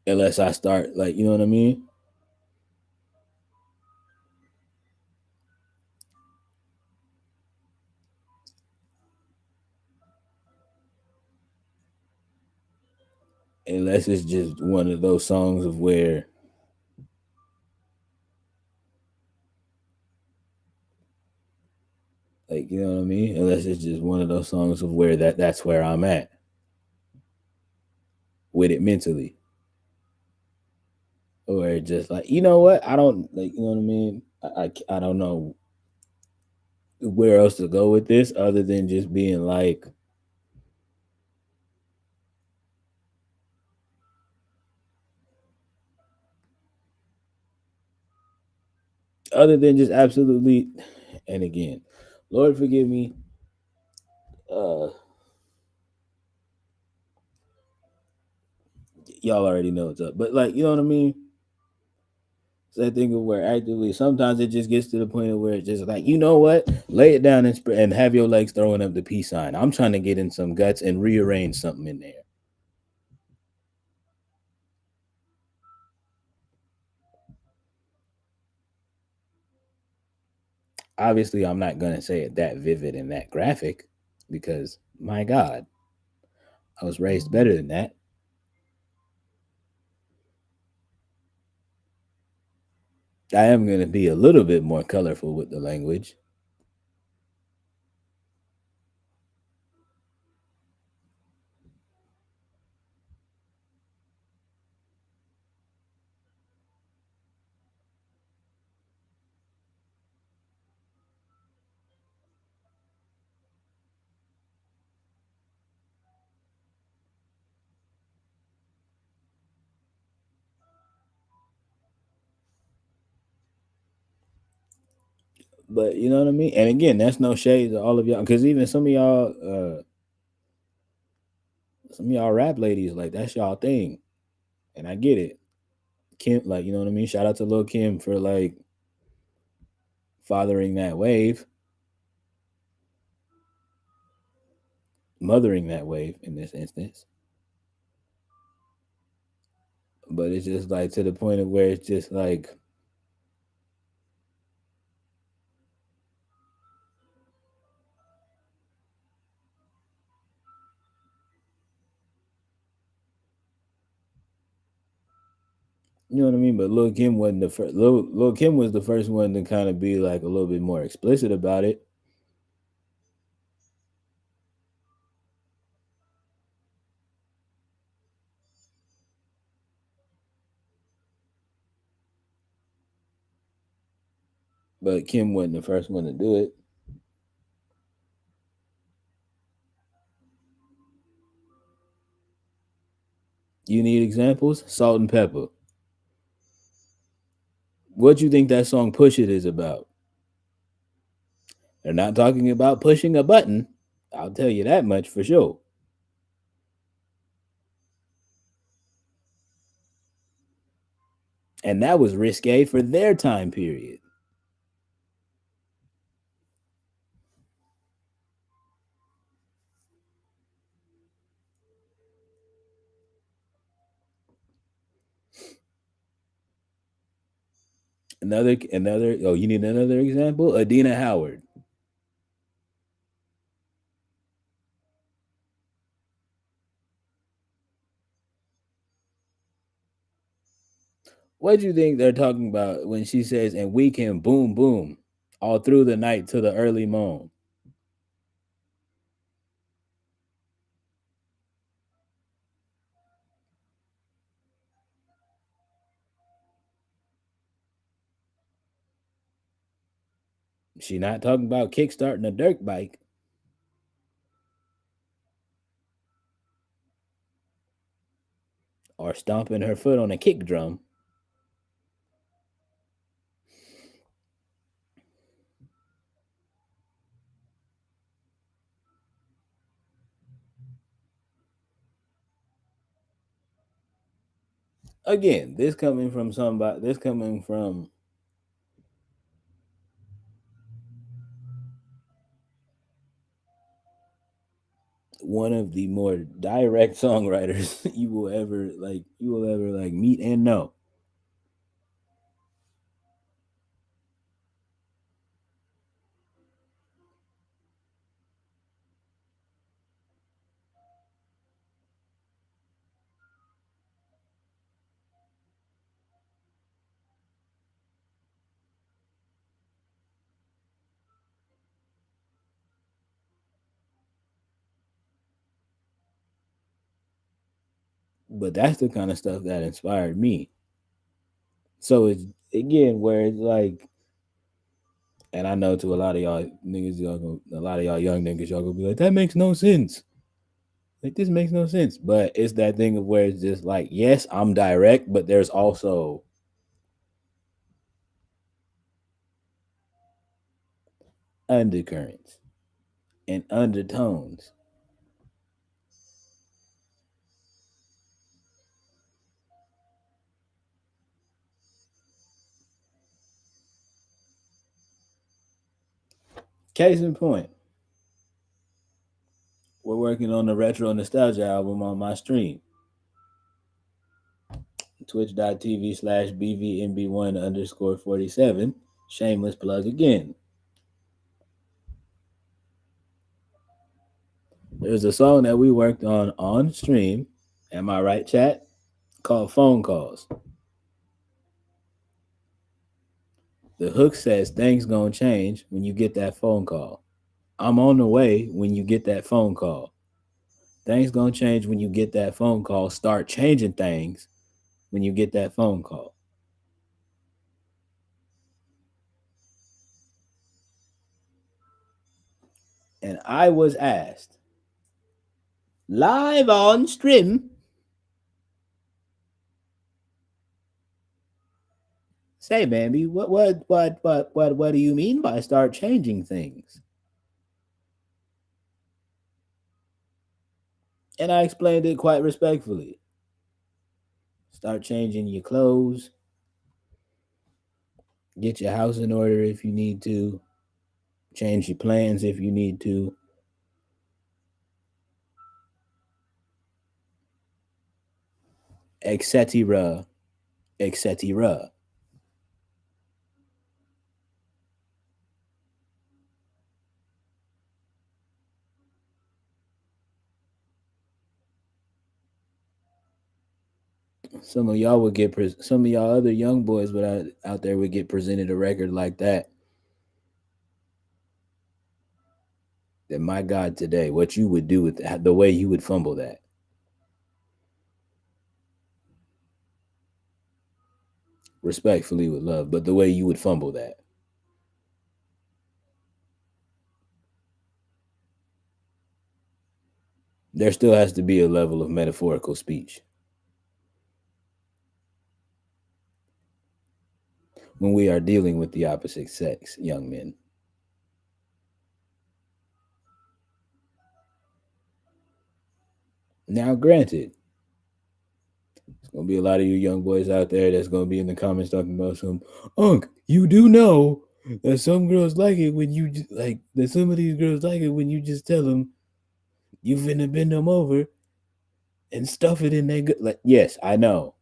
S1: Unless I start like, you know what I mean? Unless it's just one of those songs of where like, you know what I mean? Unless it's just one of those songs of where that's where I'm at with it mentally. Or just like, you know what? I don't like, you know what I mean? I don't know where else to go with this other than just being like, other than just absolutely, and again, Lord forgive me, uh, y'all already know what's up, but like, you know what I mean? It's that thing of where actively, sometimes it just gets to the point of where it's just like, you know what? Lay it down and have your legs throwing up the peace sign. I'm trying to get in some guts and rearrange something in there. Obviously, I'm not gonna say it that vivid and that graphic because my God, I was raised better than that. I am gonna be a little bit more colorful with the language. But you know what I mean? And again, that's no shade to all of y'all, because even some of y'all rap ladies, like that's y'all thing, and I get it. Kim, like you know what I mean. Shout out to Lil Kim for like fathering that wave, mothering that wave in this instance. But it's just like to the point of where it's just like, you know what I mean. But Lil Kim wasn't the first. Lil Kim was the first one to kind of be like a little bit more explicit about it. But Kim wasn't the first one to do it. You need examples? Salt and Pepper. What you think that song "Push It" is about? They're not talking about pushing a button. I'll tell you that much for sure. And that was risque for their time period. Another. Oh, you need another example? Adina Howard. What do you think they're talking about when she says, "And we can boom boom all through the night to the early morn"? She not talking about kickstarting a dirt bike or stomping her foot on a kick drum. Again, this coming from somebody. This coming from one of the more direct songwriters you will ever like meet and know. But that's the kind of stuff that inspired me. So it's again where it's like, and I know to a lot of y'all niggas, a lot of y'all young niggas, y'all gonna be like, that makes no sense. Like this makes no sense. But it's that thing of where it's just like, yes, I'm direct, but there's also undercurrents and undertones. Case in point, we're working on the retro nostalgia album on my stream. Twitch.tv/BVMB1 underscore 47. Shameless plug again. There's a song that we worked on stream. Am I right, chat? Called Phone Calls. The hook says things gonna change when you get that phone call. I'm on the way when you get that phone call. Things gonna change when you get that phone call. Start changing things when you get that phone call. And I was asked live on stream, Say, Bambi, what do you mean by start changing things? And I explained it quite respectfully. Start changing your clothes, get your house in order if you need to, change your plans if you need to, etc., etc. Some of y'all other young boys would out there would get presented a record like that. That my God, today, what you would do with that, the way you would fumble that, respectfully with love, but the way you would fumble that. There still has to be a level of metaphorical speech when we are dealing with the opposite sex, young men. Now, granted, there's gonna be a lot of you young boys out there that's gonna be in the comments talking about some Unc. You do know that some girls like it when you like that. Some of these girls like it when you just tell them you finna bend them over and stuff it in their good. Like, yes, I know.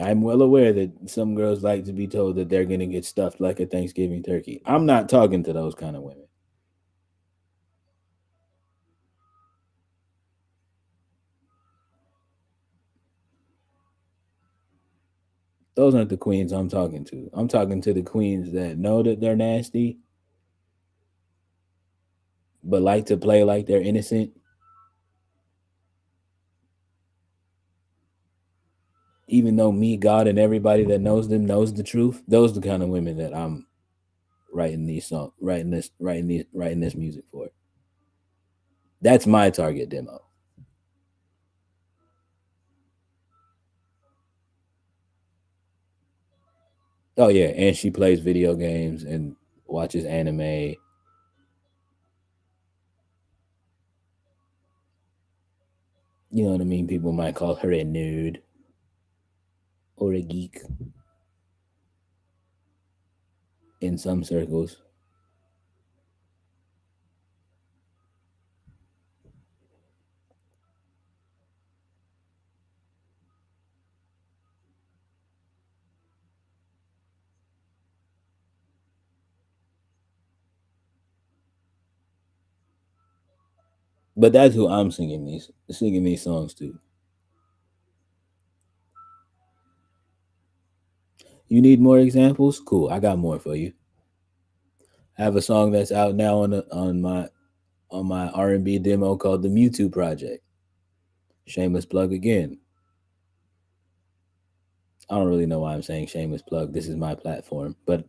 S1: I'm well aware that some girls like to be told that they're gonna get stuffed like a Thanksgiving turkey. I'm not talking to those kind of women. Those aren't the queens I'm talking to. I'm talking to the queens that know that they're nasty, but like to play like they're innocent, even though me, God, and everybody that knows them knows the truth. Those are the kind of women that I'm writing these songs, writing this music for. That's my target demo. Oh yeah, and she plays video games and watches anime. You know what I mean? People might call her a nerd or a geek in some circles. But that's who I'm singing these songs to. You need more examples? Cool, I got more for you. I have a song that's out now on my R&B demo called the Mewtwo Project. Shameless plug again. I don't really know why I'm saying shameless plug. This is my platform, but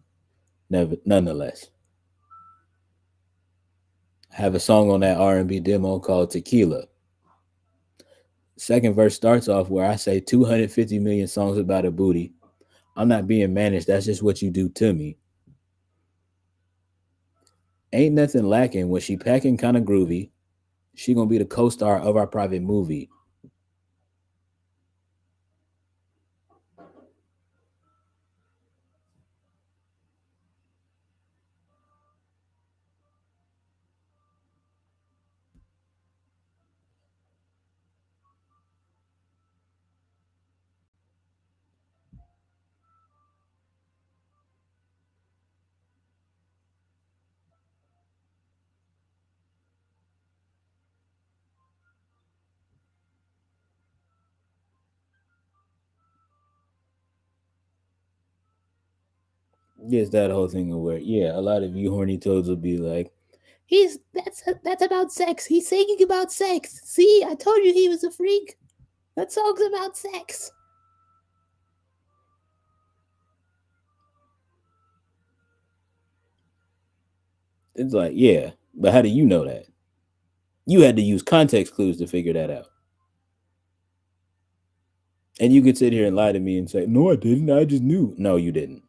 S1: nonetheless, I have a song on that R&B demo called Tequila. Second verse starts off where I say 250 million songs about a booty. I'm not being managed. That's just what you do to me. Ain't nothing lacking. When she packing kind of groovy, she gonna be the co-star of our private movie. Yes, that whole thing of where, yeah, a lot of you horny toads will be like, that's about sex. He's singing about sex. See, I told you he was a freak. That song's about sex. It's like, yeah, but how do you know that? You had to use context clues to figure that out. And you could sit here and lie to me and say, no, I didn't. I just knew. No, you didn't.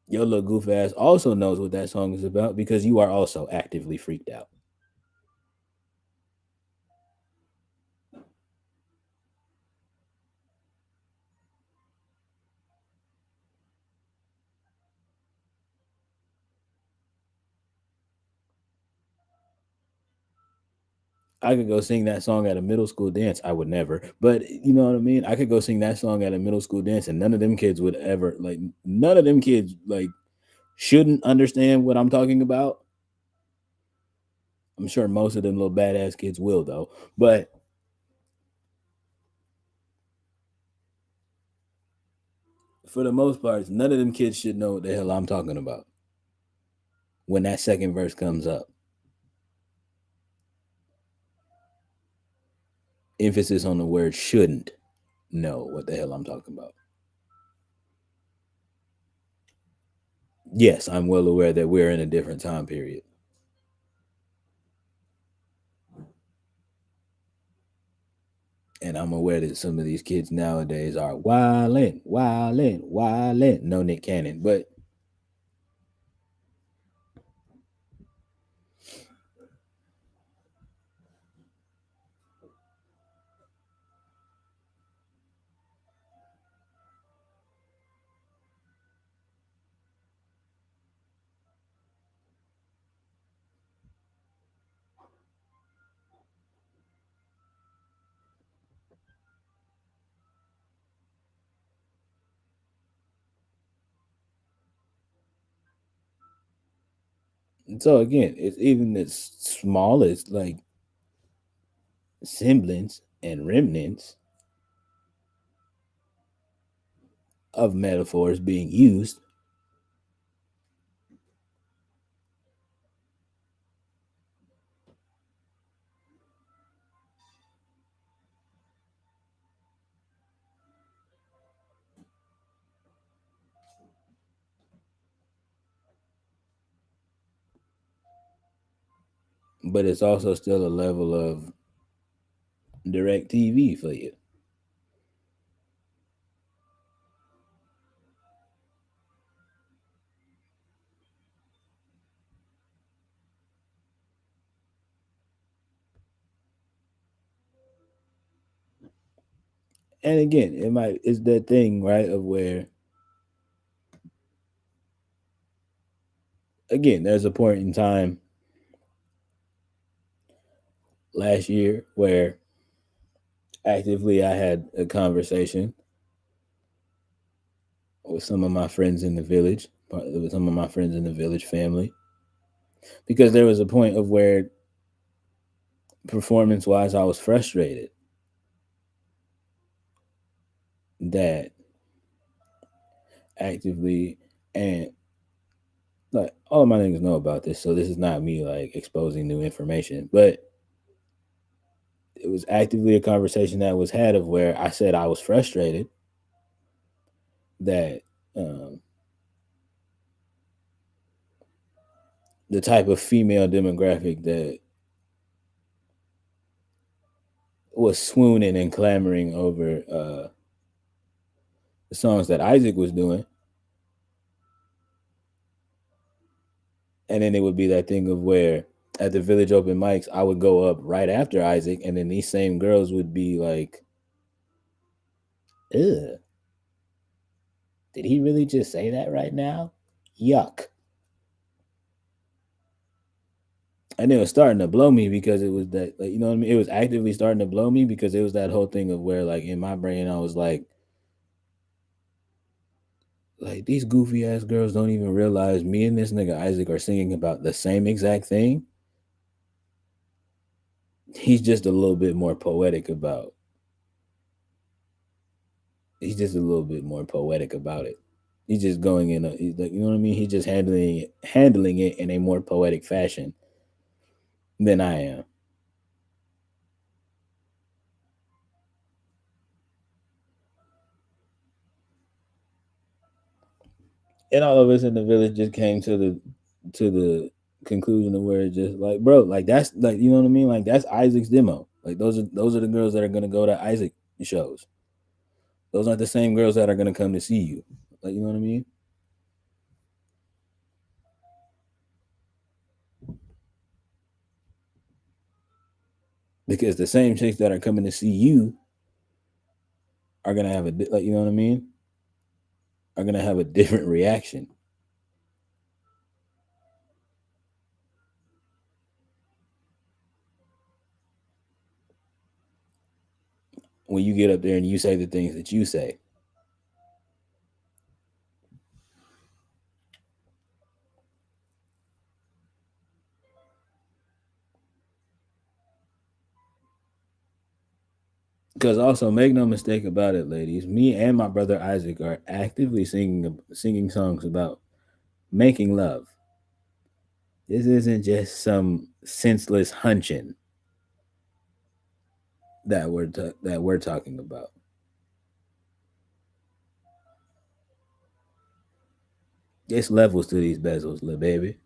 S1: Your little goof ass also knows what that song is about because you are also actively freaked out. I could go sing that song at a middle school dance. I would never, but you know what I mean? I could go sing that song at a middle school dance and none of them kids would ever, like, none of them kids, like, shouldn't understand what I'm talking about. I'm sure most of them little badass kids will, though. But for the most part, none of them kids should know what the hell I'm talking about when that second verse comes up. Emphasis on the word shouldn't know what the hell I'm talking about. Yes, I'm well aware that we're in a different time period. And I'm aware that some of these kids nowadays are wildin', wildin', wildin'. No Nick Cannon. But so again, it's even the smallest like semblance and remnants of metaphors being used. But it's also still a level of direct TV for you. And again, it's that thing, right, of where again, there's a point in time last year where actively I had a conversation with some of my friends in the village, with some of my friends in the village family, because there was a point of where performance wise I was frustrated that actively and like all of my niggas know about this, so this is not me like exposing new information, but it was actively a conversation that was had of where I said I was frustrated that um, the type of female demographic that was swooning and clamoring over the songs that Isaac was doing. And then it would be that thing of where at the village open mics, I would go up right after Isaac, and then these same girls would be like, ugh, did he really just say that right now? Yuck. And it was starting to blow me because it was that, like, you know what I mean? It was actively starting to blow me because it was that whole thing of where, like, in my brain, I was like these goofy ass girls don't even realize me and this nigga Isaac are singing about the same exact thing. He's just a little bit more poetic about. He's just a little bit more poetic about it. He's just going in a, he's like, you know what I mean? He's just handling it in a more poetic fashion than I am. And all of us in the village just came to the to the conclusion of where it's just like, bro, like that's like, you know what I mean? Like that's Isaac's demo. Like those are the girls that are gonna go to Isaac shows. Those aren't the same girls that are gonna come to see you. Like, you know what I mean? Because the same chicks that are coming to see you are gonna have a like, you know what I mean? Are gonna have a different reaction when you get up there and you say the things that you say. Because also, make no mistake about it, ladies. Me and my brother Isaac are actively singing songs about making love. This isn't just some senseless hunching that we're talking about. It's levels to these bezels, little baby.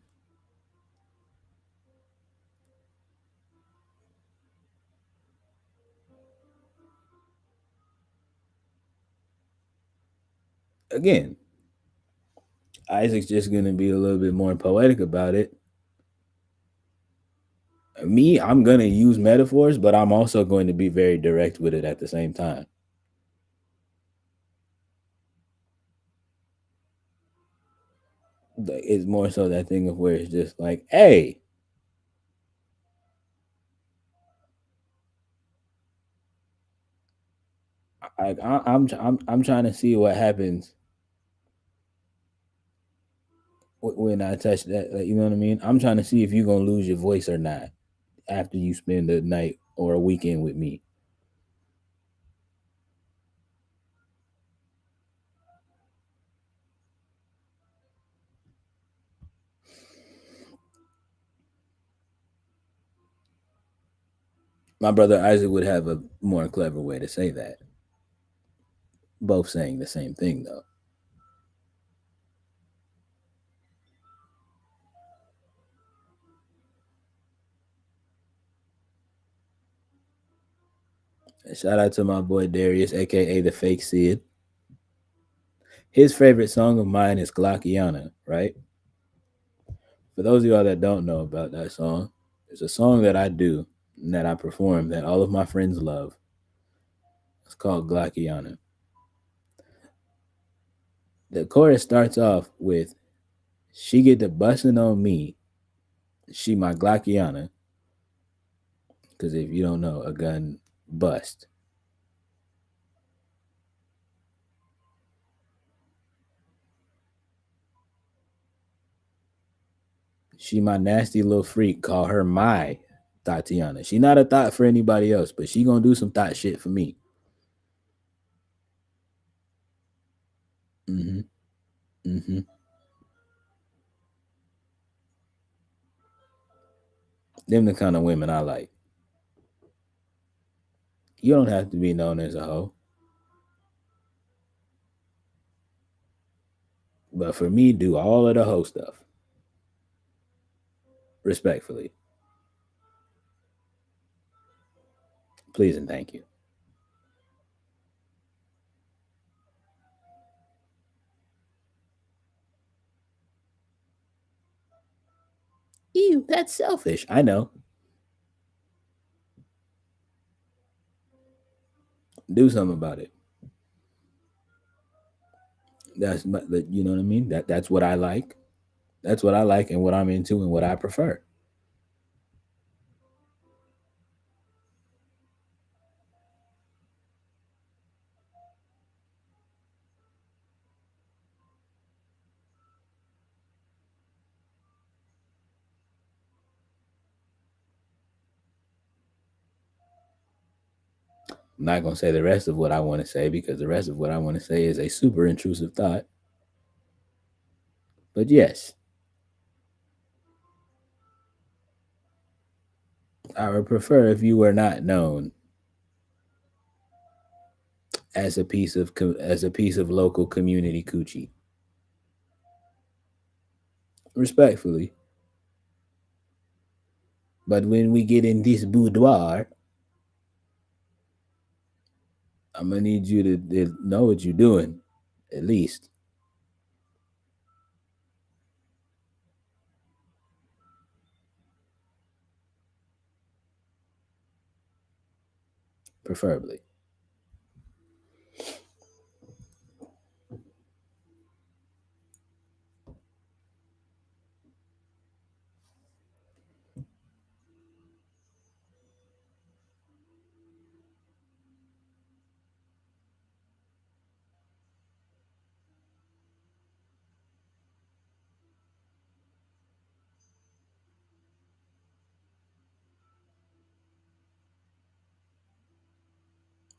S1: Again, Isaac's just gonna be a little bit more poetic about it. Me, I'm gonna use metaphors, but I'm also going to be very direct with it at the same time. Like, it's more so that thing of where it's just like, hey, I'm trying to see what happens when I touch that. Like, you know what I mean? I'm trying to see if you're gonna lose your voice or not after you spend a night or a weekend with me. My brother Isaac would have a more clever way to say that. Both saying the same thing though. And shout out to my boy Darius, aka the Fake Sid. His favorite song of mine is Glockiana, right? For those of y'all that don't know about that song, it's a song that I do and that I perform that all of my friends love. It's called Glockiana. The chorus starts off with "She get the bussin' on me, she my Glockiana," because if you don't know, a gun bust. She my nasty little freak. Call her my Tatiana. She not a thought for anybody else, but she gonna do some thought shit for me. Mm-hmm. Mm-hmm. Them the kind of women I like. You don't have to be known as a hoe, but for me, do all of the hoe stuff respectfully, please and thank you. Ew, that's selfish. I know. Do something about it. You know what I mean. That's what I like. That's what I like and what I'm into and what I prefer. I'm not gonna say the rest of what I want to say because the rest of what I want to say is a super intrusive thought. But yes, I would prefer if you were not known as a piece of local community coochie. respectfully. But when we get in this boudoir, I'm gonna need you to know what you're doing, at least, preferably.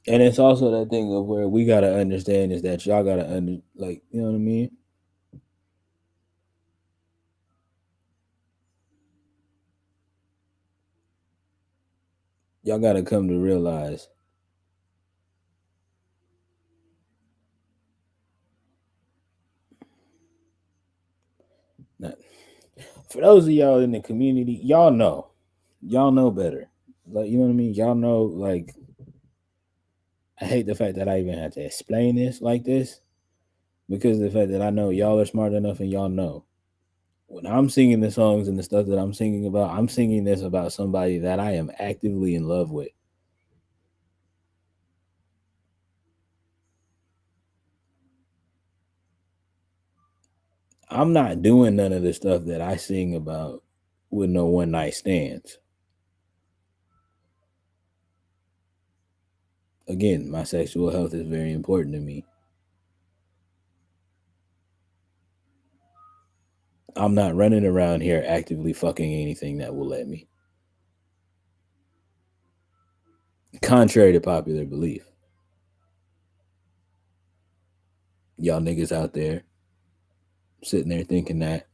S1: And it's also that thing of where we gotta understand is that y'all gotta like, you know what I mean? Y'all gotta come to realize that for those of y'all in the community, y'all know better. Like, you know what I mean? Y'all know, like, I hate the fact that I even have to explain this like this because of the fact that I know y'all are smart enough and y'all know. When I'm singing the songs and the stuff that I'm singing about, I'm singing this about somebody that I am actively in love with. I'm not doing none of the stuff that I sing about with no one night stands. Again, my sexual health is very important to me. I'm not running around here actively fucking anything that will let me. Contrary to popular belief. Y'all niggas out there sitting there thinking that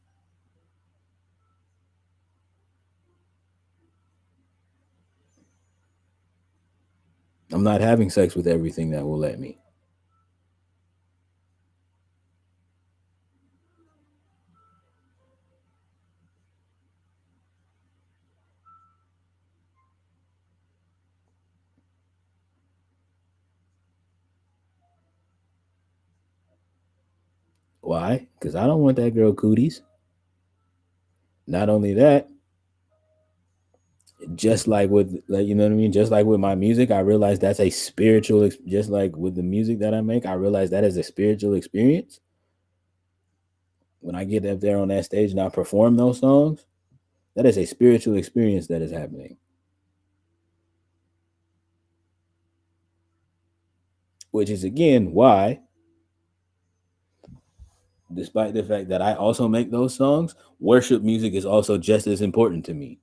S1: I'm not having sex with everything that will let me. Why? Because I don't want that girl cooties. Not only that, just like with, like, you know what I mean, just like with my music, I realize that's a spiritual just like with the music that I make, I realize that is a spiritual experience. When I get up there on that stage and I perform those songs, that is a spiritual experience that is happening. Which is again why, despite the fact that I also make those songs, worship music is also just as important to me.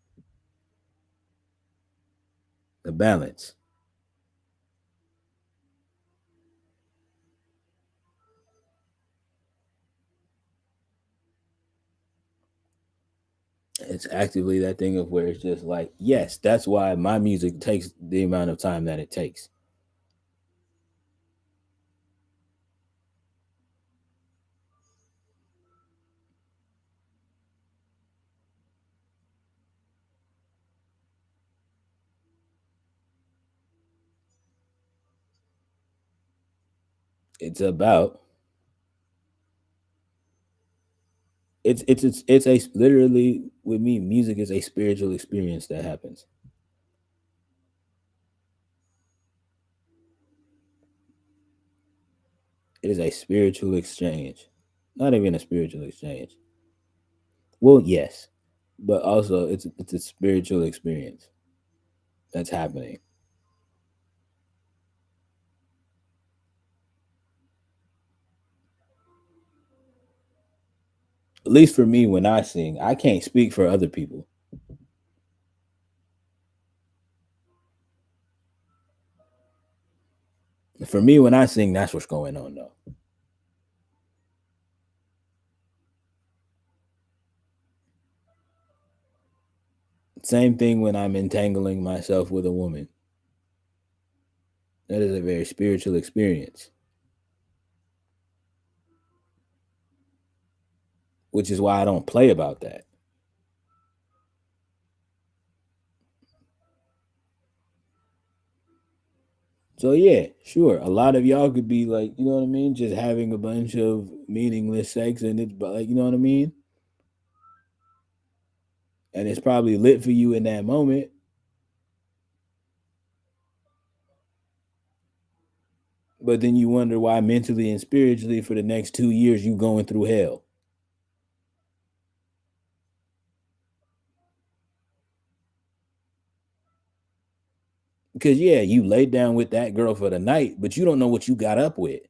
S1: The balance. It's actively that thing of where it's just like, yes, that's why my music takes the amount of time that it takes. It's about it's a literally with me, music is a spiritual experience that happens. It is a spiritual exchange. Not even a spiritual exchange. Well, yes, but also it's a spiritual experience that's happening. At least for me, when I sing, I can't speak for other people. For me, when I sing, that's what's going on, though. Same thing when I'm entangling myself with a woman. That is a very spiritual experience. which is why I don't play about that. So yeah, sure. A lot of y'all could be like, you know what I mean, just having a bunch of meaningless sex, and it's like, you know what I mean, and it's probably lit for you in that moment. But then you wonder why mentally and spiritually for the next 2 years you going through hell. Because yeah, you laid down with that girl for the night, but you don't know what you got up with.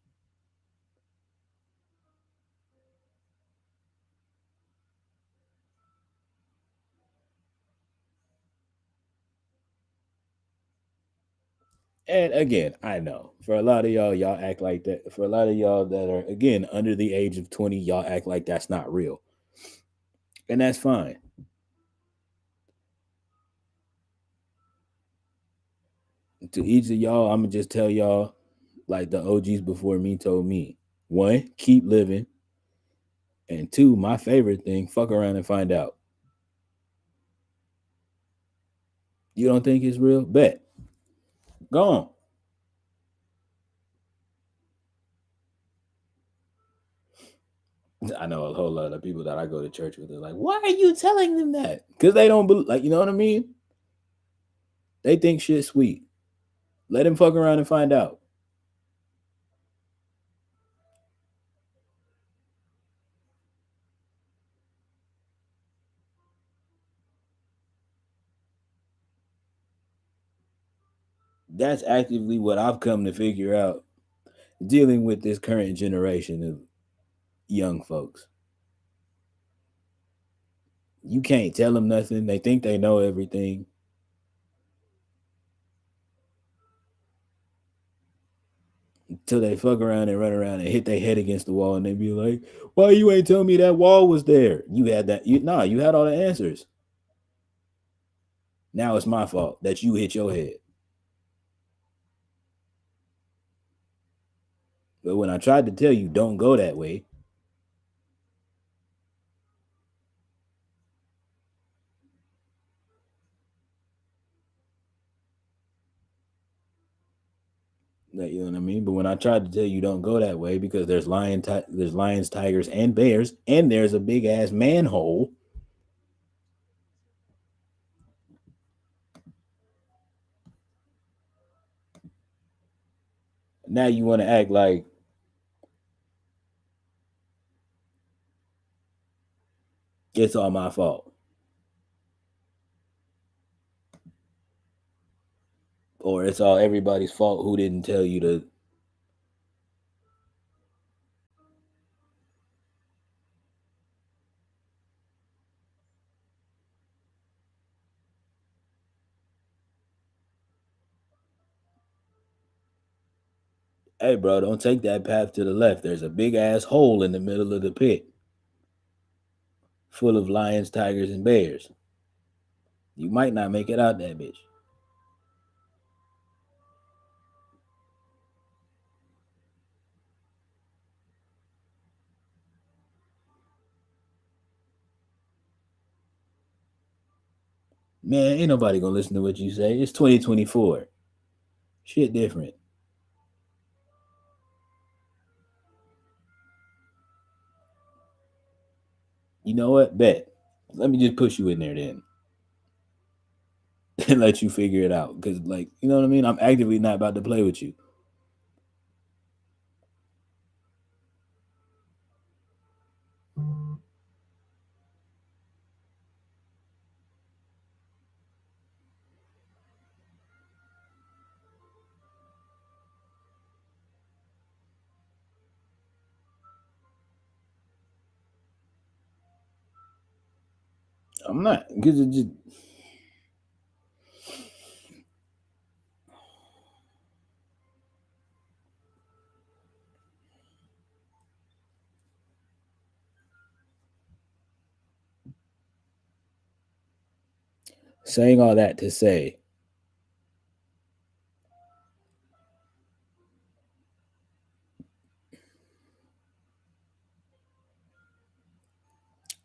S1: And again, I know for a lot of y'all act like that. For a lot of y'all that are again under the age of 20, y'all act like that's not real. And that's fine. To each of y'all, I'm gonna just tell y'all, like the OGs before me told me. One, keep living. And two, my favorite thing, fuck around and find out. You don't think it's real? Bet. Go on. I know a whole lot of people that I go to church with. They're like, why are you telling them that? Because they don't believe, like, you know what I mean? They think shit's sweet. Let him fuck around and find out. That's actively what I've come to figure out dealing with this current generation of young folks. You can't tell them nothing. They think they know everything. Till they fuck around and run around and hit their head against the wall, and they be like, "Why you ain't tell me that wall was there? You had that? You had all the answers. Now it's my fault that you hit your head." But when I tried to tell you, don't go that way, that you know what I mean. But when I tried to tell you, don't go that way because there's there's lions, tigers, and bears, and there's a big ass manhole. Now you want to act like it's all my fault, or it's all everybody's fault who didn't tell you to. Hey, bro, don't take that path to the left. There's a big ass hole in the middle of the pit, full of lions, tigers, and bears. You might not make it out that bitch. Man, ain't nobody gonna listen to what you say. It's 2024. Shit different. You know what? Bet. Let me just push you in there then and let you figure it out. Cause like, you know what I mean? I'm actively not about to play with you. I'm not. Cause it just saying all that to say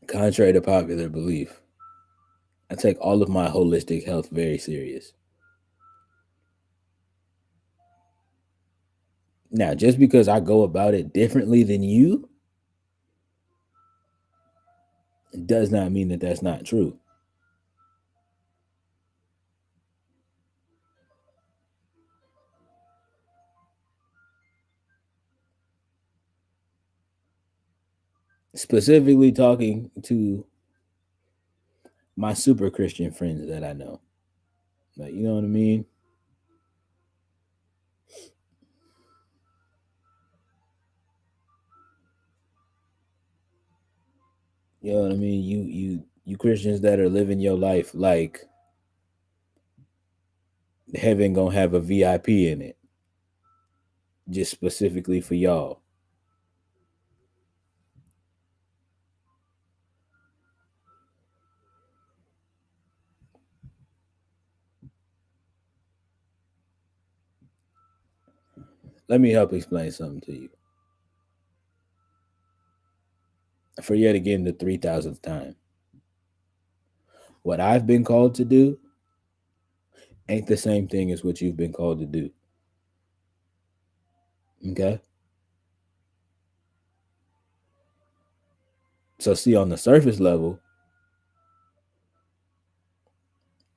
S1: Contrary to popular belief, I take all of my holistic health very serious. Now, just because I go about it differently than you does not mean that that's not true. Specifically talking to my super Christian friends that I know. Like, you know what I mean? You know what I mean? You Christians that are living your life like heaven gonna have a VIP in it, just specifically for y'all. Let me help explain something to you. For yet again the 3,000th time. What I've been called to do ain't the same thing as what you've been called to do. Okay? So see, on the surface level,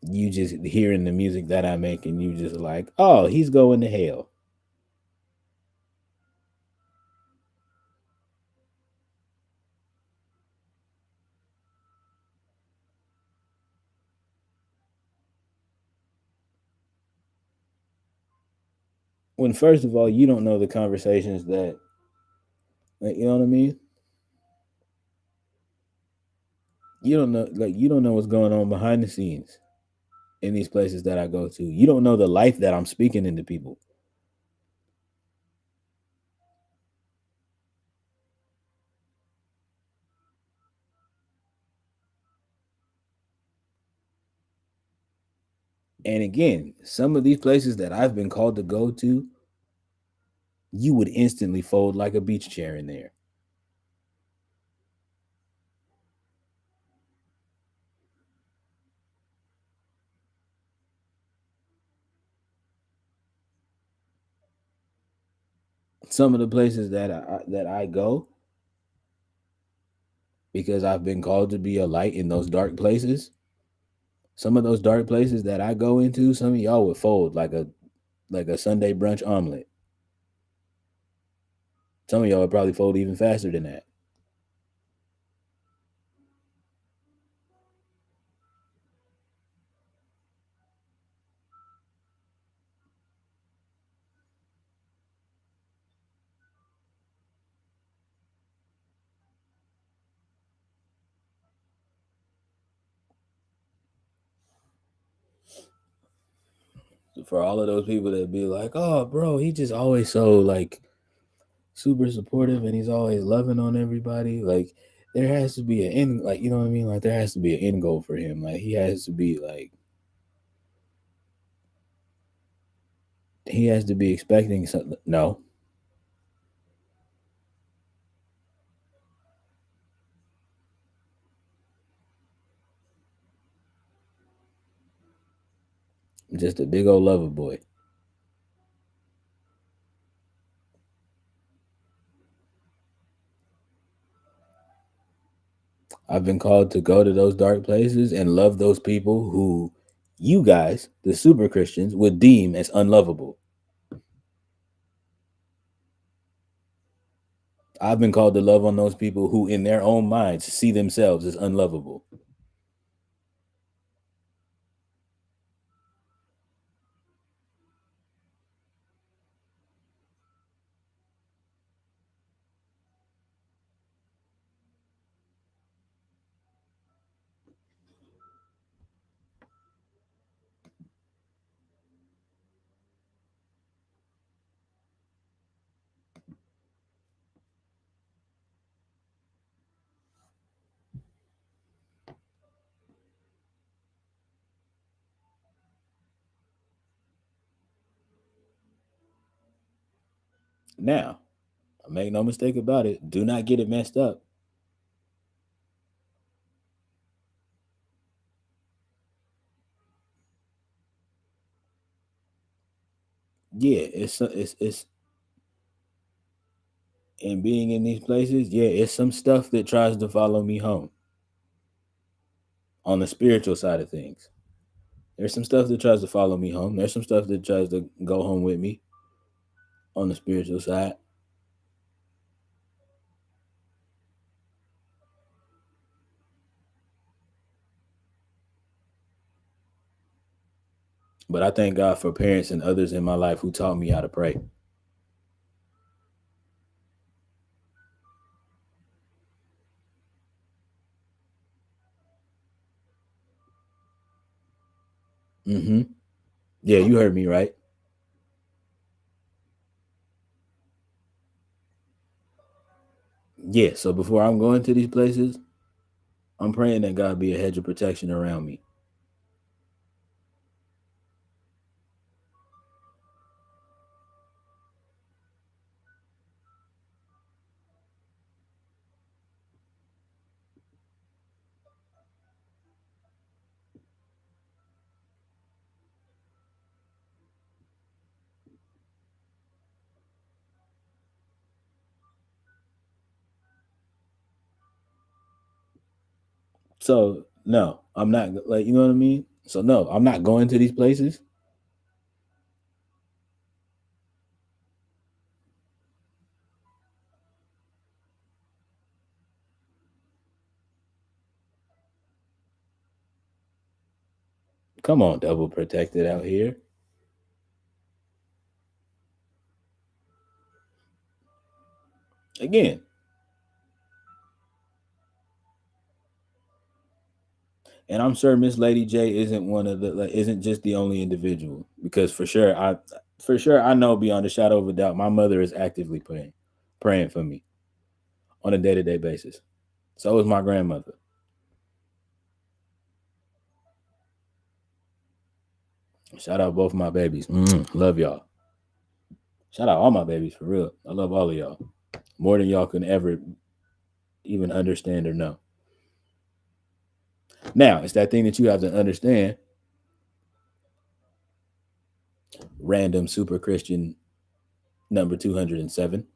S1: you just hearing the music that I make and you just like, oh, he's going to hell. When first of all, you don't know the conversations that, like, you know what I mean? You don't know what's going on behind the scenes in these places that I go to. You don't know the life that I'm speaking into people. And again, some of these places that I've been called to go to, you would instantly fold like a beach chair in there. Some of the places that I go, because I've been called to be a light in those dark places. Some of those dark places that I go into, some of y'all would fold like a Sunday brunch omelet. Some of y'all would probably fold even faster than that. For all of those people that be like, "Oh, bro, he just always so like super supportive and he's always loving on everybody." Like there has to be an end, like you know what I mean? Like there has to be an end goal for him. Like he has to be expecting something. No, just a big old lover boy. I've been called to go to those dark places and love those people who you guys, the super Christians, would deem as unlovable. I've been called to love on those people who, in their own minds, see themselves as unlovable. Now, make no mistake about it, do not get it messed up. yeah, it's and being in these places, yeah, it's some stuff that tries to follow me home on the spiritual side of things. There's some stuff that tries to follow me home. There's some stuff that tries to go home with me on the spiritual side. But I thank God for parents and others in my life who taught me how to pray. Mm-hmm. Yeah, you heard me right. Yeah, so before I'm going to these places, I'm praying that God be a hedge of protection around me. So no, I'm not like you know what I mean. So no, I'm not going to these places. Come on, double protected out here. Again, and I'm sure Miss Lady J isn't one of the isn't just the only individual because for sure I know beyond a shadow of a doubt my mother is actively praying for me on a day-to-day basis. So is my grandmother. Shout out both my babies. Love y'all. Shout out all my babies for real. I love all of y'all more than y'all can ever even understand or know. Now, it's that thing that you have to understand. Random super Christian number 207.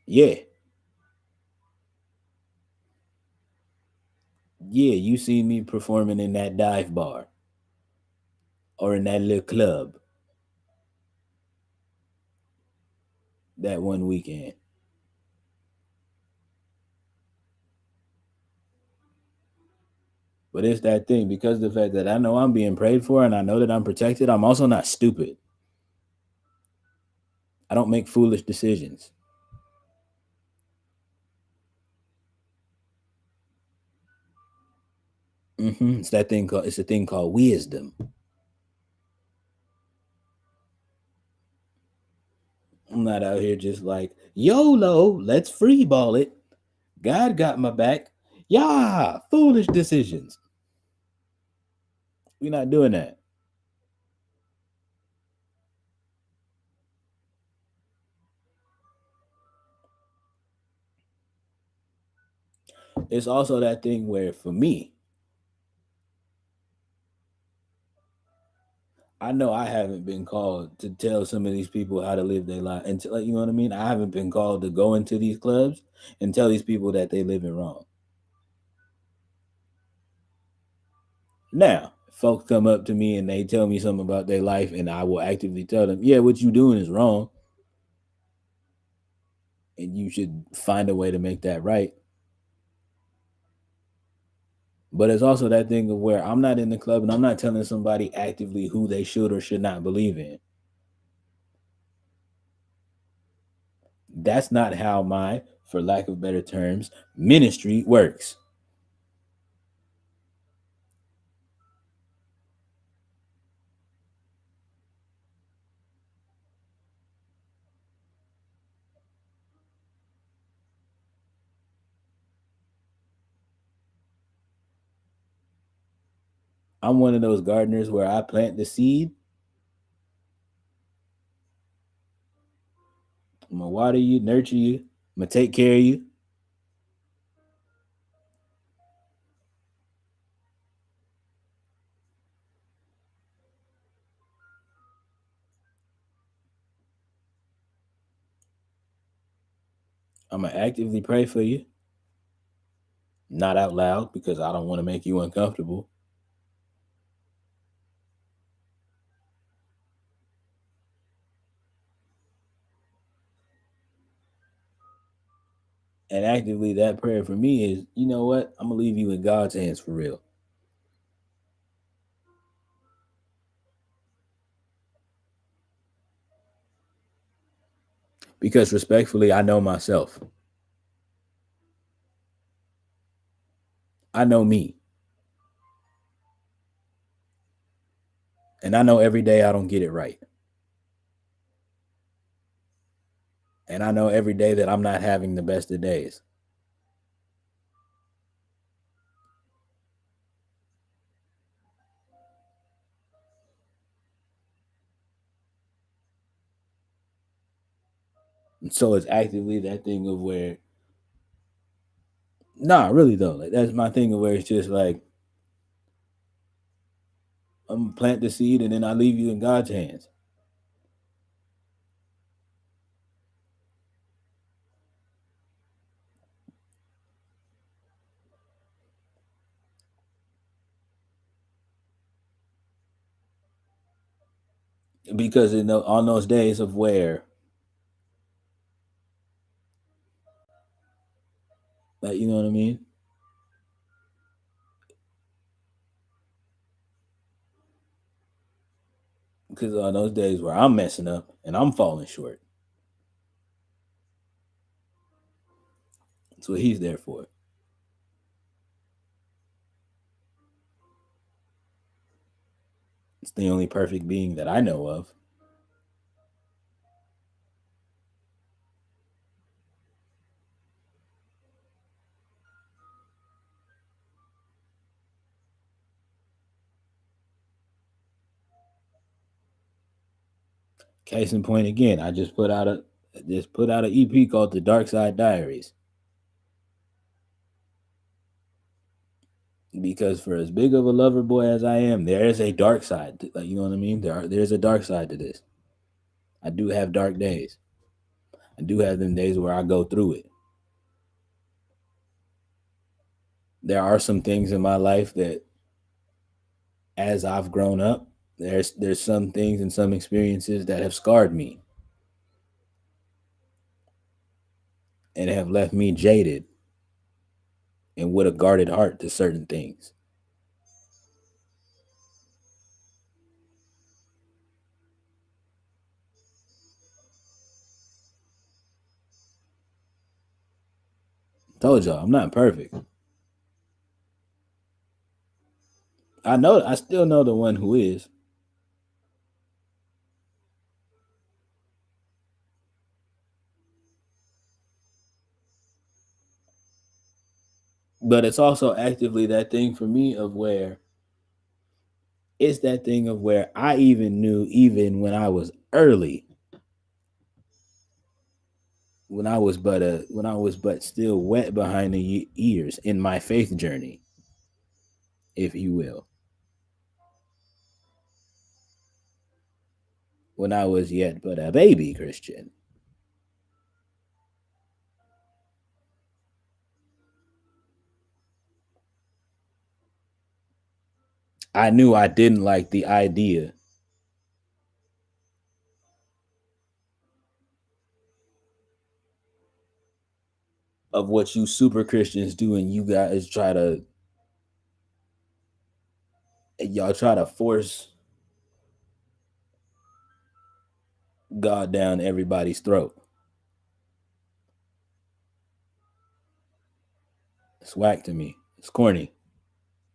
S1: Yeah. Yeah, you see me performing in that dive bar or in that little club that one weekend. But it's that thing because of the fact that I know I'm being prayed for and I know that I'm protected, I'm also not stupid. I don't make foolish decisions. It's a thing called wisdom. I'm not out here just like YOLO, let's free ball it. God got my back. Yeah, foolish decisions. We're not doing that. It's also that thing where for me, I know I haven't been called to tell some of these people how to live their life. And like, you know what I mean? I haven't been called to go into these clubs and tell these people that they living wrong. Now, folks come up to me and they tell me something about their life, and I will actively tell them, yeah, what you doing is wrong. And you should find a way to make that right. But it's also that thing of where I'm not in the club and I'm not telling somebody actively who they should or should not believe in. That's not how my, for lack of better terms, ministry works. I'm one of those gardeners where I plant the seed. I'm gonna water you, nurture you. I'm gonna take care of you. I'm gonna actively pray for you, not out loud because I don't want to make you uncomfortable. And actively, that prayer for me is, you know what? I'm gonna leave you in God's hands for real. Because respectfully, I know myself. I know me. And I know every day I don't get it right. And I know every day that I'm not having the best of days. And so it's actively that thing of where, nah, really though, like that's my thing of where it's just like I'm gonna plant the seed and then I leave you in God's hands. Because on those days of where, like, you know what I mean? Because on those days where I'm messing up and I'm falling short, that's what he's there for. It's the only perfect being that I know of. Case in point again, I just put out an EP called The Darkside Diaries. Because for as big of a lover boy as I am, there is a dark side. Like, you know what I mean? There's a dark side to this. I do have dark days. I do have them days where I go through it. There are some things in my life that, as I've grown up, there's some things and some experiences that have scarred me and have left me jaded and with a guarded heart to certain things. Told y'all, I'm not perfect. I still know the one who is. But it's also actively that thing for me of where it's that thing of where I even knew, even when I was early, when I was but still wet behind the ears in my faith journey, if you will, when I was yet but a baby Christian, I knew I didn't like the idea of what you super Christians do, and y'all try to force God down everybody's throat. It's whack to me. It's corny.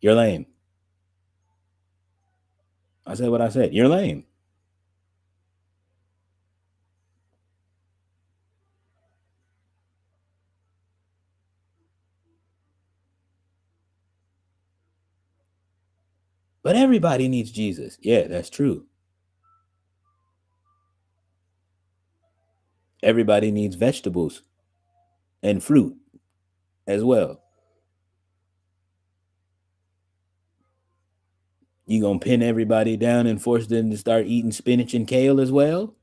S1: You're lame. I said what I said. You're lame. But everybody needs Jesus. Yeah, that's true. Everybody needs vegetables and fruit as well. You gonna pin everybody down and force them to start eating spinach and kale as well?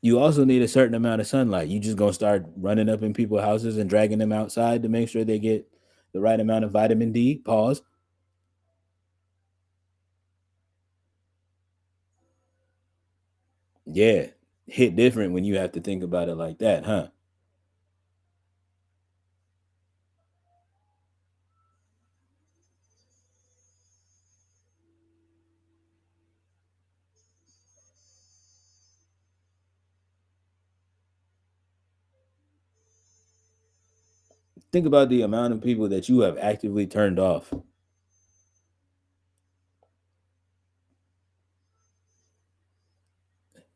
S1: You also need a certain amount of sunlight. You just gonna start running up in people's houses and dragging them outside to make sure they get the right amount of vitamin D. Pause. Yeah, hit different when you have to think about it like that, huh? Think about the amount of people that you have actively turned off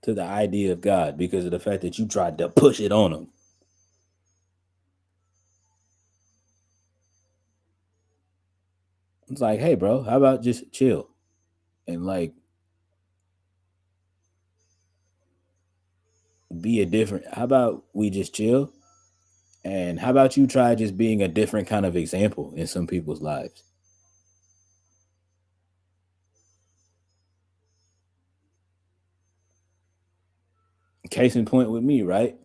S1: to the idea of God because of the fact that you tried to push it on them. It's like, hey, bro, how about just chill and like be a different? How about we just chill? And how about you try just being a different kind of example in some people's lives? Case in point with me, right?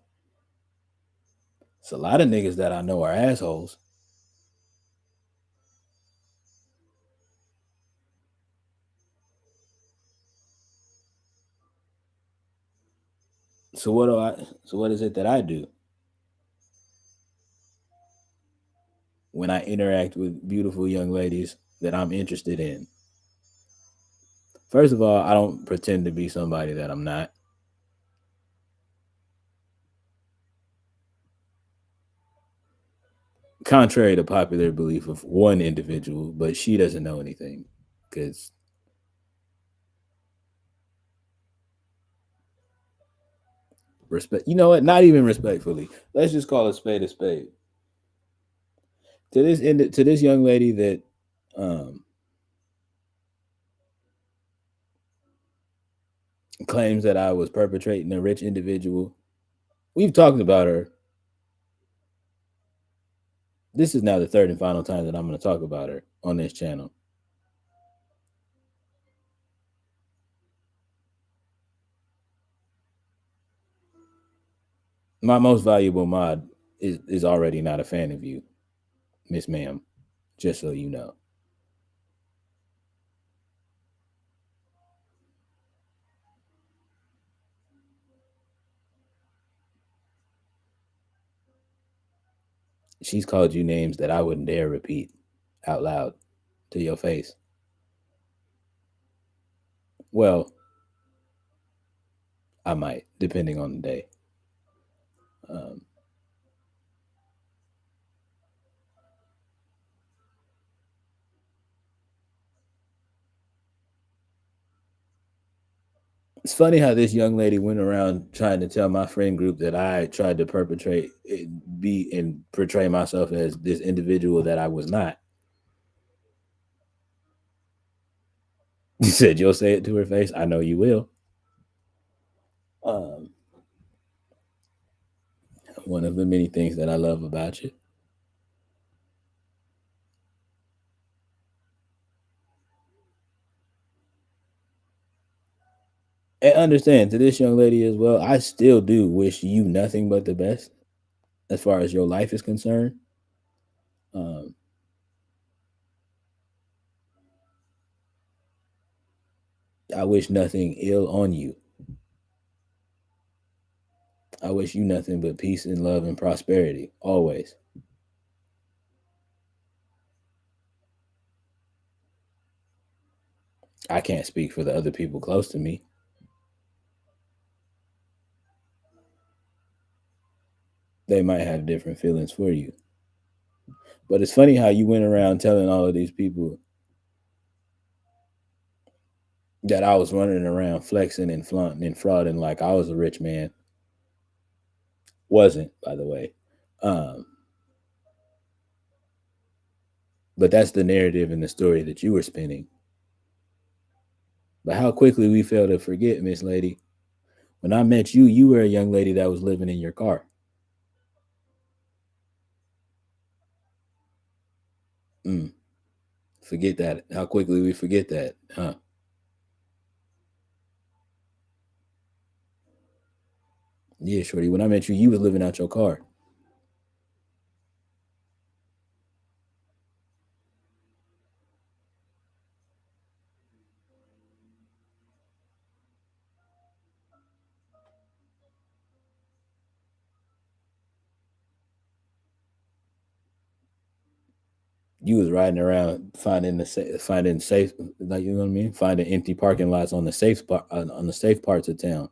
S1: It's a lot of niggas that I know are assholes. So what do I? So what is it that I do when I interact with beautiful young ladies that I'm interested in? First of all, I don't pretend to be somebody that I'm not. Contrary to popular belief of one individual, but she doesn't know anything because respect. You know what? Not even respectfully. Let's just call a spade a spade. To this young lady that um, claims that I was perpetrating a rich individual. We've talked about her. This is now the third and final time that I'm going to talk about her on this channel. My most valuable mod is already not a fan of you, Miss Ma'am. Just so you know. She's called you names that I wouldn't dare repeat out loud to your face. Well, I might, depending on the day. Um, it's funny how this young lady went around trying to tell my friend group that I tried to perpetrate, be and portray myself as this individual that I was not. You said you'll say it to her face. I know you will. Um, one of the many things that I love about you. And understand to this young lady as well, I still do wish you nothing but the best as far as your life is concerned. Um, I wish nothing ill on you. I wish you nothing but peace and love and prosperity always. I can't speak for the other people close to me. They might have different feelings for you. But it's funny how you went around telling all of these people that I was running around flexing and flaunting and frauding like I was a rich man. Wasn't, by the way. Um, but that's the narrative and the story that you were spinning. But how quickly we fail to forget, Miss Lady. When I met you, you were a young lady that was living in your car. Mm, forget that. How quickly we forget that, huh? Yeah, shorty. When I met you, you was living out your car. You was riding around finding safe, like you know what I mean, finding empty parking lots on the on the safe parts of town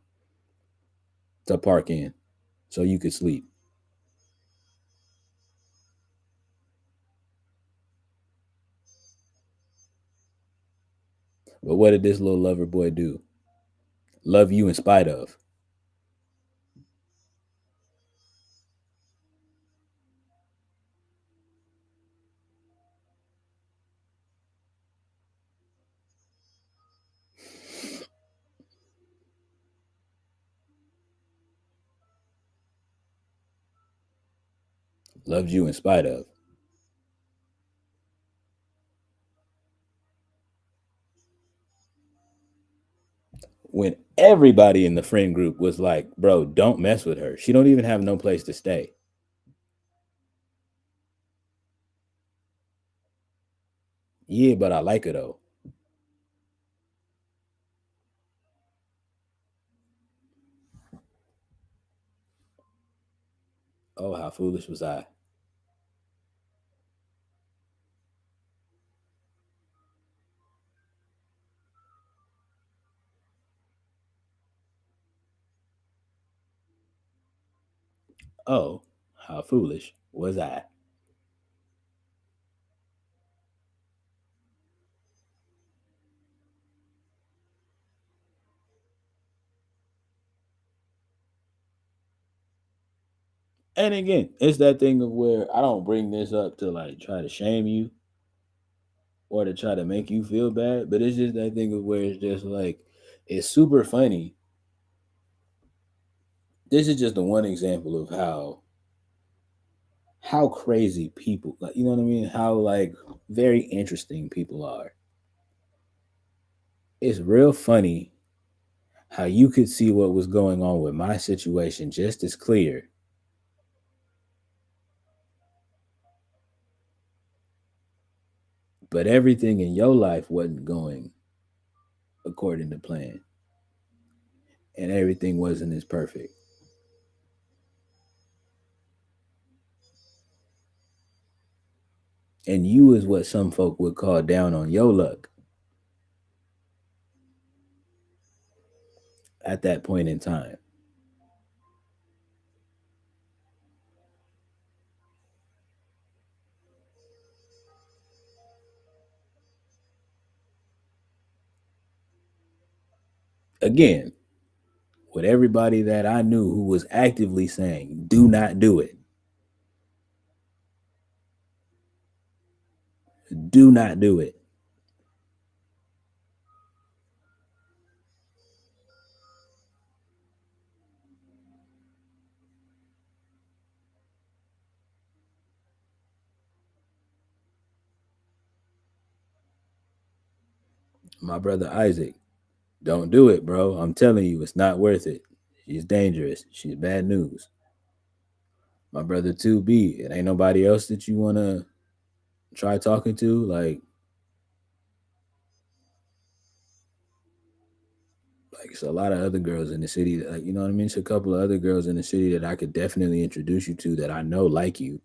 S1: to park in, so you could sleep. But what did this little lover boy do? Love you in spite of. Loved you in spite of. When everybody in the friend group was like, "Bro, don't mess with her. She don't even have no place to stay." Yeah, but I like her though. Oh, how foolish was I? Oh, how foolish was I? And again, it's that thing of where I don't bring this up to like try to shame you or to try to make you feel bad, but it's just that thing of where it's just like it's super funny. This is just the one example of how crazy people, like, you know what I mean, how like very interesting people are. It's real funny how you could see what was going on with my situation just as clear, but everything in your life wasn't going according to plan and everything wasn't as perfect. And you is what some folk would call down on your luck at that point in time. Again, with everybody that I knew who was actively saying, do not do it. Do not do it. My brother Isaac, don't do it, bro. I'm telling you, it's not worth it. She's dangerous. She's bad news. My brother 2B, it ain't nobody else that you want to try talking to. Like it's a lot of other girls in the city that, like, you know what I mean? It's a couple of other girls in the city that I could definitely introduce you to that I know like you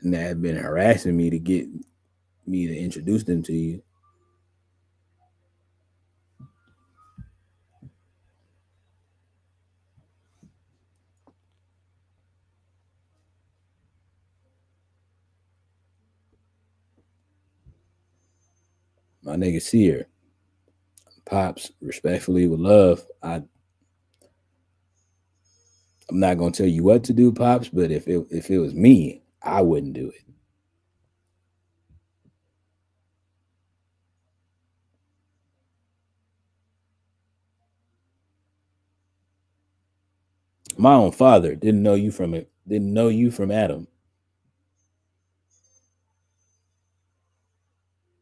S1: and that have been harassing me to get me to introduce them to you. My nigga Seer, Pops, respectfully with love. I'm not gonna tell you what to do, Pops, but if it was me, I wouldn't do it. My own father didn't know you from it, didn't know you from Adam.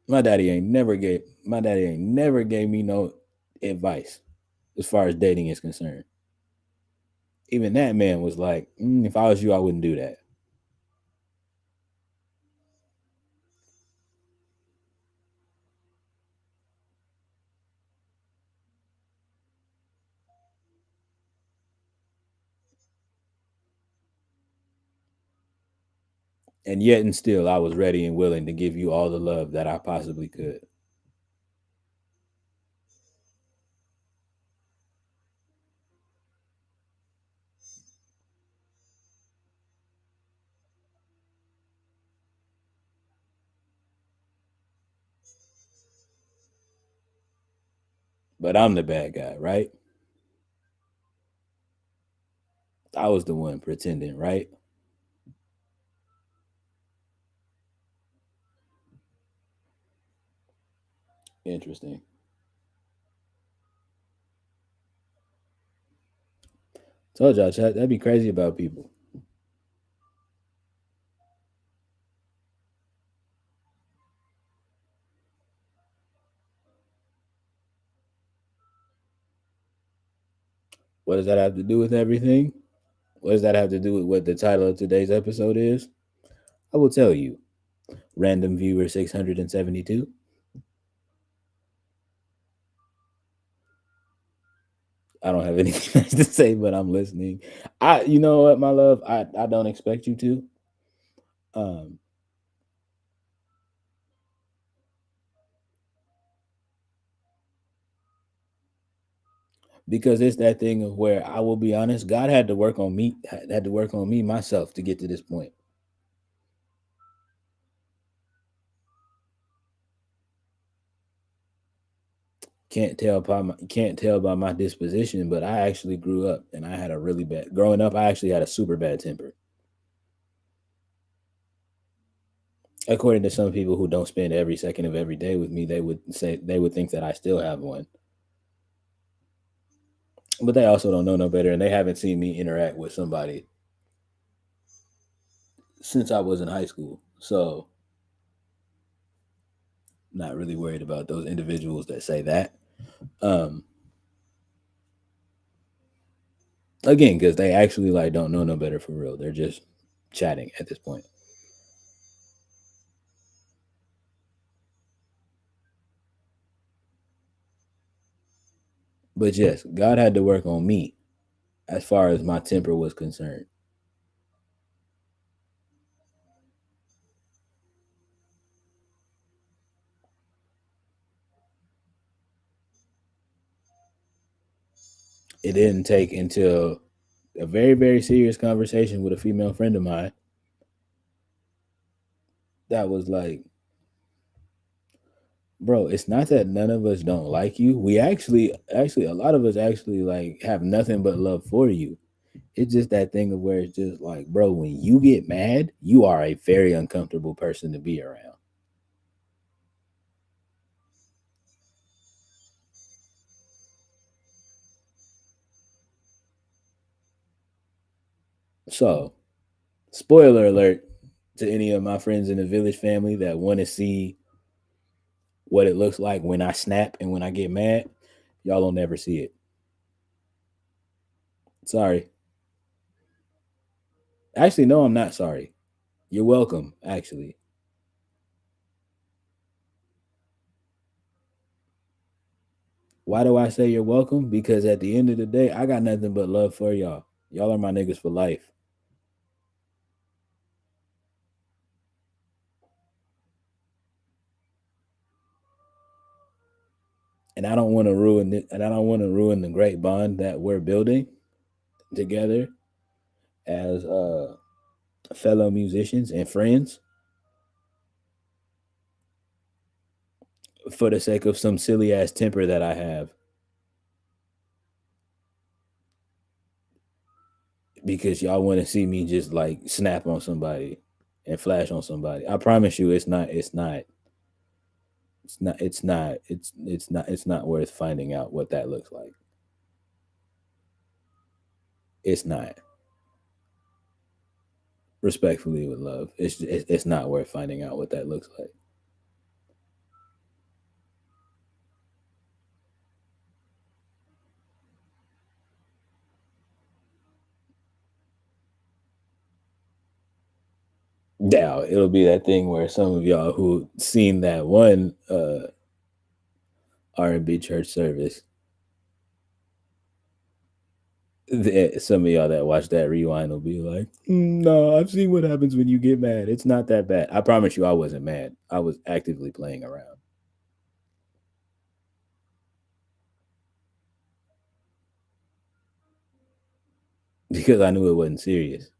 S1: My daddy ain't never gave me no advice. as far as dating is concerned. Even that man was like, if I was you, I wouldn't do that. And yet and still, I was ready and willing to give you all the love that I possibly could. But I'm the bad guy, right? I was the one pretending, right? Interesting. Told y'all, chat, that'd be crazy about people. What does that have to do with everything? What does that have to do with what the title of today's episode is? I will tell you. Random viewer 672. I don't have anything else to say, but I'm listening. You know what, my love? I don't expect you to. Um, because it's that thing of where I will be honest, God had to work on me, had to work on me myself to get to this point. Can't tell by my disposition, but I actually grew up and I had a really bad growing up. I actually had a super bad temper. According to some people who don't spend every second of every day with me, they would think that I still have one. But they also don't know no better, and they haven't seen me interact with somebody since I was in high school. So, not really worried about those individuals that say that. Um, Again, because they actually like don't know no better for real. They're just chatting at this point. But yes, God had to work on me as far as my temper was concerned. It didn't take until a very, very serious conversation with a female friend of mine that was like, bro, it's not that none of us don't like you. We actually, a lot of us actually like have nothing but love for you. It's just that thing of where it's just like, bro, when you get mad, you are a very uncomfortable person to be around. So, spoiler alert to any of my friends in the village family that want to see what it looks like when I snap and when I get mad, y'all will never see it. Sorry. Actually, no, I'm not sorry. You're welcome, actually. Why do I say you're welcome? Because at the end of the day, I got nothing but love for y'all. Y'all are my niggas for life. And I don't want to ruin it, and I don't want to ruin the great bond that we're building together as fellow musicians and friends for the sake of some silly ass temper that I have. Because y'all want to see me just like snap on somebody and flash on somebody. I promise you, it's not worth finding out what that looks like. It's not. Respectfully, with love, it's not worth finding out what that looks like. Now it'll be that thing where some of y'all who seen that one R&B church service, some of y'all that watch that rewind will be like, "No, I've seen what happens when you get mad. It's not that bad." I promise you, I wasn't mad. I was actively playing around because I knew it wasn't serious.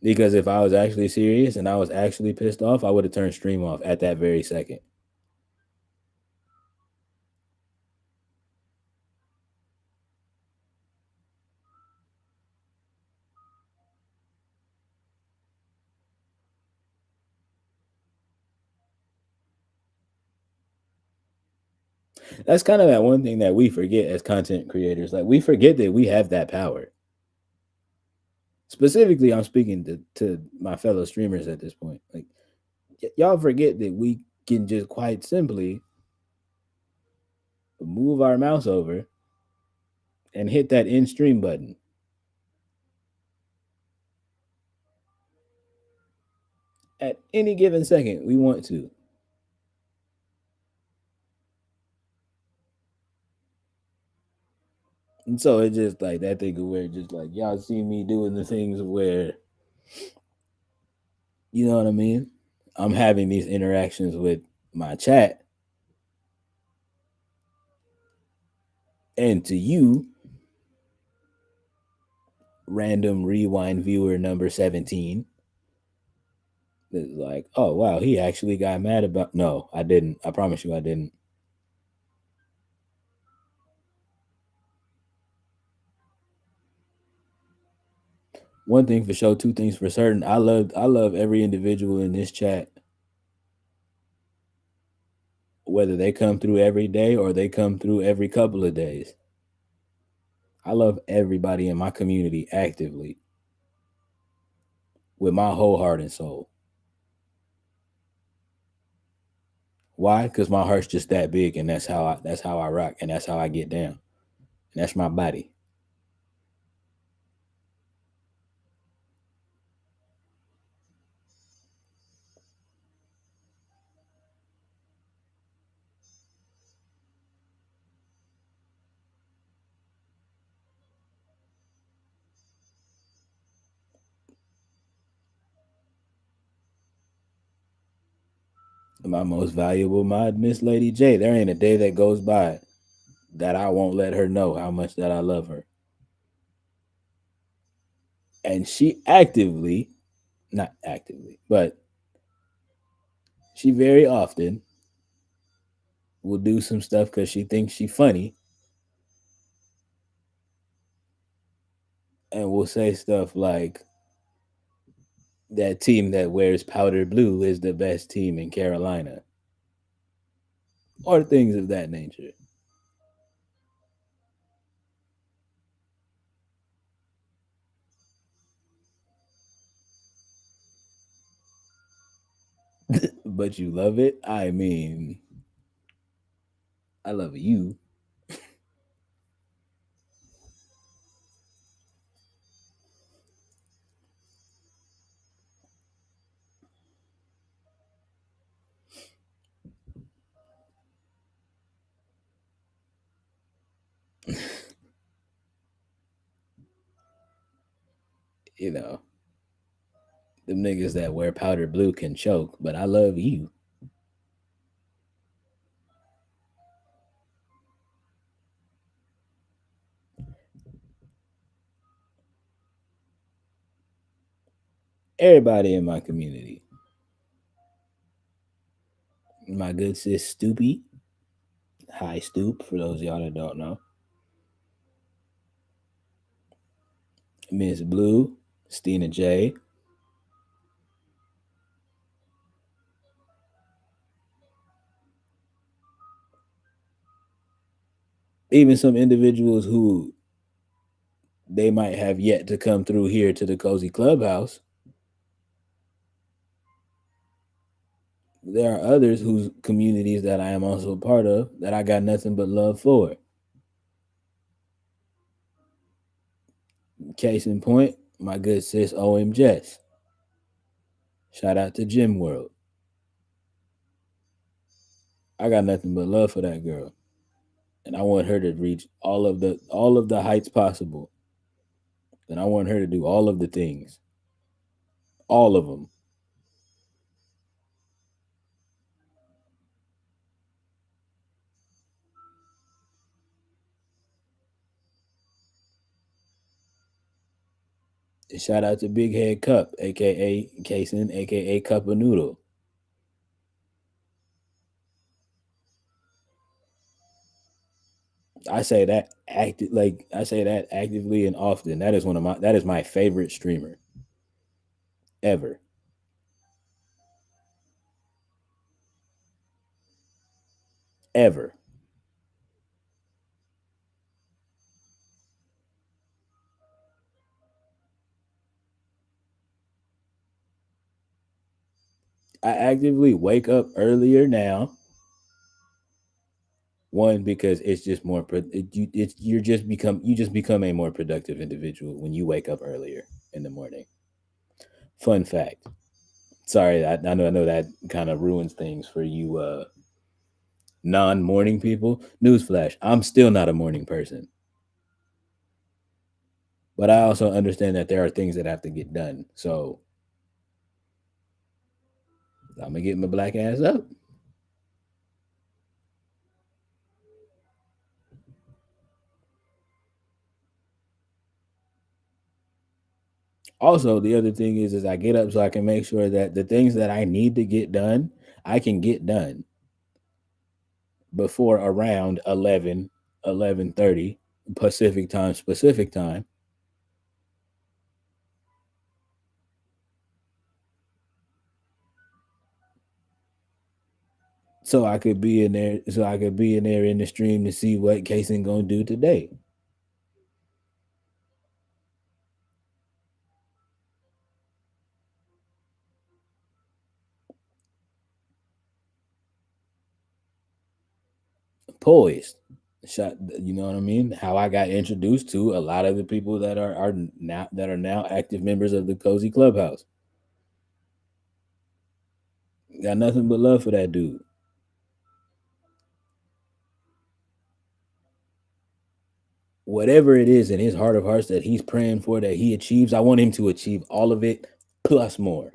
S1: Because if I was actually serious and I was actually pissed off, I would have turned stream off at that very second. That's kind of that one thing that we forget as content creators. Like we forget that we have that power. Specifically, I'm speaking to my fellow streamers at this point. Like y'all forget that we can just quite simply move our mouse over and hit that in stream button at any given second we want to. And so it's just like that thing where just like y'all see me doing the things where, you know what I mean? I'm having these interactions with my chat, and to you, random rewind viewer number 17, it's like, oh wow, he actually got mad about. No, I didn't. I promise you, I didn't. One thing for sure, two things for certain. I love every individual in this chat, whether they come through every day or they come through every couple of days. I love everybody in my community actively with my whole heart and soul. Why? Because my heart's just that big, and that's how I rock, and that's how I get down, and that's my body. My most valuable mod, Miss Lady J. There ain't a day that goes by that I won't let her know how much that I love her. And she actively, not actively, but she very often will do some stuff because she thinks she funny and will say stuff like that team that wears powder blue is the best team in Carolina or things of that nature. But you love it. I mean, I love you. You know, them niggas that wear powder blue can choke, but I love you. Everybody in my community. My good sis Stoopy. Hi Stoop, for those of y'all that don't know. Miss Blue, Stina J. Even some individuals who they might have yet to come through here to the cozy clubhouse. There are others whose communities that I am also a part of that I got nothing but love for. Case in point, My good sis OM Jess. Shout out to Gym World. I got nothing but love for that girl. And I want her to reach all of the heights possible. And I want her to do all of the things. All of them. And shout out to Big Head Cup, aka Kason, aka Cup of Noodle. I say that actively and often. That is my favorite streamer ever. Ever. I actively wake up earlier now. One, because it's just more you just become a more productive individual when you wake up earlier in the morning. Fun fact. Sorry, I know that kind of ruins things for you non-morning people. Newsflash, I'm still not a morning person. But I also understand that there are things that have to get done. So I'm gonna get my black ass up. Also, the other thing is I get up so I can make sure that the things that I need to get done, I can get done before around 11, 11:30 Pacific time. So I could be in there in the stream to see what Kason gonna do today. Poised. Shot, you know what I mean? How I got introduced to a lot of the people that are now active members of the Cozy Clubhouse. Got nothing but love for that dude. Whatever it is in his heart of hearts that he's praying for that he achieves, I want him to achieve all of it plus more.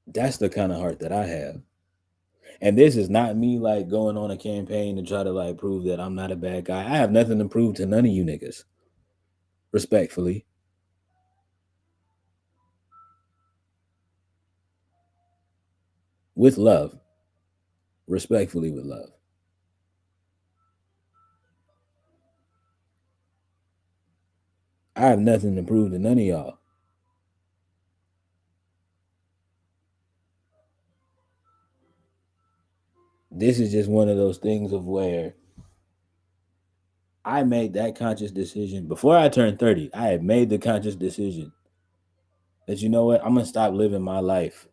S1: That's the kind of heart that I have. And this is not me like going on a campaign to try to like prove that I'm not a bad guy. I have nothing to prove to none of you niggas. Respectfully. With love. Respectfully with love. I have nothing to prove to none of y'all. This is just one of those things of where I made that conscious decision before I turned 30. I had made the conscious decision that you know what, I'm gonna stop living my life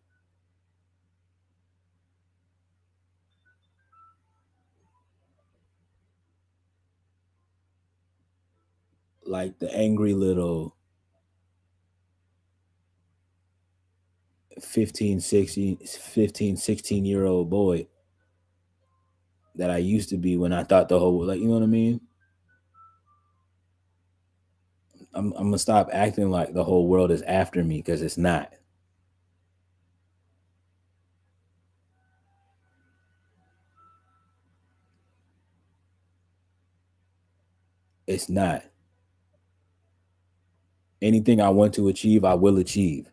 S1: like the angry little 15, 16 year old boy that I used to be when I thought the whole, like, you know what I mean? I'm gonna stop acting like the whole world is after me because it's not. It's not. Anything I want to achieve, I will achieve.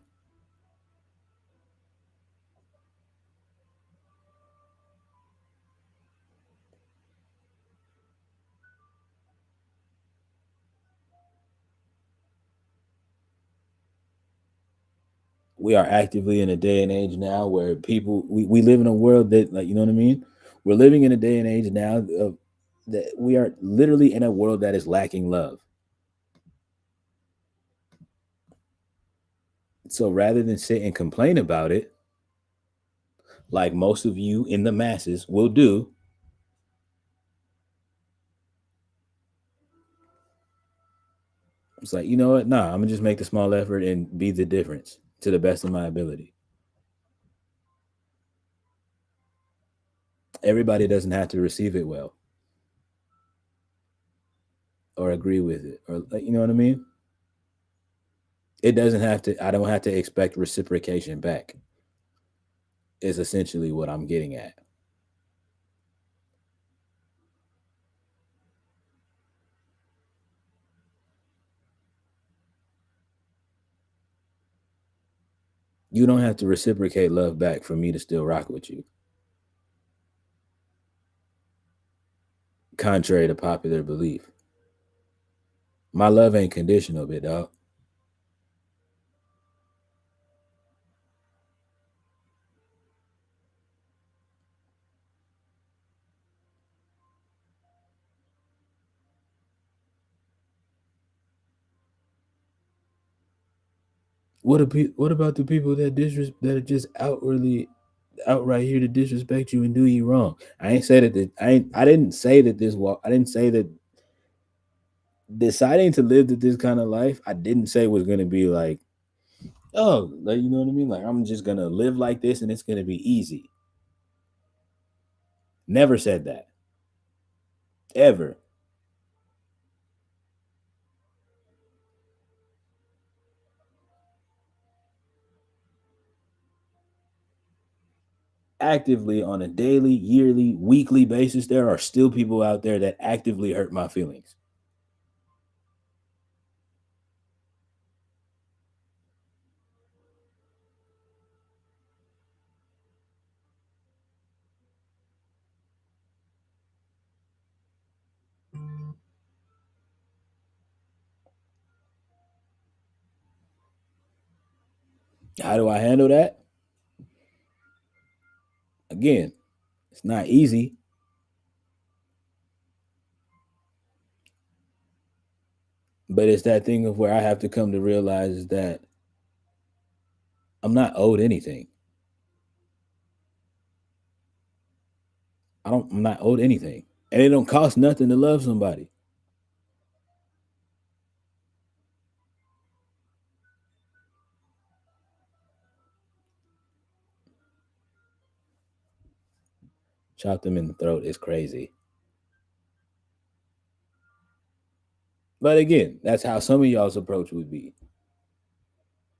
S1: We are actively in a day and age now where we live in a world that, like, you know what I mean? We're living in a day and age now of that we are literally in a world that is lacking love. So rather than sit and complain about it, like most of you in the masses will do, it's like, you know what? Nah, I'm gonna just make the small effort and be the difference to the best of my ability. Everybody doesn't have to receive it well or agree with it, or like, you know what I mean? It doesn't have to. I don't have to expect reciprocation back. Is essentially what I'm getting at. You don't have to reciprocate love back for me to still rock with you. Contrary to popular belief, my love ain't conditional, bit dog. What about the people that that are just outright here to disrespect you and do you wrong? I ain't said that. I didn't say that this walk. I didn't say that deciding to live this kind of life. I didn't say was gonna be like, oh, like, you know what I mean. Like, I'm just gonna live like this and it's gonna be easy. Never said that ever. Actively on a daily, yearly, weekly basis, there are still people out there that actively hurt my feelings. How do I handle that? Again, it's not easy, but it's that thing of where I have to come to realize that I'm not owed anything. I'm not owed anything. And it don't cost nothing to love somebody. Chop them in the throat is crazy. But again, that's how some of y'all's approach would be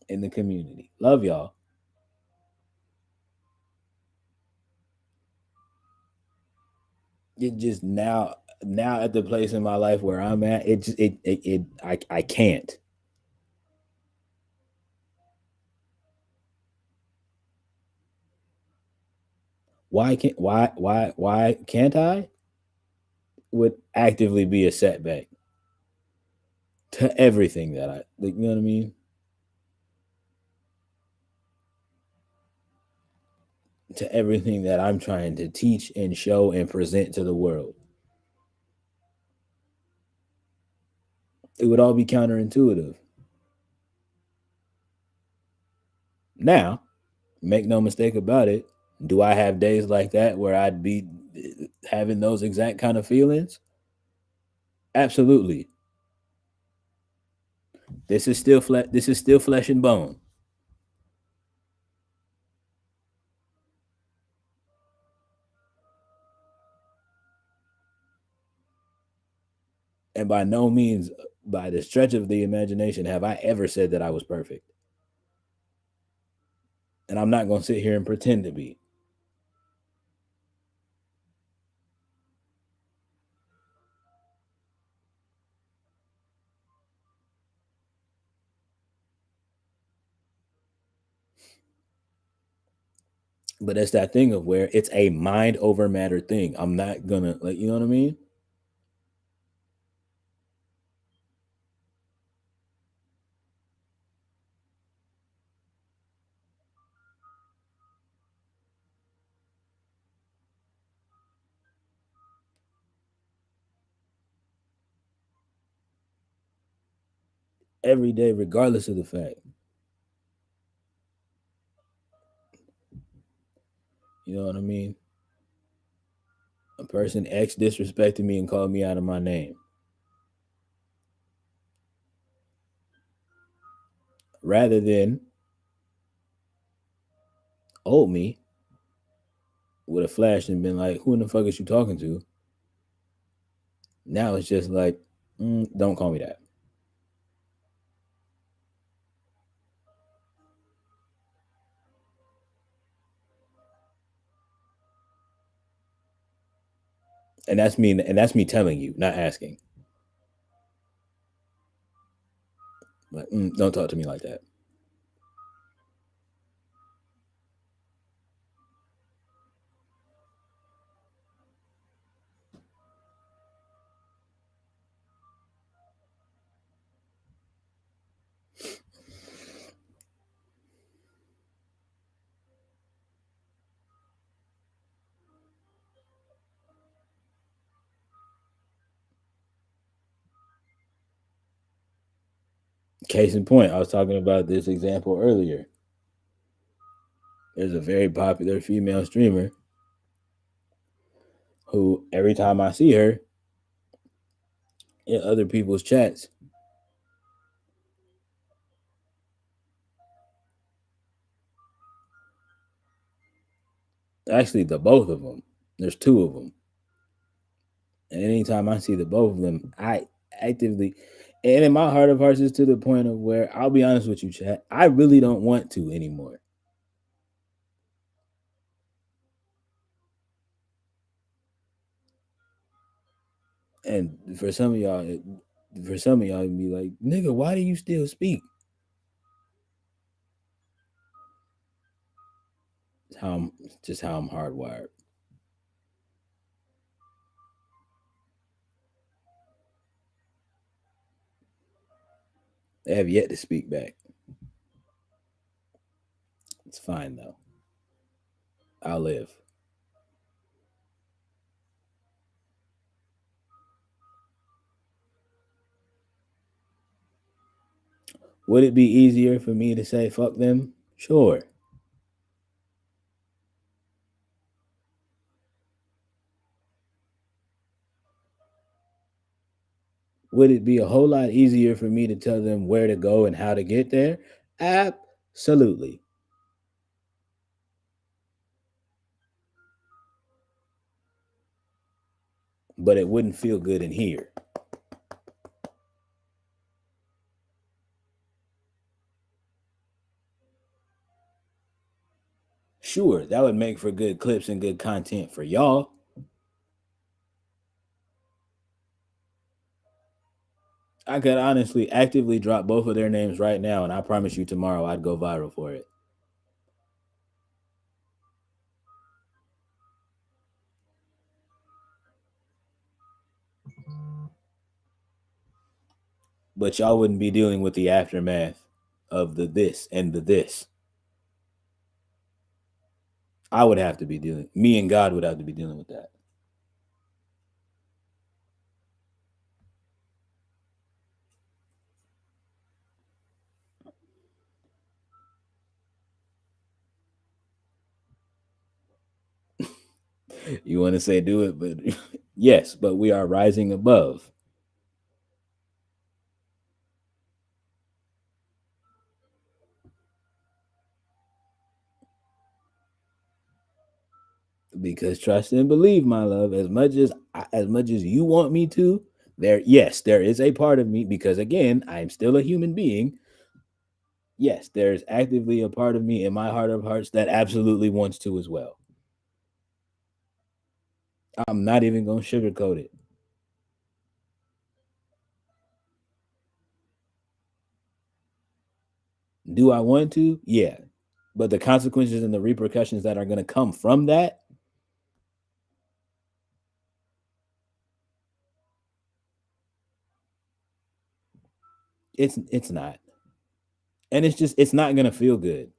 S1: in the community. Love y'all. It just now at the place in my life where I'm at, it just it I can't. Why can't I? Would actively be a setback to everything that I like, you know what I mean? To everything that I'm trying to teach and show and present to the world. It would all be counterintuitive. Now, make no mistake about it, do I have days like that where I'd be having those exact kind of feelings? Absolutely. This is still flesh and bone. And by no means, by the stretch of the imagination, have I ever said that I was perfect. And I'm not going to sit here and pretend to be. But it's that thing of where it's a mind over matter thing. I'm not gonna, like, you know what I mean? Every day, regardless of the fact. You know what I mean? A person X disrespected me and called me out of my name. Rather than old me would have flashed and been like, who in the fuck is you talking to? Now it's just like, don't call me that. And that's me telling you, not asking. Like, don't talk to me like that. Case in point, I was talking about this example earlier. There's a very popular female streamer who, every time I see her in other people's chats, actually, the both of them, there's two of them. And anytime I see the both of them, I actively, and in my heart of hearts, is to the point of where I'll be honest with you, chat, I really don't want to anymore. And for some of y'all, it'd be like, nigga, why do you still speak? Just how I'm hardwired. They have yet to speak back. It's fine though. I'll live. Would it be easier for me to say fuck them? Sure. Would it be a whole lot easier for me to tell them where to go and how to get there? Absolutely. But it wouldn't feel good in here. Sure, that would make for good clips and good content for y'all. I could honestly actively drop both of their names right now, and I promise you tomorrow I'd go viral for it. But y'all wouldn't be dealing with the aftermath of the this and the this. I would have to be dealing, me and God would have to be dealing with that. You want to say do it, but yes, but we are rising above. Because trust and believe, my love, as much as you want me to, there is a part of me, because again, I am still a human being. Yes, there's actively a part of me in my heart of hearts that absolutely wants to as well. I'm not even gonna sugarcoat it. Do I want to? Yeah. But the consequences and the repercussions that are gonna come from that, it's not. And it's not gonna feel good.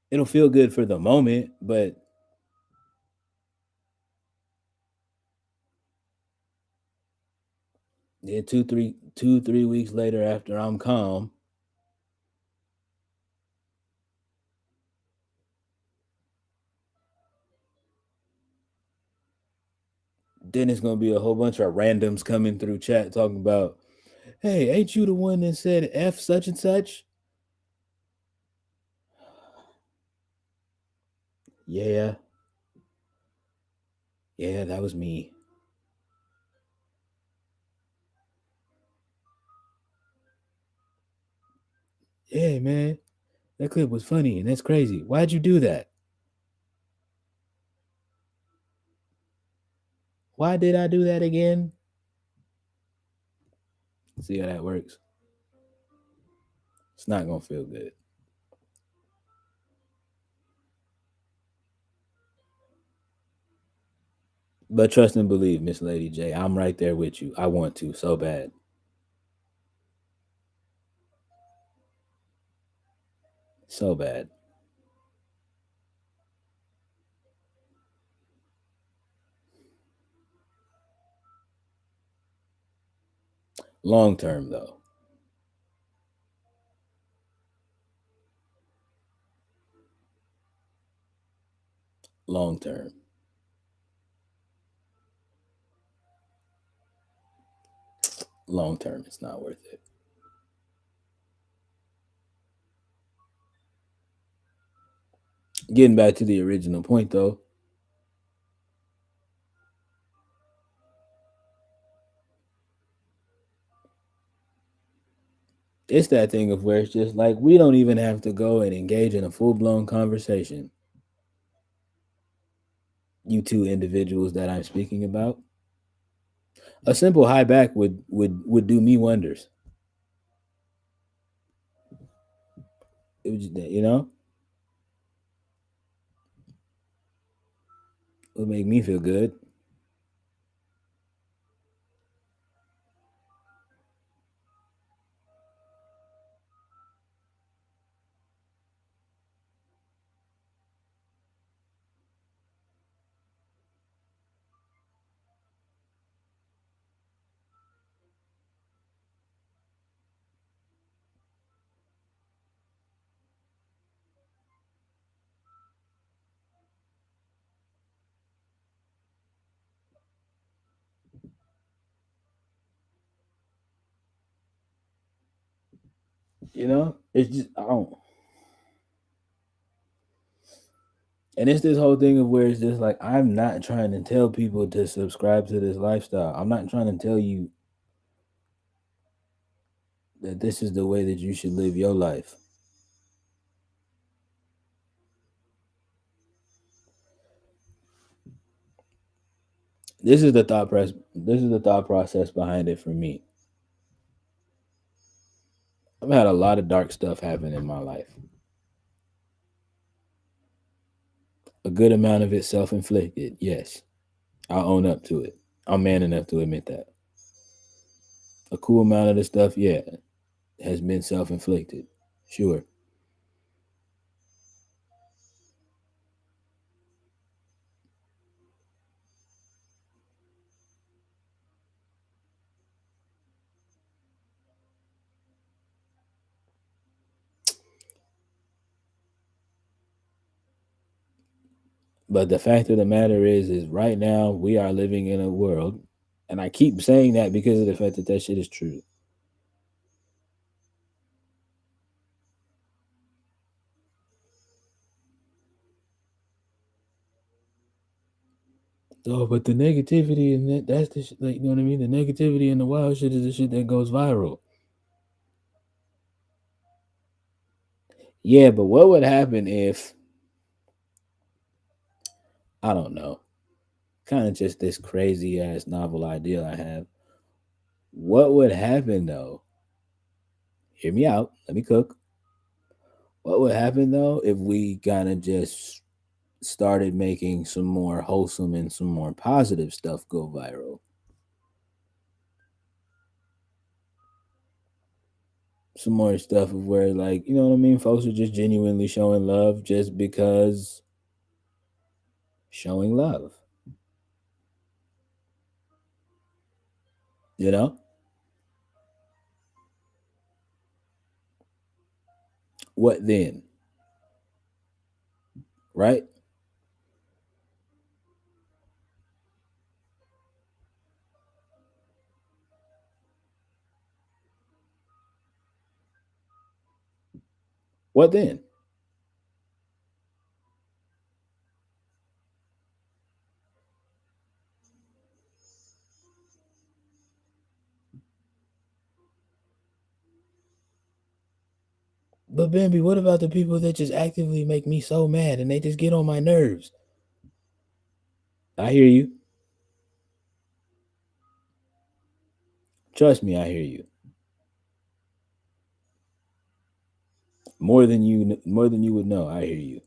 S1: It'll feel good for the moment, but then 2, 3 weeks later, after I'm calm, Then it's gonna be a whole bunch of randoms coming through chat talking about, hey, ain't you the one that said F such and such? Yeah, yeah, that was me. Yeah, man, that clip was funny and that's crazy. Why'd you do that? Why did I do that again? See how that works? It's not gonna feel good. But trust and believe, Miss Lady J, I'm right there with you. I want to so bad. So bad. Long term though. Long term. Long term, it's not worth it. Getting back to the original point though, it's that thing of where it's just like we don't even have to go and engage in a full blown conversation. You two individuals that I'm speaking about, a simple high back would do me wonders. It would, would make me feel good. It's just I don't. And it's this whole thing of where it's just like I'm not trying to tell people to subscribe to this lifestyle. I'm not trying to tell you that this is the way that you should live your life. This is the thought process behind it for me. I've had a lot of dark stuff happen in my life. A good amount of it self-inflicted, yes. I'll own up to it. I'm man enough to admit that. A cool amount of the stuff, yeah, has been self-inflicted. Sure. But the fact of the matter is right now we are living in a world, and I keep saying that because of the fact that that shit is true. Oh, but the negativity and that's the shit, like, you know what I mean? The negativity and the wild shit is the shit that goes viral. Yeah, but what would happen if, I don't know, kind of just this crazy ass novel idea I have. What would happen though? Hear me out. Let me cook. What would happen though if we kind of just started making some more wholesome and some more positive stuff go viral? Some more stuff of where, like, you know what I mean? Folks are just genuinely showing love just because showing love. You know? What then? Right? What then? But Bambi, what about the people that just actively make me so mad and they just get on my nerves? I hear you. Trust me, I hear you. More than you would know. I hear you.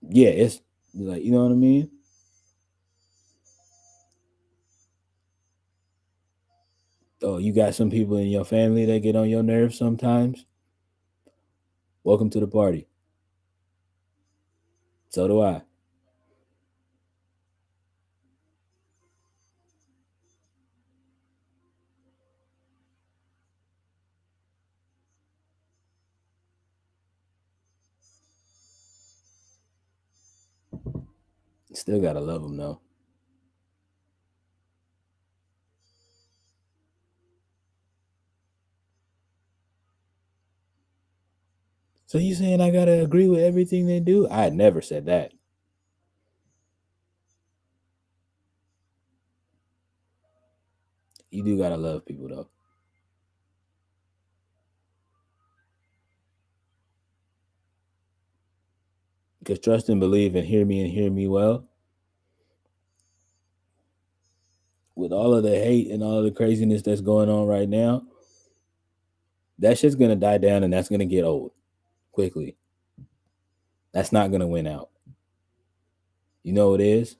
S1: Yeah, it's like, you know what I mean? Oh, you got some people in your family that get on your nerves sometimes. Welcome to the party. So do I. Still gotta love them though. So you saying I gotta agree with everything they do? I never said that. You do gotta love people though. Because trust and believe and hear me well. With all of the hate and all of the craziness that's going on right now, that shit's gonna die down and that's gonna get old quickly. That's not gonna win out. You know what it is?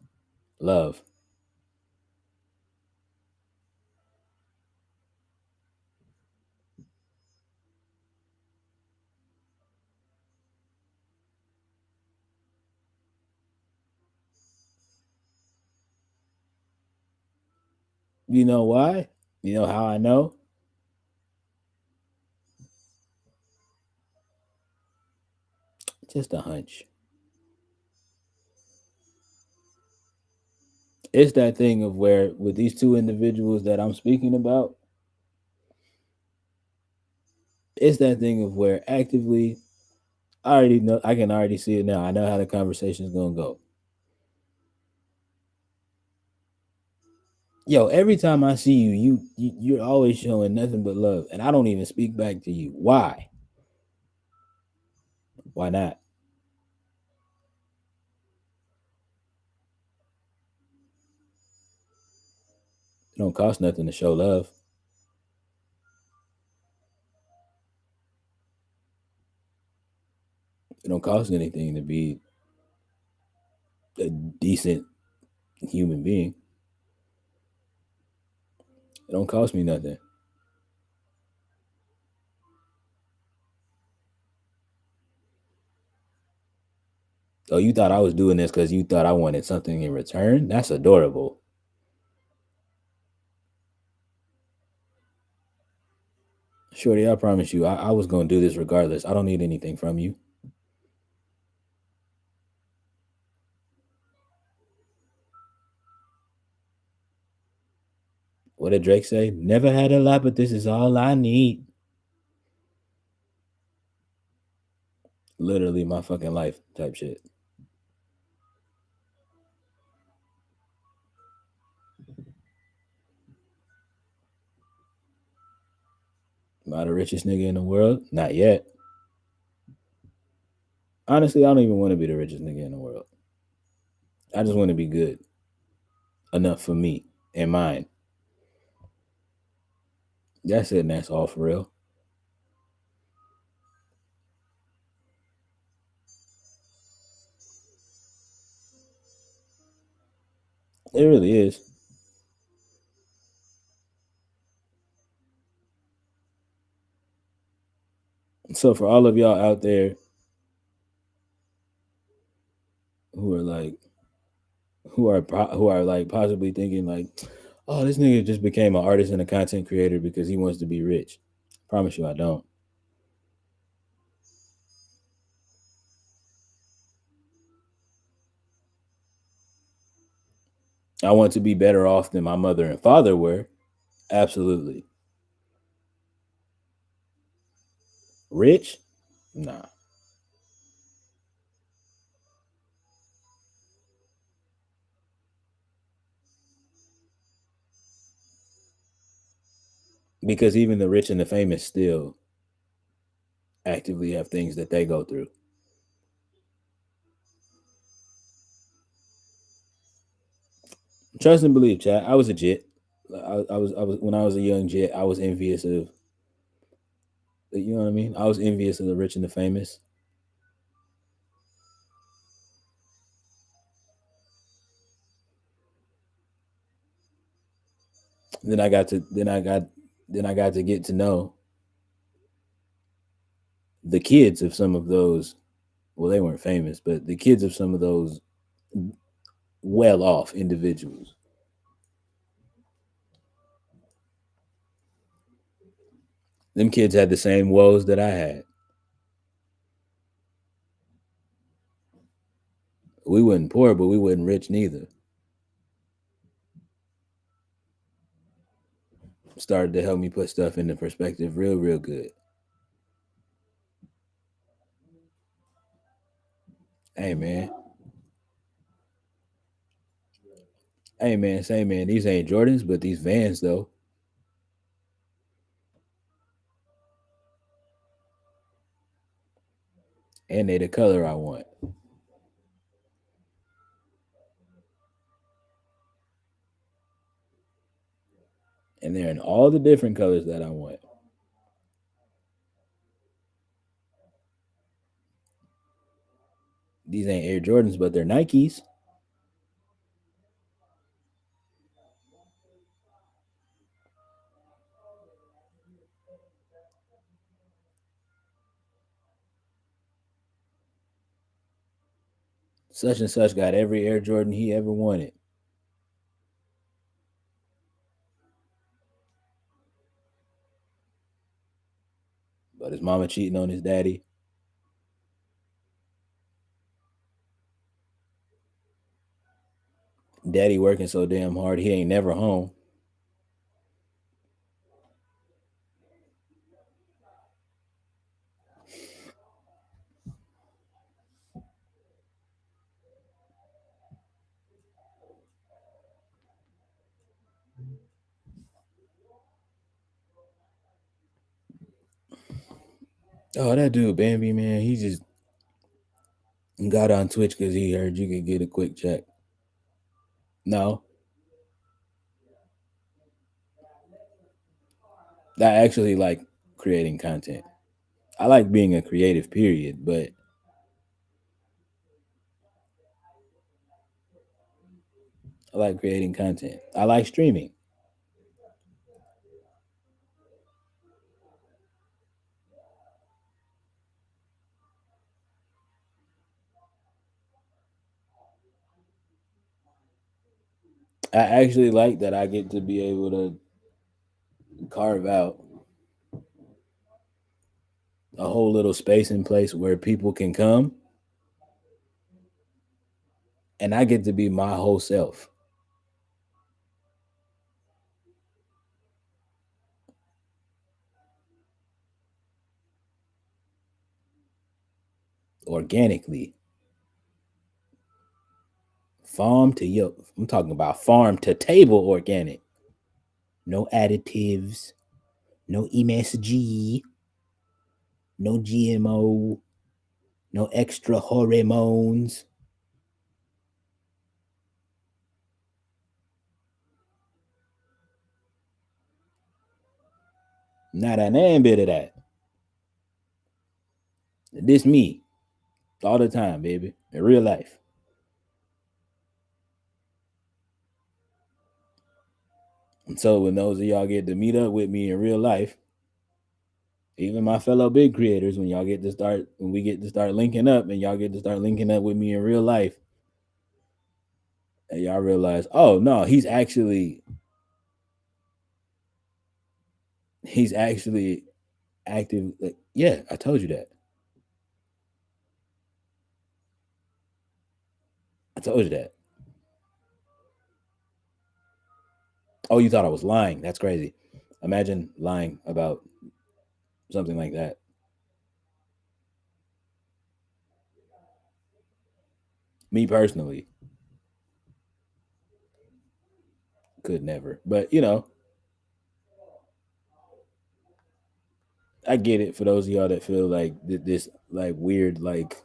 S1: Love. You know why? You know how I know? Just a hunch. It's that thing of where with these two individuals that I'm speaking about, it's that thing of where actively I already know I can already see it now. I know how the conversation's gonna go. Yo, every time I see you, you're always showing nothing but love, and I don't even speak back to you. Why? Why not? It don't cost nothing to show love. It don't cost anything to be a decent human being. It don't cost me nothing. Oh, you thought I was doing this because you thought I wanted something in return? That's adorable. Shorty, I promise you, I was gonna do this regardless. I don't need anything from you. What did Drake say? Never had a lot, but this is all I need. Literally my fucking life type shit. Am I the richest nigga in the world? Not yet. Honestly, I don't even want to be the richest nigga in the world. I just want to be good enough for me and mine. That's it, and that's all for real. It really is. So for all of y'all out there who are like who are like possibly thinking like, oh, this nigga just became an artist and a content creator because he wants to be rich. Promise you, I don't. I want to be better off than my mother and father were. Absolutely. Rich? Nah. Because even the rich and the famous still actively have things that they go through. Trust and believe, chat. I was a jit. I was when I was a young jit. I was envious of, you know what I mean. I was envious of the rich and the famous. Then I got to then I got to get to know the kids of some of those. Well, they weren't famous, but the kids of some of those well off individuals. Them kids had the same woes that I had. We wasn't poor, but we wasn't rich neither. Started to help me put stuff into perspective real, real good. Hey man. Hey man, say man, these ain't Jordans, but these Vans though. And they the color I want. And they're in all the different colors that I want. These ain't Air Jordans, but they're Nikes. Such and such got every Air Jordan he ever wanted. But his mama cheating on his daddy. Daddy working so damn hard he ain't never home. Oh, that dude Bambi, man, he just got on Twitch because he heard you could get a quick check. No, I actually like creating content. I like being a creative, period, but I like creating content. I like streaming. I actually like that I get to be able to carve out a whole little space and place where people can come and I get to be my whole self organically. Farm to yo, I'm talking about farm to table organic. No additives, no MSG, no GMO, no extra hormones. Not a damn bit of that. This me all the time, baby, in real life. And so when those of y'all get to meet up with me in real life, even my fellow big creators, when we get to start linking up and y'all get to start linking up with me in real life, and y'all realize, oh no, he's actually active. Like, yeah, I told you that. I told you that. Oh, you thought I was lying. That's crazy. Imagine lying about something like that. Me personally, could never. But I get it for those of y'all that feel like this like weird like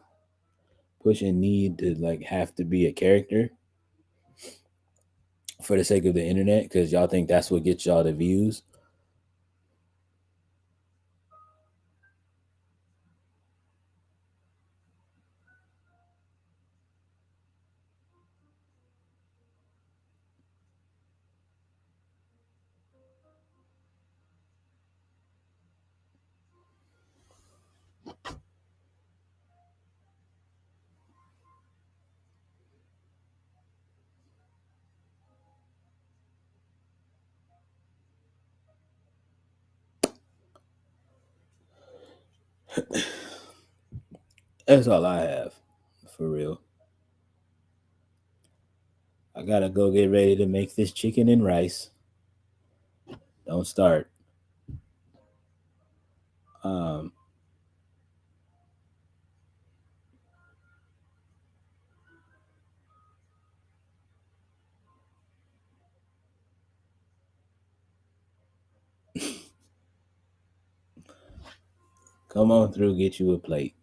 S1: pushing need to like have to be a character for the sake of the internet because y'all think that's what gets y'all the views. That's all I have, for real. I gotta go get ready to make this chicken and rice. Don't start. Um, Come on through, get you a plate.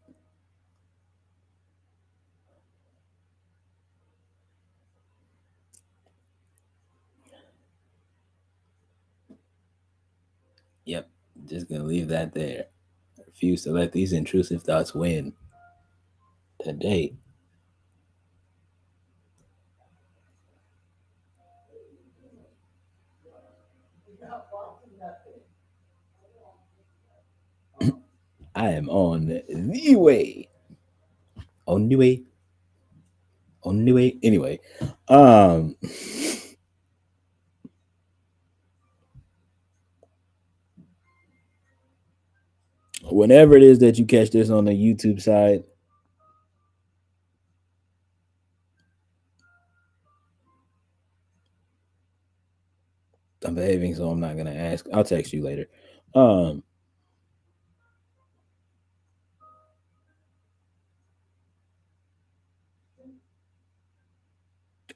S1: Yep, just gonna leave that there. Refuse to let these intrusive thoughts win today. I am on the way. On the way. On the way. Anyway, um, whenever it is that you catch this on the YouTube side, I'm behaving, so I'm not gonna ask. I'll text you later. Um,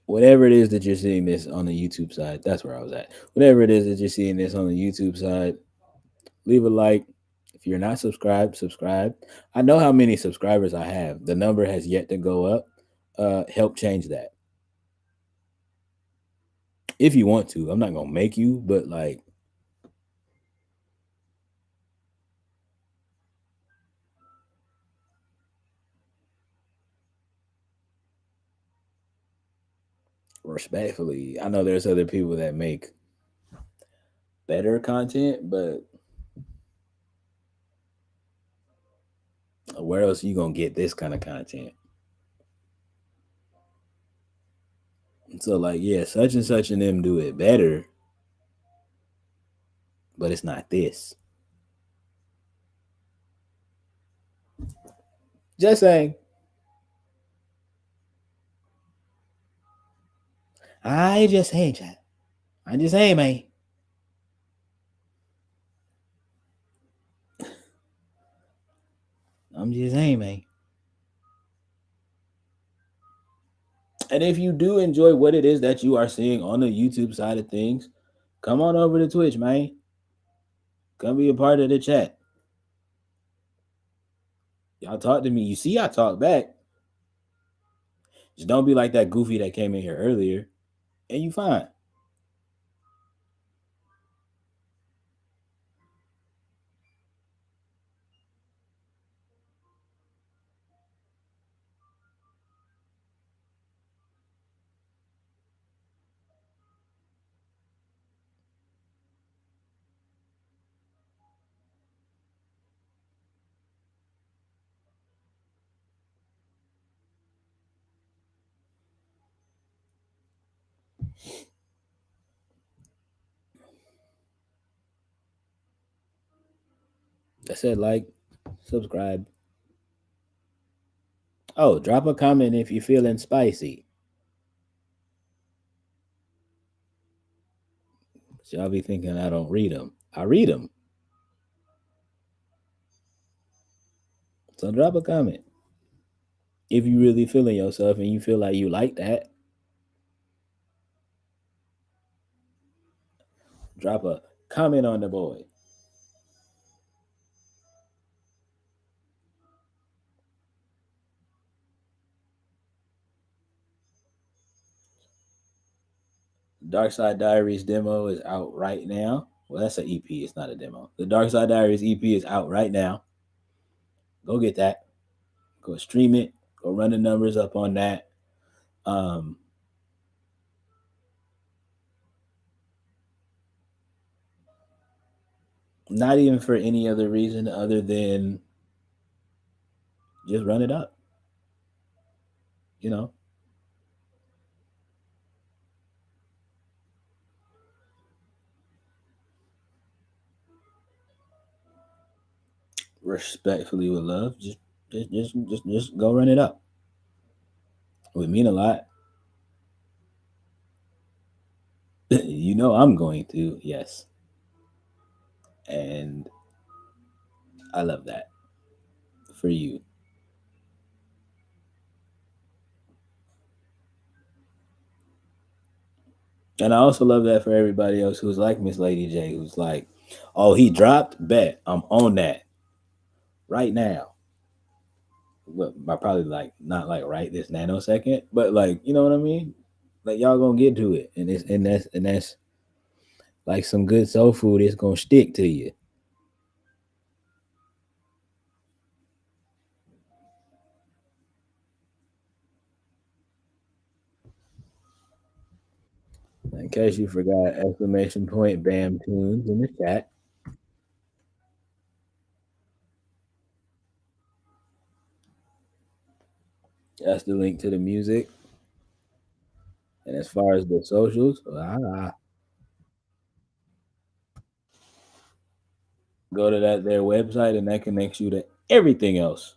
S1: Whatever it is that you're seeing this on the YouTube side, that's where I was at. Whatever it is that you're seeing this on the YouTube side, leave a like. If you're not subscribed, subscribe. I know how many subscribers I have. The number has yet to go up. Help change that if you want to. I'm not gonna make you, but like respectfully, I know there's other people that make better content, but where else you gonna get this kind of content? So like, yeah, such and such and them do it better, but it's not this. Just saying. I just saying, chat. I just saying, man. I'm just saying, man. And if you do enjoy what it is that you are seeing on the YouTube side of things, come on over to Twitch, man. Come be a part of the chat. Y'all talk to me. You see, I talk back. Just don't be like that goofy that came in here earlier, and you fine. I said like, subscribe. Oh, drop a comment if you're feeling spicy. Y'all be thinking I don't read them. I read them. So drop a comment. If you really feeling yourself and you feel like you like that, drop a comment on the boy. Darkside Diaries demo is out right now. Well, that's an EP. It's not a demo. The Darkside Diaries EP is out right now. Go get that. Go stream it. Go run the numbers up on that. Um, Not even for any other reason other than just run it up. You know, respectfully with love. Just go run it up. It would mean a lot. You know, I'm going to. Yes, and I love that for you. And I also love that for everybody else who's like Miss Lady J, who's like, oh, he dropped? Bet. I'm on that right now. Well, I probably like not like right this nanosecond, but like, you know what I mean? Like y'all gonna get to it. And that's like some good soul food. It's gonna stick to you. In case you forgot, exclamation point Bam Tunes in the chat. That's the link to the music. And as far as the socials, go to that their website and that connects you to everything else.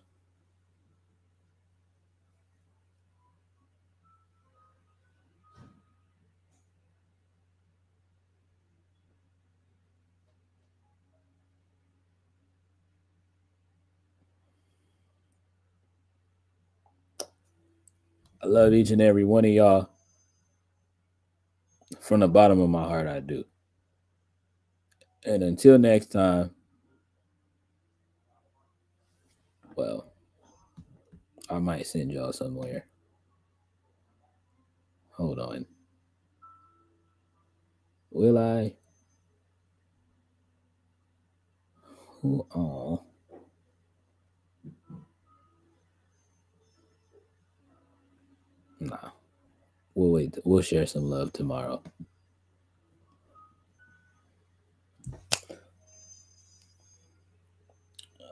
S1: I love each and every one of y'all. From the bottom of my heart, I do. And until next time, well, I might send y'all somewhere. Hold on. Will I? Oh, nah. We'll wait. We'll share some love tomorrow.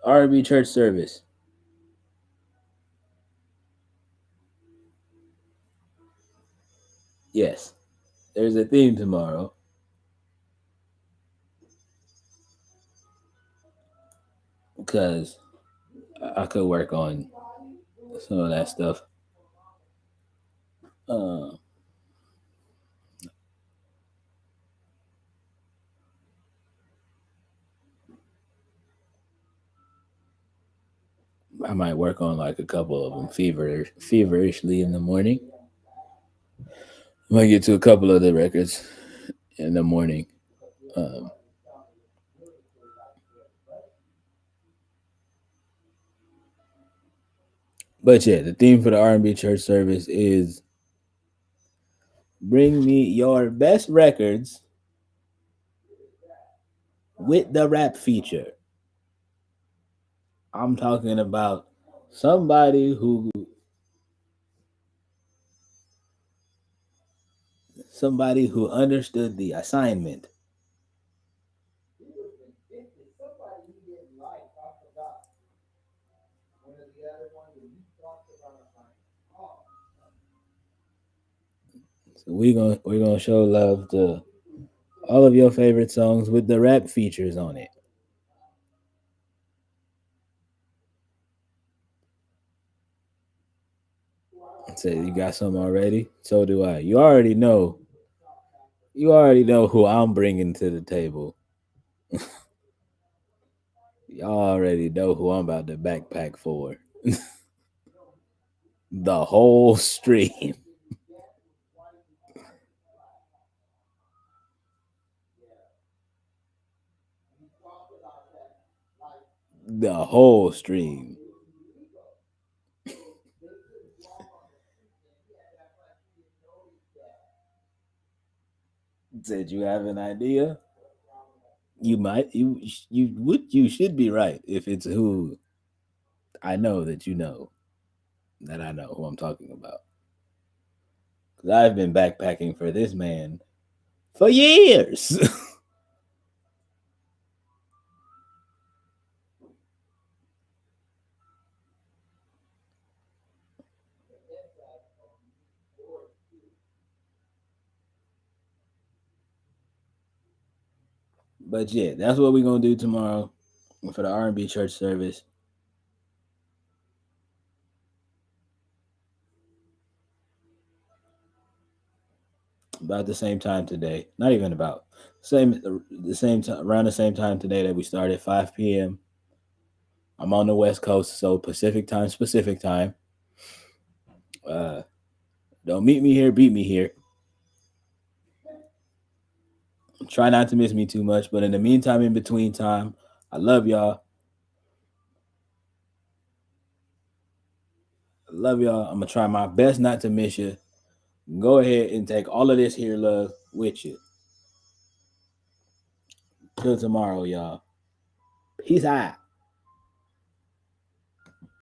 S1: R&B church service. Yes, there's a theme tomorrow because I could work on some of that stuff. Uh, I might work on like a couple of them feverishly in the morning. I might get to a couple of the records in the morning. Um, but yeah, the theme for the R&B church service is bring me your best records with the rap feature. I'm talking about somebody who understood the assignment. So we're gonna show love to all of your favorite songs with the rap features on it. Say you got some already. So do I. You already know. You already know who I'm bringing to the table. Y'all already know who I'm about to backpack for. The whole stream. The whole stream. Said you have an idea? You might. You should be right if it's who I know that you know that I know who I'm talking about. Because I've been backpacking for this man for years. But yeah, that's what we're gonna do tomorrow for the R&B church service. About the same time today. Not even about the same time around the same time today that we started 5 p.m. I'm on the West Coast, so Pacific time, specific time. Uh, don't meet me here, beat me here. Try not to miss me too much, but in the meantime, in between time, I love y'all. I love y'all. I'm gonna try my best not to miss you. Go ahead and take all of this here love with you. Till tomorrow, y'all. Peace out.